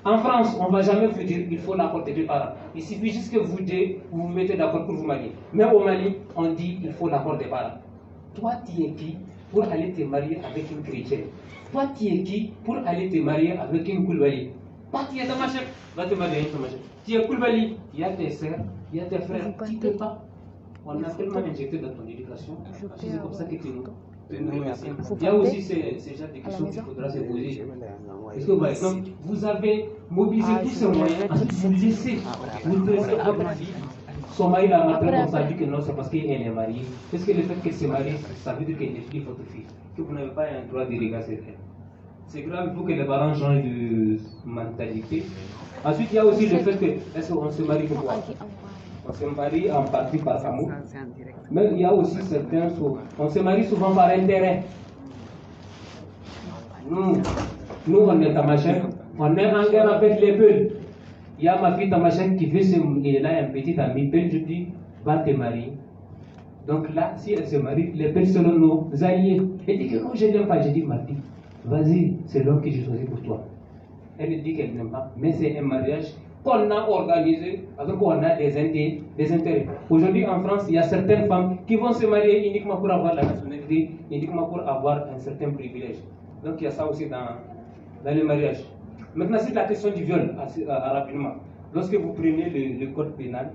En France, on ne va jamais vous dire qu'il faut l'accord des deux parents. Il suffit juste que vous deux vous mettez d'accord pour vous marier. Mais au Mali, on dit qu'il faut l'accord des parents. Toi, tu es qui pour aller te marier avec une chrétienne? Toi, tu es qui pour aller te marier avec une Koulibaly? Toi, tu es ta machine, va te marier avec ta machine. Tu es Koulibaly, il y a tes sœurs, il y a tes frères, tu ne peux pas. On a tellement injecté dans ton éducation, c'est comme ça que tu nous. Il y a aussi ces genres de questions qu'il faudra se poser. Parce que par exemple, vous avez mobilisé tous ces moyens, ensuite vous laissez, vous laissez votre fille. Son mari l'a maté comme ça, dit que non, c'est parce qu'elle est mariée. Parce que le fait qu'elle se marie, ça veut dire qu'elle est votre fille, que vous n'avez pas un droit de regard sur elle. C'est grave, il faut que les parents changent de mentalité. Ensuite, il y a aussi le fait que, est-ce qu'on se marie pourquoi? On se marie en partie par amour. Mais il y a aussi certains, on se marie souvent par intérêt. Nous on est Tamashek, on est en guerre avec les Peuls. Il y a ma fille Tamashek qui veut se marier, elle a un petit ami Peul, je dis, va te marier. Donc là, si elle se marie, les Peuls selon nos alliés. Elle dit que quand je n'aime pas, je dis, ma fille, vas-y, c'est l'homme que j'ai choisi pour toi. Elle dit qu'elle n'aime pas, mais c'est un mariage qu'on a organisé, parce qu'on a des intérêts. Aujourd'hui en France, il y a certaines femmes qui vont se marier uniquement pour avoir la nationalité, uniquement pour avoir un certain privilège. Donc il y a ça aussi dans le mariage. Maintenant, c'est la question du viol, rapidement. Lorsque vous prenez le code pénal,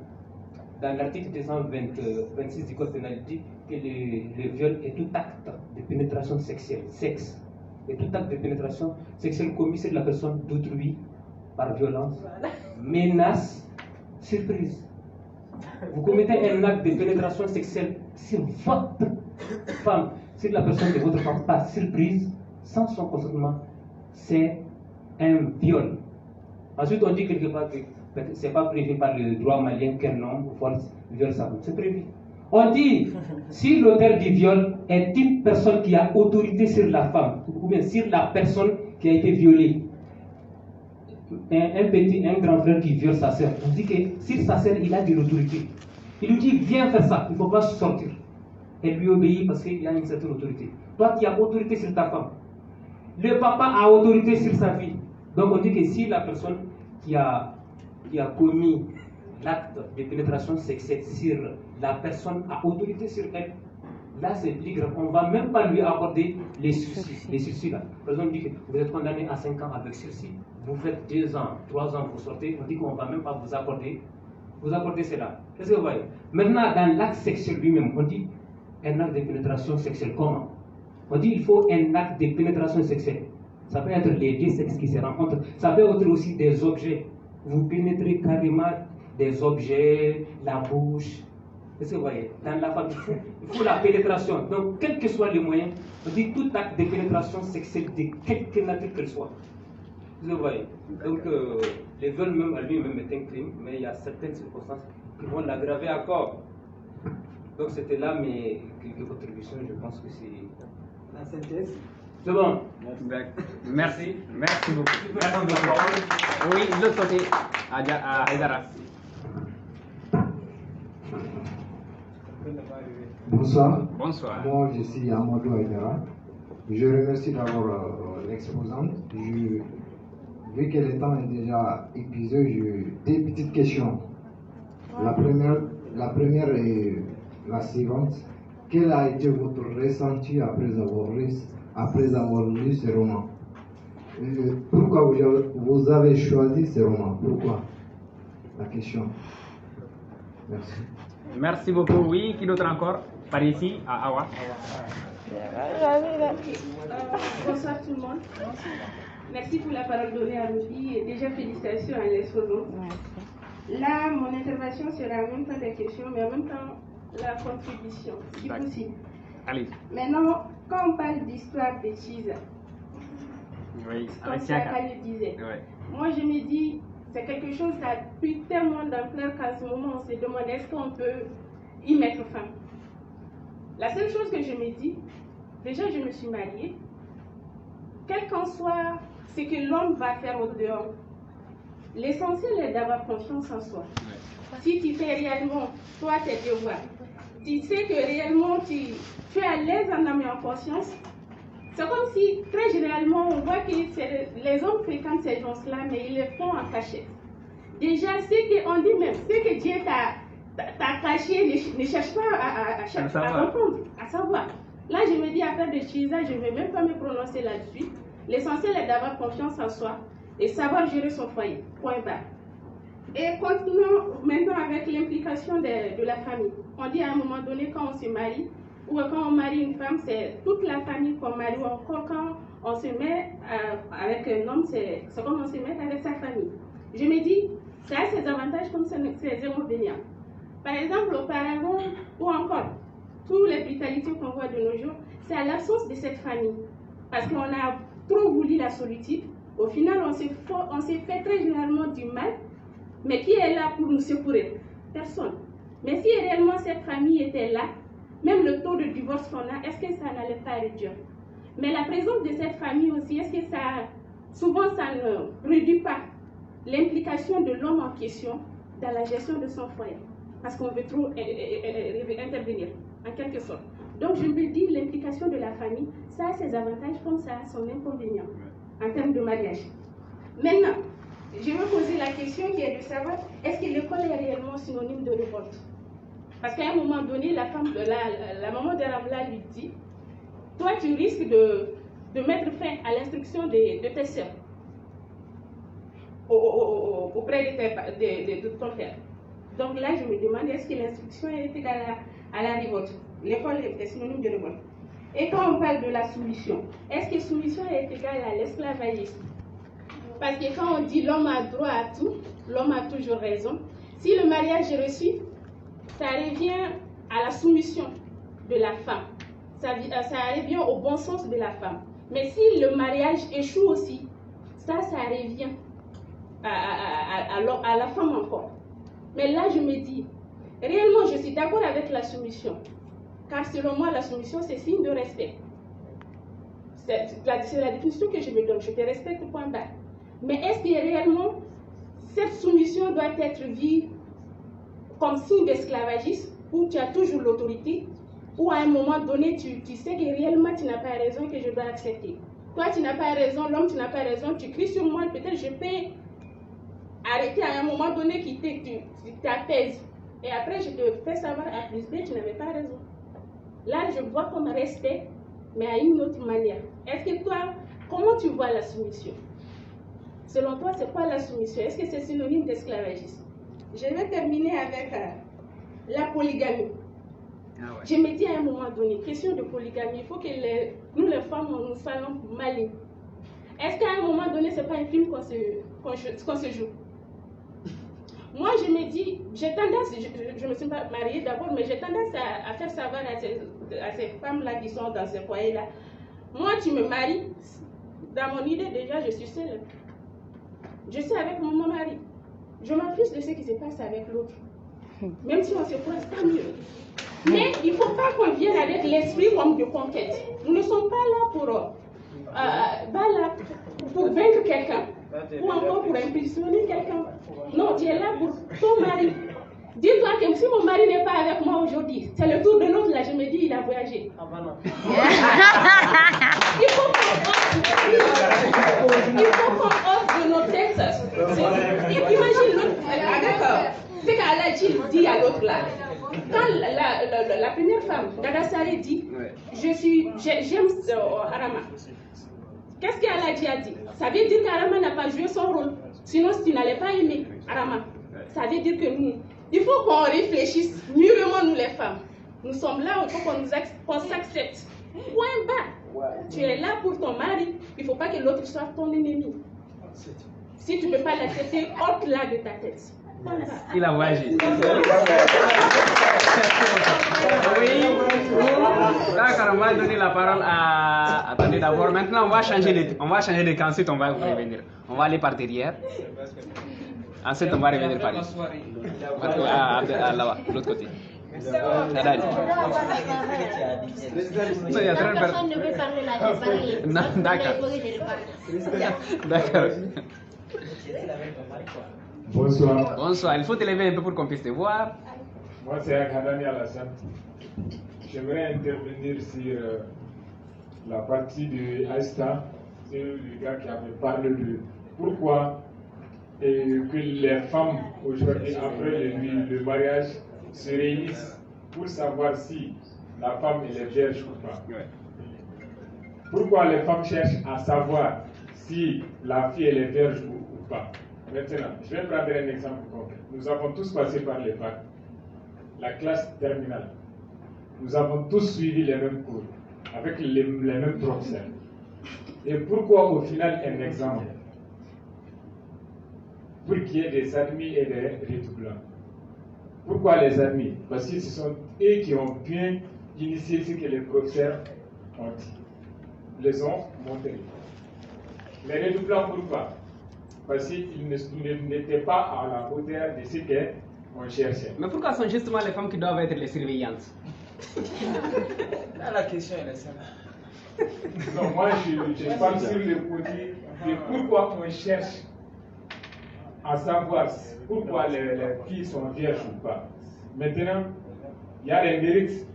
dans l'article 226 du code pénal, il dit que le viol est tout acte de pénétration sexuelle, sexe, et tout acte de pénétration sexuelle commis sur la personne d'autrui par violence, menace, surprise. Vous commettez un acte de pénétration sexuelle sur votre femme, sur la personne de votre femme, par surprise, sans son consentement, c'est un viol. Ensuite, on dit quelque part que ce n'est pas prévu par le droit malien qu'un homme force viole sa femme. C'est prévu. On dit, si l'auteur du viol est une personne qui a autorité sur la femme, ou bien sur la personne qui a été violée, un grand frère qui viole sa sœur, on dit que sur sa sœur, il a de l'autorité. Il lui dit, viens faire ça, il ne faut pas sortir. Elle lui obéit parce qu'il a une certaine autorité. Toi, tu as autorité sur ta femme. Le papa a autorité sur sa fille. Donc on dit que si la personne qui a commis l'acte de pénétration sexuelle sur la personne a autorité sur elle, là c'est plus grave. On ne va même pas lui accorder les sursis. Les sursis là. Par exemple, on dit que vous êtes condamné à 5 ans avec sursis. Vous faites 2 ans, 3 ans, vous sortez. On dit qu'on ne va même pas vous accorder cela. Qu'est-ce que vous voyez? Maintenant, dans l'acte sexuel lui-même, on dit un acte de pénétration sexuelle. Comment? On dit qu'il faut un acte de pénétration sexuelle. Ça peut être les deux sexes qui se rencontrent. Ça peut être aussi des objets. Vous pénétrez carrément des objets, la bouche. Est-ce que vous voyez? Dans la famille, il faut la pénétration. Donc, quel que soit le moyen, on dit tout acte de pénétration sexuelle de quelque nature qu'elle soit. Vous voyez? Donc, le viol même à lui-même est un crime, mais il y a certaines circonstances qui vont l'aggraver encore. Donc, c'était là mes quelques contributions. Je pense que c'est la synthèse. C'est bon.
Merci. Merci beaucoup. Merci beaucoup. Oui, de l'autre côté, à Haïdara.
Bonsoir.
Bonsoir.
Moi, je suis Amadou Haïdara. Je remercie d'abord l'exposante. Vu que le temps est déjà épuisé, j'ai des petites questions. La première est la suivante. Quel a été votre ressenti après avoir lu ce roman? Pourquoi vous avez choisi ce roman? Pourquoi? La question. Merci.
Merci beaucoup. Oui, qui d'autre encore? Par ici, à Awa.
Bonsoir tout le monde. Merci pour la parole donnée à Ruby et déjà félicitations à l'exposant. Là, mon intervention sera en même temps des questions, mais en même temps la contribution, si possible.
Allez.
Maintenant, quand on parle d'histoire de Chiza,
oui,
comme Saka le disait, moi je me dis, c'est quelque chose qui a pris tellement d'ampleur qu'à ce moment on se demande est-ce qu'on peut y mettre fin. La seule chose que je me dis, déjà je me suis mariée, quel qu'en soit ce que l'homme va faire au dehors, l'essentiel est d'avoir confiance en soi. Si tu fais réellement, toi, tes devoirs, tu sais que réellement tu es à l'aise en âme et en conscience, c'est comme si, très généralement, on voit que les hommes fréquentent ces gens-là, mais ils le font en cachette. Déjà, ce qu'on dit même, ce que Dieu t'a caché, ne cherche pas à comprendre, à savoir. Là, je me dis, affaire de Chiza, je ne vais même pas me prononcer là-dessus. L'essentiel est d'avoir confiance en soi et savoir gérer son foyer. Point barre. Et continuons maintenant avec l'implication de la famille. On dit à un moment donné, quand on se marie, ou quand on marie une femme, c'est toute la famille qu'on marie, ou encore quand on se met avec un homme, c'est comme on se met avec sa famille. Je me dis, ça a ses avantages comme ses inconvénients. Par exemple, auparavant, ou encore, toutes les brutalités qu'on voit de nos jours, c'est à l'absence de cette famille. Parce qu'on a trop voulu la solitude. Au final, on s'est fait très généralement du mal. Mais qui est là pour nous secourir? Personne. Mais si réellement cette famille était là, même le taux de divorce qu'on a, est-ce que ça n'allait pas réduire? Mais la présence de cette famille aussi, est-ce que souvent ça ne réduit pas l'implication de l'homme en question dans la gestion de son foyer? Parce qu'on veut trop intervenir, en quelque sorte. Donc je me dis, l'implication de la famille, ça a ses avantages comme ça a son inconvénient en termes de mariage. Maintenant, je vais poser la question qui est de savoir, est-ce que l'école est réellement synonyme de révolte? Parce qu'à un moment donné, la maman de Ramla lui dit, toi tu risques de mettre fin à l'instruction de tes sœurs auprès de ton père. Donc là, je me demande, est-ce que l'instruction est égale à la révolte? L'école est synonyme de révolte. Et quand on parle de la soumission, est-ce que soumission est égale à l'esclavagisme? Parce que quand on dit l'homme a droit à tout, l'homme a toujours raison. Si le mariage est reçu, ça revient à la soumission de la femme. Ça revient au bon sens de la femme. Mais si le mariage échoue aussi, ça revient à la femme encore. Mais là, je me dis, réellement, je suis d'accord avec la soumission. Car selon moi, la soumission, c'est signe de respect. C'est la définition que je me donne. Je te respecte, point barre. Mais est-ce que réellement, cette soumission doit être vue comme signe d'esclavagisme, où tu as toujours l'autorité, ou à un moment donné, tu sais que réellement, tu n'as pas raison, que je dois accepter. Toi, tu n'as pas raison, l'homme, tu n'as pas raison, tu cries sur moi, peut-être je peux arrêter à un moment donné qui t'apaise. Et après, je te fais savoir à plus B, tu n'avais pas raison. Là, je vois comme respect, mais à une autre manière. Est-ce que toi, comment tu vois la soumission? Selon toi, c'est quoi la soumission? Est-ce que c'est synonyme d'esclavagisme? Je vais terminer avec la polygamie. Je me dis à un moment donné, question de polygamie, il faut que nous les femmes, nous soyons malines. Est-ce qu'à un moment donné, ce n'est pas un film qu'on se joue? Moi, je me dis, j'ai tendance, je ne me suis pas mariée d'abord, mais j'ai tendance à faire savoir à ces femmes-là qui sont dans ce foyer-là, moi, tu me maries, dans mon idée déjà, je suis seule. Je suis avec mon mari. Je m'en fiche de ce qui se passe avec l'autre. Même si on se croise, tant mieux. Mais il ne faut pas qu'on vienne avec l'esprit comme de conquête. Nous ne sommes pas là pour vaincre quelqu'un. Ou encore pour impressionner quelqu'un. Non, tu es là pour ton mari. Dis-toi que si mon mari n'est pas avec moi aujourd'hui, c'est le tour de l'autre, là, je me dis, il a voyagé. Ah bah non. Il faut qu'on ose de nos têtes. Imagine l'autre, d'accord. C'est qu'Allah dit à l'autre, l'autre là. Quand la première femme, Dada Saleh, dit j'aime Arama. Qu'est-ce qu'Aladji a dit? Ça veut dire qu'Arama n'a pas joué son rôle. Sinon, si tu n'allais pas aimer Arama, ça veut dire que nous, il faut qu'on réfléchisse mûrement, nous les femmes. Nous sommes là, il faut qu'on s'accepte. Point bas. Tu es là pour ton mari, il ne faut pas que l'autre soit ton ennemi. Si tu ne peux pas l'accepter, ôte-la de ta tête.
Il a voyagé. Oui. D'accord, on va donner la parole à... Attendez d'abord, maintenant on va changer de camp, ensuite on va revenir. On va aller par derrière. Ensuite on va revenir par ici. Là-bas, de l'autre côté.
Personne ne veut parler là,
non, d'accord. D'accord.
Bonsoir.
Bonsoir, il faut te lever un peu pour qu'on puisse te voir.
Moi c'est Akadani Alassane. J'aimerais intervenir sur la partie de Aïsta, c'est le gars qui avait parlé de pourquoi que les femmes aujourd'hui, après le mariage, se réunissent pour savoir si la femme est vierge ou pas. Pourquoi les femmes cherchent à savoir si la fille est vierge ou pas. Maintenant, je vais prendre un exemple concret. Nous avons tous passé par les facs, la classe terminale. Nous avons tous suivi les mêmes cours, avec les mêmes professeurs. Et pourquoi au final un examen? Pour qu'il y ait des admis et des redoublants. Pourquoi les admis? Parce que ce sont eux qui ont bien initié ce que les professeurs ont dit. Les ont montré. Les redoublants, pourquoi? Parce qu'ils n'étaient pas à la hauteur de ce qu'on cherchait.
Mais pourquoi sont justement les femmes qui doivent être les surveillantes?
Là, la question est simple.
Non, moi je parle sur le côté de pourquoi on cherche à savoir pourquoi les filles sont vierges ou pas. Maintenant, il y a des mérites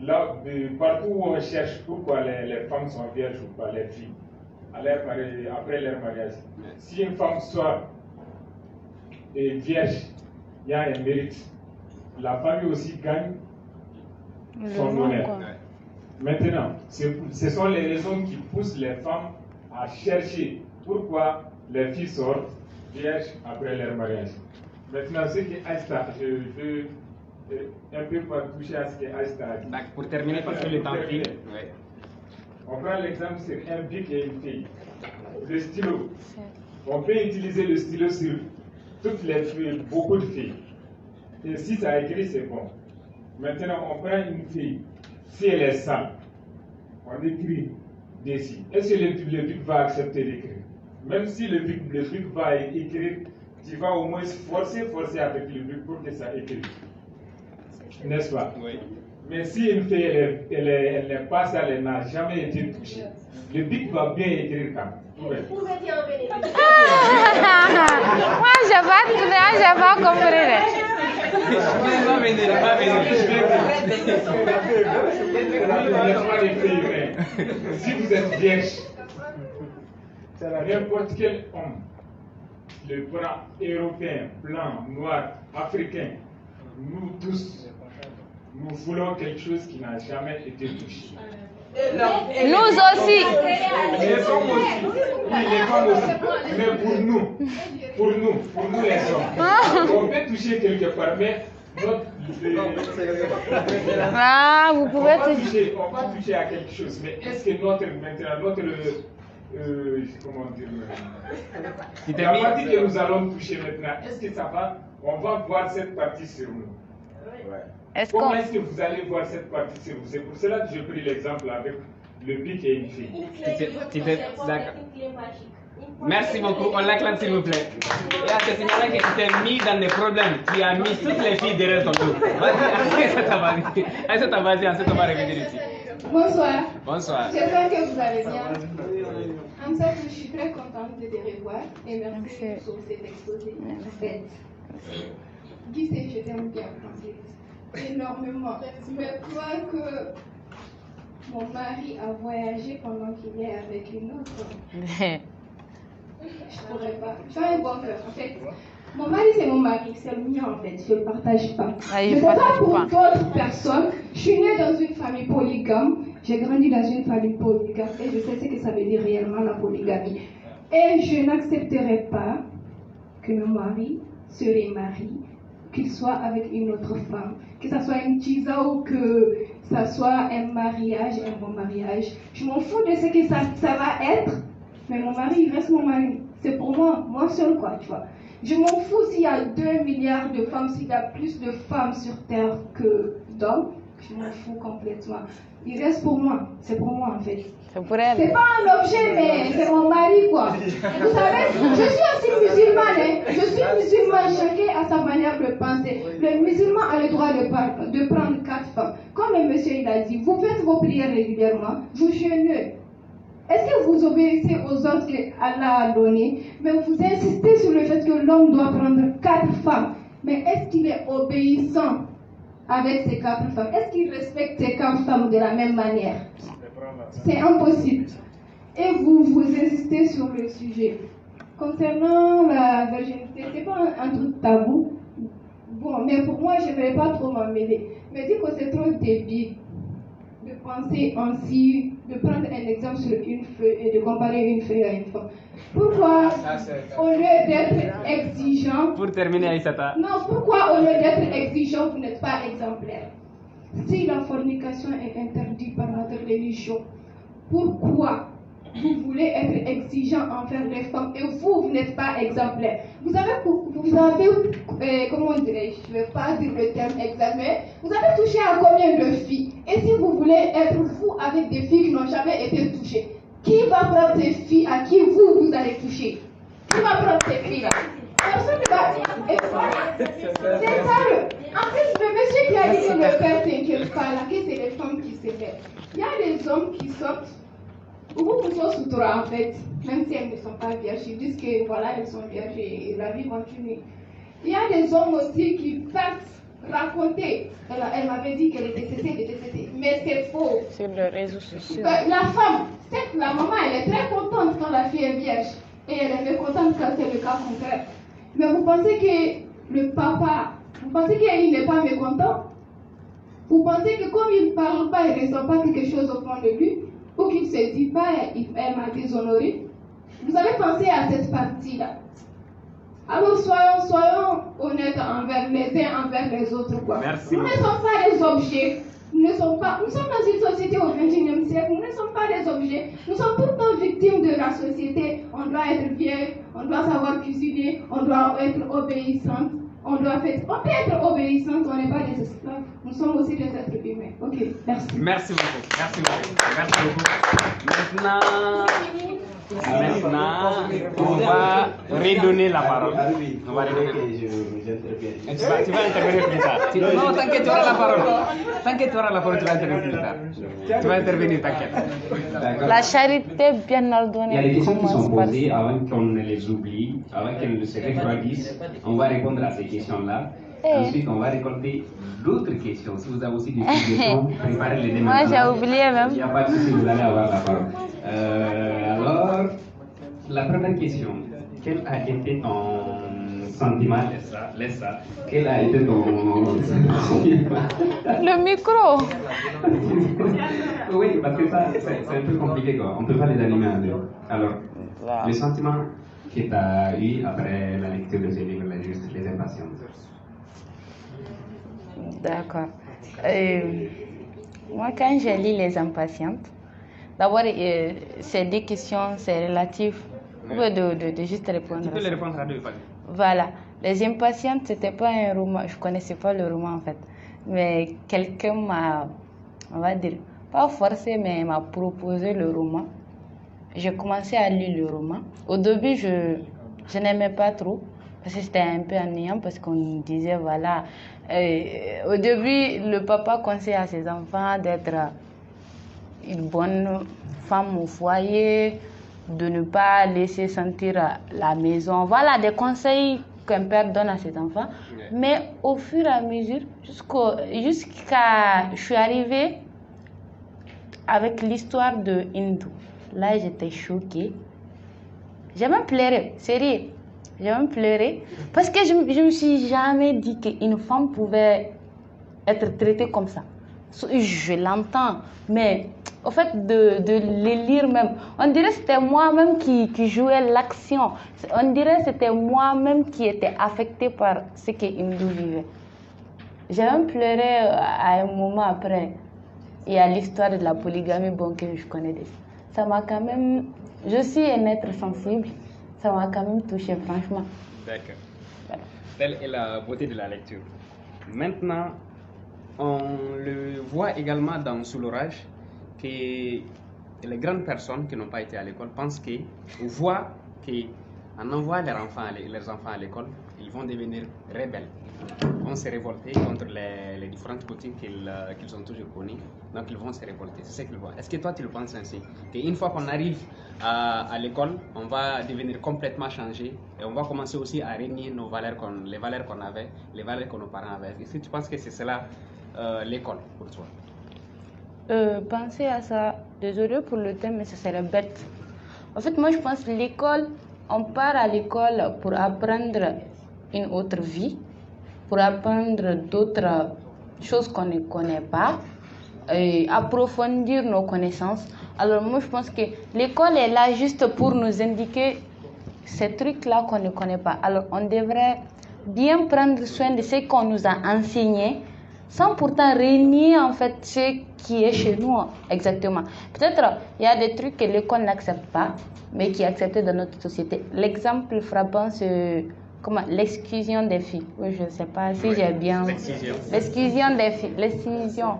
là, partout où on cherche pourquoi les femmes sont vierges ou pas, les filles, après leur mariage. Si une femme soit vierge, il y a un mérite. La famille aussi gagne son honneur. Maintenant, ce sont les raisons qui poussent les femmes à chercher pourquoi les filles sortent vierges après leur mariage. Maintenant, ce que Aïsta, je veux un peu toucher à ce que Aïsta a dit.
Pour terminer, parce que le temps file.
On prend l'exemple sur un bic et une fille. Le stylo. On peut utiliser le stylo sur toutes les filles, beaucoup de filles. Et si ça écrit, c'est bon. Maintenant, on prend une fille. Si elle est sale, on écrit dessus. Est-ce que le bic va accepter d'écrire? Même si le bic va écrire, tu vas au moins forcer avec le bic pour que ça écrive. N'est-ce pas? Oui. Mais si une fille, elle n'est pas sale, elle n'a jamais été touchée, le bic va bien écrire quand même.
Vous pouvez dire en bénéfice.
Moi, je n'ai pas compris.
Si vous êtes vierge, n'importe quel homme, le blanc européen, blanc, noir, africain, nous tous, nous voulons quelque chose qui n'a jamais été touché.
Nous aussi.
Les femmes aussi. Oui, les femmes aussi. Mais pour nous les hommes, on peut toucher quelque part, mais
vous pouvez
toucher. On va toucher à quelque chose, mais est-ce que notre comment dire, la partie que nous allons toucher maintenant, est-ce que ça va, on va voir cette partie sur nous? Comment est-ce que vous allez voir cette partie sur vous? C'est pour cela que j'ai pris l'exemple avec le bic et une fille.
D'accord. Merci beaucoup, on l'acclame s'il vous plaît. Et à ce signal que tu t'es mis dans des problèmes, tu as mis toutes les filles derrière ton dos. Vas-y, vas-y, ensuite on va revenir ici.
Bonsoir.
Bonsoir.
J'espère que vous allez bien. En fait, je suis très contente de te revoir et merci pour cet exposé. Guy, je t'aime bien, énormément. Mais crois que mon mari a voyagé pendant qu'il est avec une autre. Je pourrais pas. Tu as un bon cœur. En fait, Mon mari, c'est mon mari, c'est le mien en fait, je ne le partage pas.
Ah,
Je ne sais pas pour d'autres personnes. Je suis née dans une famille polygame, j'ai grandi dans une famille polygame et je sais ce que ça veut dire réellement la polygamie. Et je n'accepterai pas que mon mari se remarie, qu'il soit avec une autre femme, que ça soit une tisa ou que ça soit un mariage, un bon mariage. Je m'en fous de ce que ça va être, mais mon mari, il reste mon mari. C'est pour moi seul quoi, tu vois. Je m'en fous s'il y a 2 milliards de femmes, s'il y a plus de femmes sur Terre que d'hommes, je m'en fous complètement. Il reste pour moi, c'est pour moi en fait.
C'est pour elle.
C'est pas un objet, mais c'est mon mari quoi. Vous savez, je suis aussi musulmane, hein. Je suis musulmane, chacun a sa manière de penser. Le musulman a le droit de prendre 4 femmes. Comme le monsieur il a dit, vous faites vos prières régulièrement, vous jeûnez. Est-ce que vous obéissez aux ordres qu'Allah a donnés, mais vous insistez sur le fait que l'homme doit prendre 4 femmes. Mais est-ce qu'il est obéissant avec ces 4 femmes? Est-ce qu'il respecte ces 4 femmes de la même manière? C'est impossible. Et vous insistez sur le sujet. Concernant la virginité, c'est pas un truc tabou. Bon, mais pour moi, je n'aimerais pas trop m'en mêler. Mais dis que c'est trop débile de penser ainsi, de prendre un exemple sur une feuille et de comparer une feuille à une femme. Pourquoi, au lieu d'être exigeant...
Pour terminer, Aïssata.
Non, pourquoi au lieu d'être exigeant, vous n'êtes pas exemplaire? Si la fornication est interdite par notre religion, pourquoi vous voulez être exigeant envers les femmes et vous n'êtes pas exemplaire? Vous avez comment dirais-je, je ne vais pas dire le terme exact, mais vous avez touché à combien de filles? Et si vous voulez être fou avec des filles qui n'ont jamais été touchées, qui va prendre ces filles à qui vous allez toucher? Qui va prendre ces filles-là? Personne ne va. Et voilà. C'est ça le. En plus, le monsieur qui a dit que le père t'inquiète pas, là, que c'est les femmes qui s'élèvent. Il y a des hommes qui sortent. Beaucoup sont sutura en fait, même si elles ne sont pas vierges, ils disent que voilà, elles sont vierges et la vie continue. Il y a des hommes aussi qui partent raconter. Elle m'avait dit qu'elle était décédée, mais c'est faux.
Sur les réseaux sociaux.
La femme, c'est la maman, elle est très contente quand la fille est vierge et elle est mécontente quand c'est le cas contraire. Mais vous pensez que le papa, vous pensez qu'il n'est pas mécontent? Vous pensez que comme il ne parle pas, il ne ressent pas quelque chose au fond de lui? Ou qu'il ne se dit pas, elle m'a déshonoré? Vous avez pensé à cette partie-là? Alors soyons honnêtes envers les uns envers les autres. Quoi.
Merci.
Nous ne sommes pas des objets. Nous sommes dans une société au XXIe siècle. Nous ne sommes pas des objets. Nous sommes pourtant victimes de la société. On doit être vieille, on doit savoir cuisiner, on doit être obéissante. On peut être obéissante, on n'est pas des esclaves. Nous sommes aussi des êtres humains. Ok, merci.
Merci beaucoup. Merci beaucoup. Merci beaucoup. Maintenant, on va redonner la parole. On va redonner. Tu vas intervenir plus tard. Non, t'inquiète, tu auras la parole. T'inquiète, tu auras la parole, tu vas intervenir plus tard. Tu vas intervenir, t'inquiète.
La charité bien ordonnée.
Il y a des questions qui sont posées avant qu'on ne les oublie, avant qu'elles ne se refroidissent. On va répondre à ces questions-là. Ensuite, on va récolter d'autres questions. Si vous avez aussi des questions, préparez-les dès maintenant.
Moi, j'ai oublié même.
Il n'y a pas de souci, vous allez avoir la parole. Alors, la première question. Quel a été ton sentiment, Lessa? Quel a été ton...
Le micro.
Oui, parce que ça, c'est un peu compliqué, quoi. On ne peut pas les animer à deux. Alors, le sentiment que tu as eu après la lecture de ce livre, Les Impatientes.
D'accord. Moi, quand j'ai lu Les Impatientes, d'abord, c'est des questions, c'est relatif. De juste répondre.
Tu peux les répondre à deux fois.
Voilà. Les Impatientes, c'était pas un roman. Je connaissais pas le roman en fait. Mais quelqu'un m'a, on va dire, pas forcé, mais m'a proposé le roman. J'ai commencé à lire le roman. Au début, je n'aimais pas trop. Parce que c'était un peu ennuyant parce qu'on disait, voilà. Au début, le papa conseille à ses enfants d'être une bonne femme au foyer, de ne pas laisser sentir la maison. Voilà des conseils qu'un père donne à ses enfants. Mais au fur et à mesure, jusqu'à... Je suis arrivée avec l'histoire de Hindou. Là, j'étais choquée. J'ai même pleuré, sérieux. J'ai même pleuré. Parce que je ne me suis jamais dit qu'une femme pouvait être traitée comme ça. Je l'entends, mais au fait de les lire même, on dirait que c'était moi-même qui jouais l'action. On dirait que c'était moi-même qui était affectée par ce qu'Hindou vivait. J'ai même pleuré à un moment après. Il y a l'histoire de la polygamie, bon, que je connais déjà. Ça m'a quand même... Je suis un être sensible. Ça m'a quand même touché, franchement.
D'accord. Voilà. Telle est la beauté de la lecture. Maintenant, on le voit également dans Sous l'orage que les grandes personnes qui n'ont pas été à l'école pensent ou voient qu'en envoyant leurs enfants à l'école, ils vont devenir rebelles. Ils vont se révolter contre les différentes coutumes qu'ils ont toujours connues. Donc ils vont se révolter. C'est ce qu'ils voient. Est-ce que toi tu le penses ainsi? Qu'une fois qu'on arrive à l'école, on va devenir complètement changé et on va commencer aussi à régner les valeurs qu'on avait, les valeurs que nos parents avaient. Est-ce que tu penses que c'est cela l'école pour toi?
Penser à ça, désolé pour le thème, mais ça serait bête. En fait, moi je pense que l'école, on part à l'école pour apprendre une autre vie, pour apprendre d'autres choses qu'on ne connaît pas, et approfondir nos connaissances. Alors moi je pense que l'école est là juste pour nous indiquer ces trucs-là qu'on ne connaît pas. Alors on devrait bien prendre soin de ce qu'on nous a enseigné, sans pourtant renier en fait ce qui est chez nous exactement. Peut-être il y a des trucs que l'école n'accepte pas, mais qui est accepté dans notre société. L'exemple frappant, c'est l'exclusion des filles. Oui, je ne sais pas si j'ai bien... L'exclusion des filles. L'exclusion.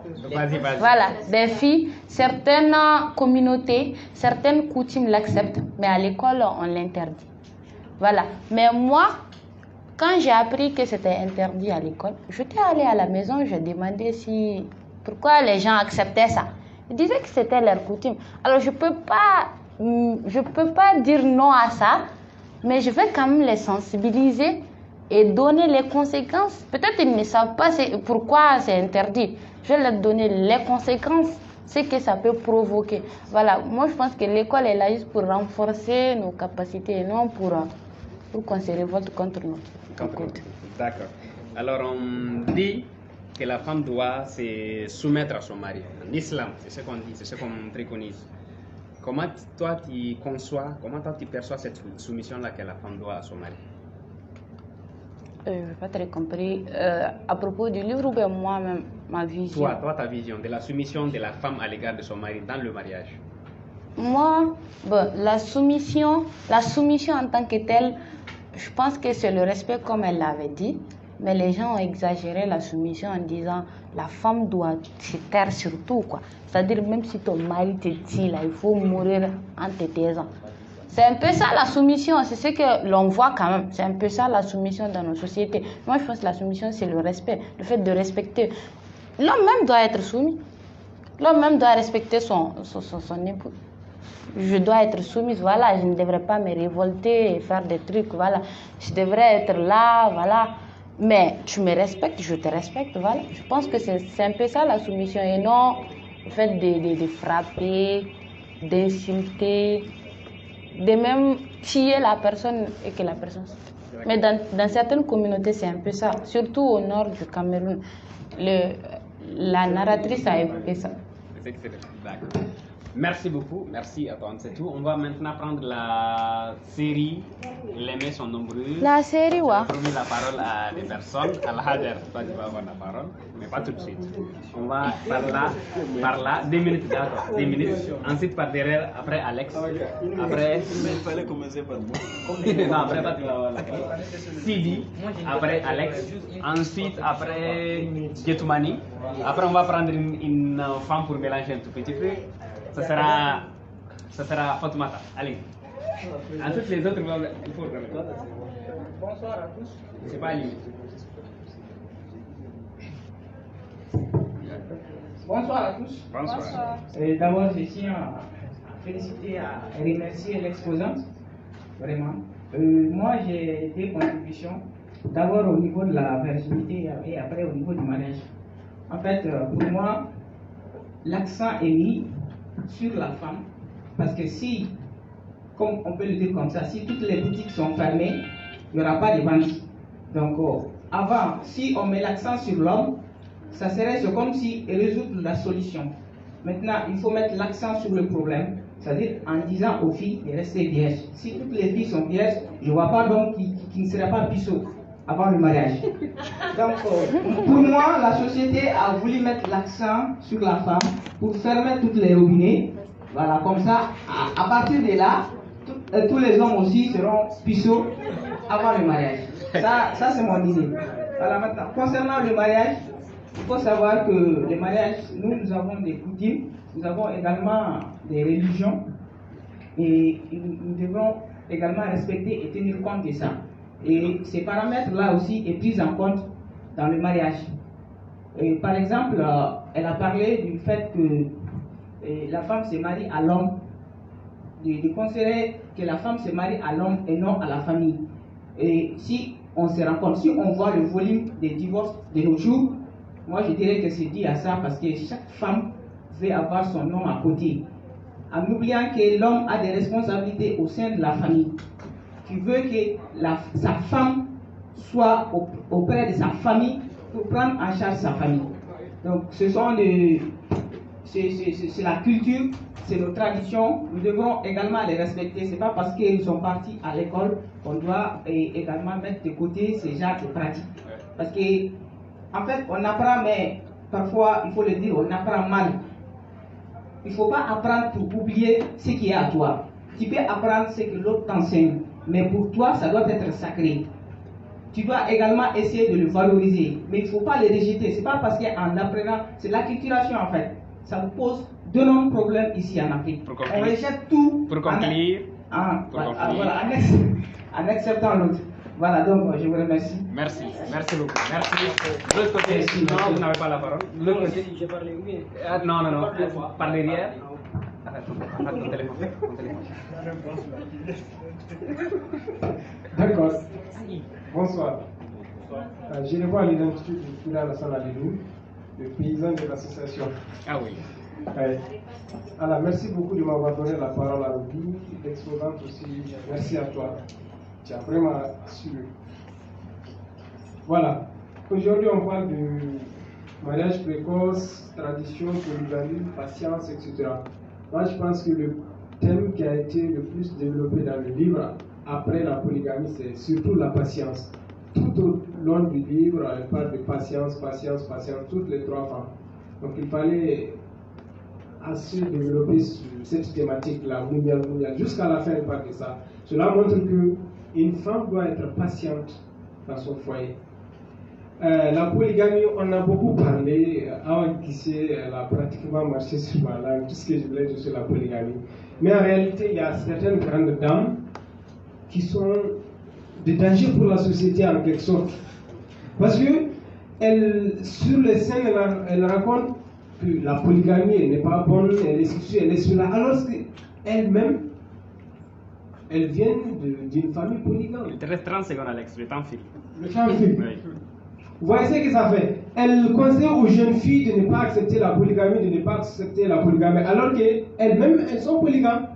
Voilà, des filles. Certaines communautés, certaines coutumes l'acceptent, mais à l'école, on l'interdit. Voilà. Mais moi, quand j'ai appris que c'était interdit à l'école, j'étais allée à la maison, je demandais pourquoi les gens acceptaient ça. Ils disaient que c'était leur coutume. Alors, je peux pas dire non à ça, mais je vais quand même les sensibiliser et donner les conséquences. Peut-être qu'ils ne savent pas pourquoi c'est interdit. Je vais leur donner les conséquences, ce que ça peut provoquer. Voilà, moi je pense que l'école est là juste pour renforcer nos capacités et non pour qu'on se révolte contre nous.
D'accord. Alors on dit que la femme doit se soumettre à son mari. En islam, c'est ce qu'on dit, c'est ce qu'on préconise. Comment toi tu conçois, comment toi tu perçois cette soumission-là que la femme doit à son mari?
Je n'ai pas très compris. À propos du livre ou bien moi-même, ma vision?
Toi, ta vision de la soumission de la femme à l'égard de son mari dans le mariage.
Moi, la soumission en tant que telle, je pense que c'est le respect comme elle l'avait dit. Mais les gens ont exagéré la soumission en disant la femme doit se taire surtout, quoi. C'est-à-dire même si ton mari te dit là, il faut mourir en te taisant. C'est un peu ça la soumission, c'est ce que l'on voit quand même. C'est un peu ça la soumission dans nos sociétés. Moi je pense que la soumission c'est le respect, le fait de respecter. L'homme même doit être soumis. L'homme même doit respecter son époux. Je dois être soumise, voilà, je ne devrais pas me révolter et faire des trucs, voilà. Je devrais être là, voilà. Mais tu me respectes, je te respecte, voilà. Je pense que c'est un peu ça la soumission et non le fait de frapper, d'insulter, de même tuer la personne et que la personne... Mais dans certaines communautés, c'est un peu ça. Surtout au nord du Cameroun. La narratrice a évoqué ça.
D'accord. Merci beaucoup, merci à toi, c'est tout. On va maintenant prendre la série Les mains sont nombreuses.
La série, ouais.
Je vais donner la parole à des personnes. Al-Hader, toi tu vas avoir la parole, mais pas tout de suite. On va par là, 2 minutes d'accord, 2 minutes. Ensuite par derrière, après Alex. Après.
Il fallait commencer par moi.
Non, après pas tu vas avoir la parole. Sidi, après Alex. Ensuite après Getoumani. Après on va prendre une femme pour mélanger un tout petit peu. Ça sera Fatoumata. Allez. Ensuite, les autres, il faut remettre.
Bonsoir à tous.
C'est pas lui.
Bonsoir à tous.
Bonsoir.
D'abord, je tiens à féliciter, à remercier l'exposante. Vraiment. Moi, j'ai des contributions. D'abord au niveau de la virginité et après au niveau du mariage. En fait, pour moi, l'accent est mis sur la femme, parce que si, comme on peut le dire comme ça, si toutes les boutiques sont fermées,
il n'y aura pas de vente. Donc, avant, si on met l'accent sur l'homme, ça serait comme si résoudre la solution. Maintenant, il faut mettre l'accent sur le problème, c'est-à-dire en disant aux filles de rester vierges. Si toutes les filles sont vierges, je ne vois pas d'homme qui ne serait pas puceau avant le mariage. Donc, pour moi, la société a voulu mettre l'accent sur la femme pour fermer toutes les robinets. Voilà, comme ça, à partir de là, tous les hommes aussi seront puceaux avant le mariage. Ça c'est mon idée. Voilà, maintenant, concernant le mariage, il faut savoir que le mariage, nous avons des coutumes, nous avons également des religions, et nous devons également respecter et tenir compte de ça. Et ces paramètres-là aussi sont pris en compte dans le mariage. Et par exemple, elle a parlé du fait que la femme se marie à l'homme, de considérer que la femme se marie à l'homme et non à la famille. Et si on se rend compte, si on voit le volume des divorces de nos jours, moi je dirais que c'est dû à ça parce que chaque femme veut avoir son homme à côté, en oubliant que l'homme a des responsabilités au sein de la famille. Tu veux que sa femme soit auprès de sa famille pour prendre en charge sa famille. Donc ce sont c'est la culture, c'est nos traditions, nous devons également les respecter. Ce n'est pas parce qu'ils sont partis à l'école qu'on doit également mettre de côté ces genres de pratiques. Parce que, en fait, on apprend, mais parfois, il faut le dire, on apprend mal. Il ne faut pas apprendre pour oublier ce qui est à toi. Tu peux apprendre ce que l'autre t'enseigne, mais pour toi, ça doit être sacré. Tu dois également essayer de le valoriser, mais il ne faut pas le rejeter. Ce n'est pas parce qu'en apprenant, c'est l'acculturation en fait. Ça nous pose d'énormes problèmes ici en Afrique. On rejette tout en acceptant l'autre. Voilà, donc je vous remercie.
Merci beaucoup. Merci. De l'autre côté, sinon vous n'avez pas la parole. De l'autre côté.
J'ai parlé, oui.
Non. Par derrière. Arrête ton téléphone.
D'accord. Bonsoir. Je le vois à l'identité du Kouda Alassane Alilou, le paysan de l'association.
Ah oui.
Alors, merci beaucoup de m'avoir donné la parole à Ruby, l'exposante aussi. Merci à toi. Tu as vraiment assuré. Voilà. Aujourd'hui, on parle du mariage précoce, tradition, polygamie, patience, etc. Moi, je pense que le thème qui a été le plus développé dans le livre, après la polygamie, c'est surtout la patience. Tout au long du livre, elle parle de patience, toutes les trois femmes. Donc, il fallait assez développer sur cette thématique-là, mondiale. Jusqu'à la fin, elle parle de ça. Cela montre qu'une femme doit être patiente dans son foyer. La polygamie, on a beaucoup parlé. Avant Kissé, elle a pratiquement marché sur ma langue. Tout ce que je voulais dire sur la polygamie. Mais en réalité, il y a certaines grandes dames qui sont des dangers pour la société en quelque sorte. Parce que sur les scènes, elle raconte que la polygamie n'est pas bonne, elle est ceci, elle est cela, alors qu'elle-même, elle vient d'une famille polygame.
Il te reste 30 secondes, Alex, le temps file.
Le temps file. Oui. Vous voyez ce que ça fait? Elle conseille aux jeunes filles de ne pas accepter la polygamie, de ne pas accepter la polygamie, alors qu'elles-mêmes, elles sont polygames.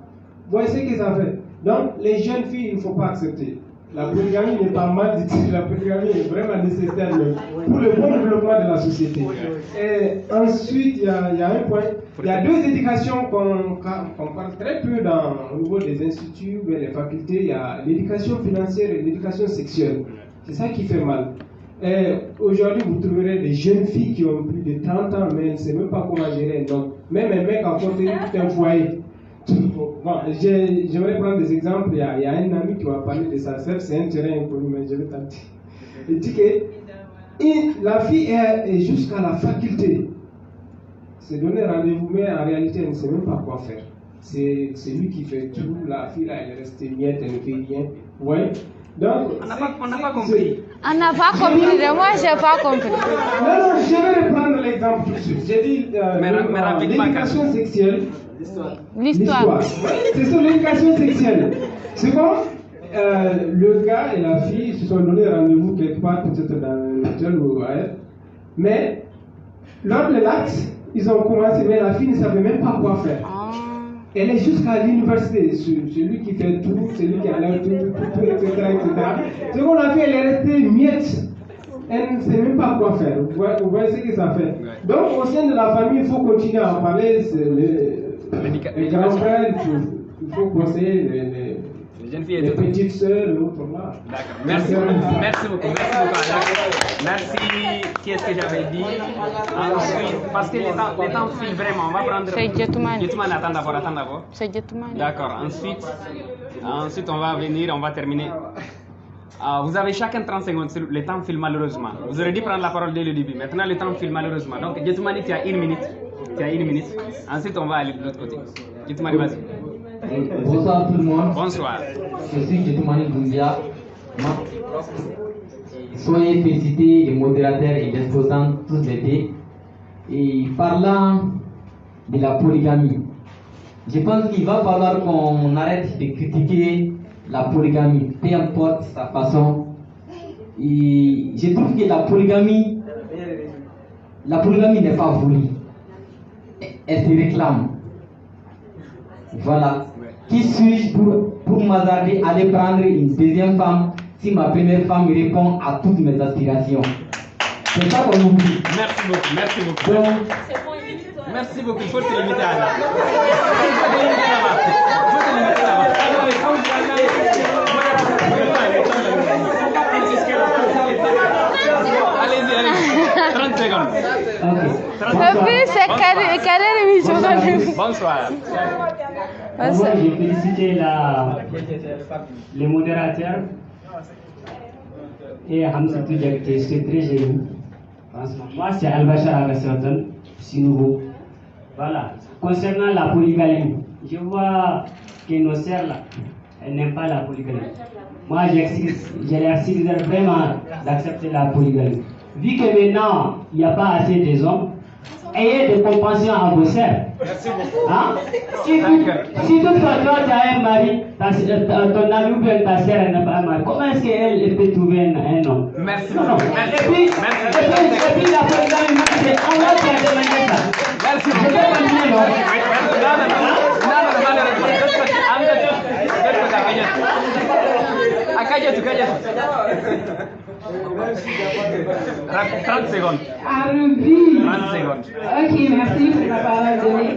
Vous voyez ce que ça fait? Donc, les jeunes filles, il ne faut pas accepter. La polygamie n'est pas mal du tout, la polygamie est vraiment nécessaire pour le bon développement de la société. Et ensuite, il y a un point, il y a deux éducations qu'on parle très peu au niveau des instituts ou des facultés. Il y a l'éducation financière et l'éducation sexuelle. C'est ça qui fait mal. Aujourd'hui, vous trouverez des jeunes filles qui ont plus de 30 ans, mais elles ne savent même pas comment gérer un homme. Même un mec a porté tout un foyer. Bon, j'aimerais prendre des exemples. Il y a un ami qui va parler de sa sœur, c'est un terrain inconnu, mais je vais tenter. Il dit que la fille est jusqu'à la faculté. C'est donner rendez-vous, mais en réalité, elle ne sait même pas quoi faire. C'est lui qui fait tout. La fille, là, elle est restée miette, elle ne fait rien. Vous voyez? Donc,
on n'a pas compris.
On n'a pas compris. Moi, je n'ai pas compris.
Non, je vais reprendre l'exemple tout de suite. J'ai dit l'éducation sexuelle. L'histoire. C'est sur l'éducation sexuelle. C'est comme le gars et la fille se sont donné rendez-vous quelque part, peut-être dans l'hôtel ou ailleurs. Mais lors de l'acte, ils ont commencé, mais la fille ne savait même pas quoi faire.
Elle est jusqu'à l'université, celui qui fait tout, celui qui a l'air tout, etc. Ce qu'on a fait, elle est restée miette. Elle ne sait même pas quoi faire. Vous voyez ce que ça fait. Donc, au sein de la famille, il faut continuer à en parler. Les grands-frères, il faut conseiller les petites sœurs, l'autre là.
D'accord. Merci beaucoup. Merci. Qui est-ce que j'avais dit? Ensuite, parce que les temps filent vraiment. On va prendre.
C'est Djetumani.
Djetumani, attends d'abord.
C'est Djetumani.
D'accord. Ensuite, on va venir, on va terminer. Vous avez chacun 30 secondes. Le temps file malheureusement. Vous aurez dû prendre la parole dès le début. Maintenant, le temps file malheureusement. Donc, Djetumani, tu as 1 minute. Ensuite, on va aller de l'autre côté. Djetumani, vas-y.
Bonsoir tout le monde.
Bonsoir.
Je suis Djetumani Doumbia. Soyez félicités les modérateurs et les exposants tous les deux. Et parlant de la polygamie, je pense qu'il va falloir qu'on arrête de critiquer la polygamie, peu importe sa façon. Et je trouve que la polygamie n'est pas voulue. Elle se réclame. Voilà. Qui suis-je pour m'hasarder à aller prendre une deuxième femme si ma première femme répond à toutes mes aspirations? C'est ça qu'on oublie.
Merci beaucoup.
Donc,
merci beaucoup. Il faut te limiter à là. Allez-y. 30 secondes.
C'est carré émission.
Bonsoir.
Moi, j'ai félicité les modérateurs et Hamzatou Diakité, c'est très joli. Moi, c'est Al-Bachar Agassatan, si nouveau. Voilà. Concernant la polygamie, je vois que nos sœurs là, elles n'aiment pas la polygamie. Moi, je leur suggère vraiment d'accepter la polygamie. Vu que maintenant, il n'y a pas assez de hommes, ayez de compassion à vos sœurs. Hein? Si toutefois toi tu as un mari, ton ami ou bien ta sœur n'a pas un mari, comment est-ce qu'elle peut trouver un homme?
Merci.
Non. Et puis la polygamie, c'est Allah qui a demandé ça.
Merci.
Je vais continuer, non?
Cállate. 30 secondes. 30 secondes.
Ok, merci pour la parole donnée.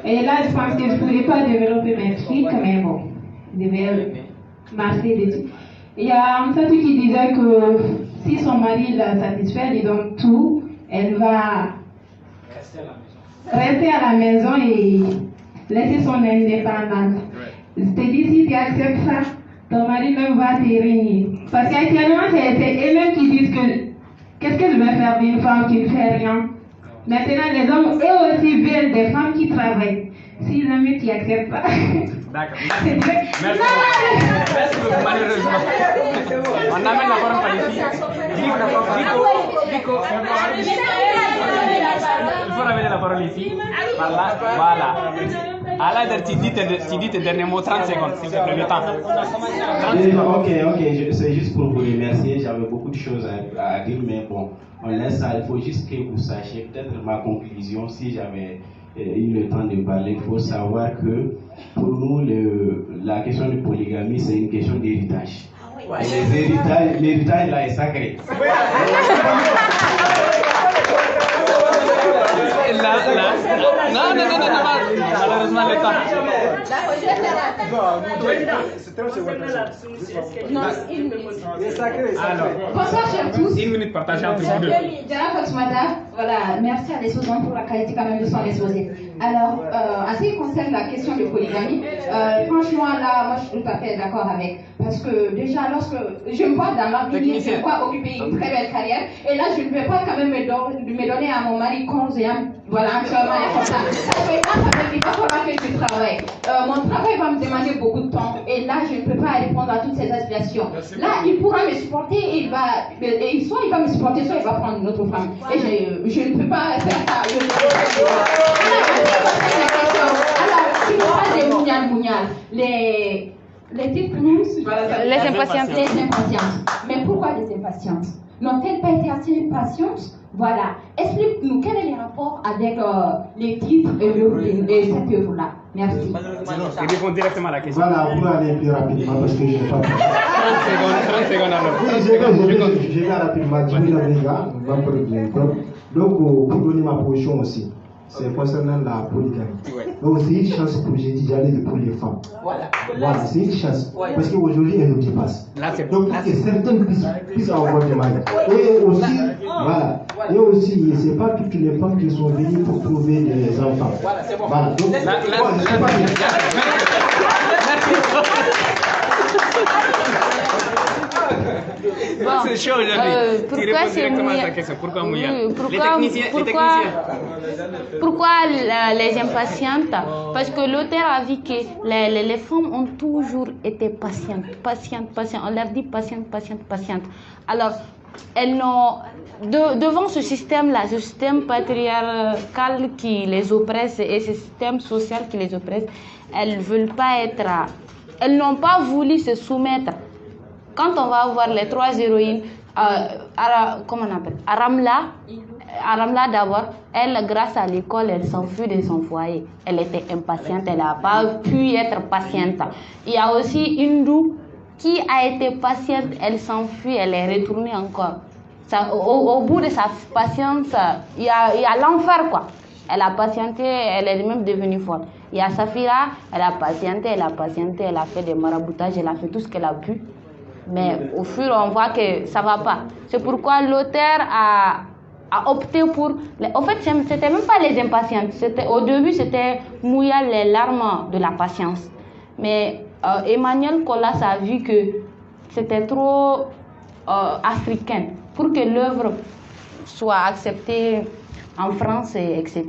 Et là, je pense que je ne pourrais pas développer mes trucs, mais bon, je devais marcher dessus. Il y a Hamzatou qui disait que si son mari la satisfait, lui donne tout, elle va rester à la maison et laisser son indépendance. Je te dis, si tu acceptes ça, ton mari même va te régner. Parce qu'actuellement, c'est eux-mêmes qui disent que qu'est-ce que je vais faire d'une femme qui ne fait rien. Maintenant, les hommes, eux aussi, veulent des femmes qui travaillent. Si jamais tu acceptes ça.
D'accord. Merci beaucoup, malheureusement. On amène la parole par ici. Vico. Il faut ramener la parole ici. Voilà. Alors, tu dis tes derniers mots, 30 secondes, s'il te plaît, le temps. 30 secondes.
Ok, c'est juste pour vous remercier. J'avais beaucoup de choses à dire, mais bon, on laisse ça. Il faut juste que vous sachiez, peut-être ma conclusion, si j'avais eu le temps de parler, il faut savoir que pour nous, la question de polygamie, c'est une question d'héritage. L'héritage là est sacré.
Non, malheureusement le temps.
Bonsoir chers tous.
1 minute partagée entre vous deux.
Voilà, merci à l'exposant pour la qualité quand même de son exposé. Alors, en ce qui concerne la question de polygamie, franchement là, moi je suis tout à fait d'accord avec. Parce que déjà, lorsque je me vois dans l'avenir, je vois occuper une très belle carrière, et là je ne vais pas quand même me donner à mon mari conseillant, voilà, actuellement comme ça. Parce que là, ça veut dire qu'il va falloir que je travaille. Mon travail va me demander beaucoup de temps, et là je ne peux pas répondre à toutes ces aspirations. Là, il pourra me supporter, et soit il va me supporter, soit il va prendre une autre femme. Et je ne peux pas faire ça. Alors, tu ne vois pas des mounial, les petites rousses,
les impatientes.
Les impatientes. Mais pourquoi les impatientes? N'ont-elles pas été assez impatientes? Voilà.
explique-nous quel est le rapport avec les titres et cette œuvre-là. Merci.
Il répond directement à la question.
Voilà, on va aller plus rapidement parce que je n'ai pas
30 secondes alors.
Oui, je vais rapidement. Donc, pour donner ma position aussi, c'est concernant la polygamie. Donc, c'est une chance pour, j'ai dit, j'allais pour les femmes. Voilà, c'est une chance. Parce qu'aujourd'hui, elles nous dépassent. Donc, pour que certaines puissent avoir des mariages. Et aussi, voilà. Et aussi, ce n'est pas toutes les femmes qui sont venues pour trouver des enfants. Voilà, c'est bon. Voilà. Donc,
C'est chaud aujourd'hui.
Pourquoi c'est Mouyal?
Pourquoi Mouyal?
Pourquoi les impatientes? Parce que l'auteur a dit que les femmes ont toujours été patientes. On leur dit patiente. Alors, elles n'ont... Devant ce système-là, ce système patriarcal qui les oppresse et ce système social qui les oppresse, elles veulent pas être... Elles n'ont pas voulu se soumettre. Quand on va voir les 3 héroïnes, comment on appelle, Aramla d'abord, elle, grâce à l'école, elle s'enfuit de son foyer. Elle était impatiente, elle n'a pas pu être patiente. Il y a aussi Hindou qui a été patiente, elle s'enfuit, elle est retournée encore. Ça, au bout de sa patience, il y a l'enfer, quoi. Elle a patienté, elle est même devenue forte. Il y a Safira, elle a patienté, elle a fait des maraboutages, elle a fait tout ce qu'elle a pu. Mais au fur on voit que ça ne va pas. C'est pourquoi l'auteur a opté pour... En fait, ce n'était même pas les impatientes. Au début, c'était mouiller les larmes de la patience. Mais Emmanuel Colas a vu que c'était trop africain. Pour que l'œuvre soit acceptée en France, etc.,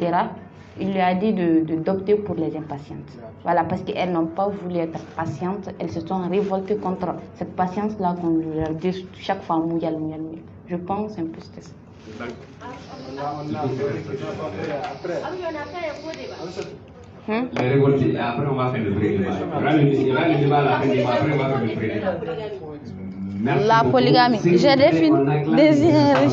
il lui a dit d'opter pour les impatientes. Voilà, parce qu'elles n'ont pas voulu être patientes, elles se sont révoltées contre cette patience-là qu'on leur dit chaque fois mouillal. Je pense un peu c'était ça.
Les révoltés, après on va faire le vrai débat. Il y aura le débat à la fin du débat, après on va faire le vrai débat.
La polygamie, j'ai désiré.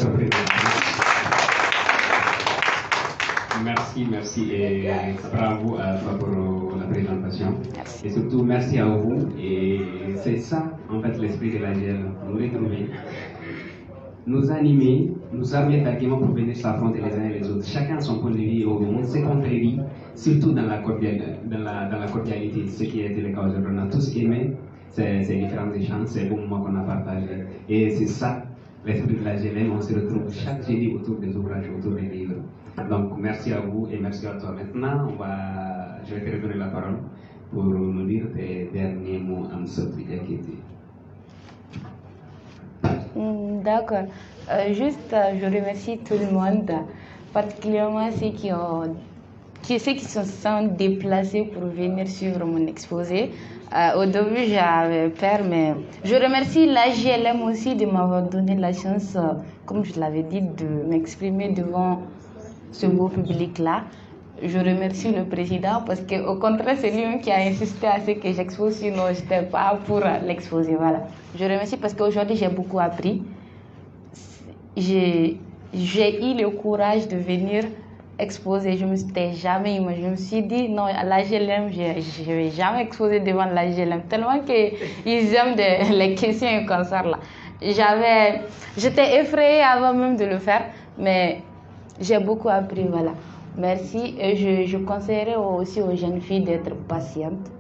Merci et bravo à toi pour la présentation. Et surtout merci à vous. Et c'est ça en fait l'esprit de la GL, nous retrouver, nous animer, nous armer d'arguments pour venir s'affronter les uns et les autres. Chacun son point de vue au monde, c'est qu'on vit, surtout dans la cordialité, ce qui a été le cas aujourd'hui. On a tous aimé ces différents échanges, ces bons moments qu'on a partagés. Et c'est ça l'esprit de la GLM, on se retrouve chaque jeudi autour des ouvrages, autour des livres. Donc merci à vous et merci à toi. Maintenant, je vais te redonner la parole pour nous dire tes derniers mots en sorte d'Akité.
D'accord. Je remercie tout le monde, particulièrement ceux qui se sont déplacés pour venir suivre mon exposé. Au début, j'avais peur, mais je remercie la GLM aussi de m'avoir donné la chance, comme je l'avais dit, de m'exprimer devant ce beau public-là. Je remercie le président parce qu'au contraire, c'est lui qui a insisté à ce que j'expose, sinon je n'étais pas pour l'exposer. Voilà. Je remercie parce qu'aujourd'hui, j'ai beaucoup appris. J'ai eu le courage de venir exposer. Je ne me suis jamais imaginé. Je me suis dit, non, à la GLM, je ne vais jamais exposer devant la GLM. Tellement qu'ils aiment les questions et concerts là. J'étais effrayée avant même de le faire, mais j'ai beaucoup appris, voilà. Merci. Et je conseillerais aussi aux jeunes filles d'être patientes.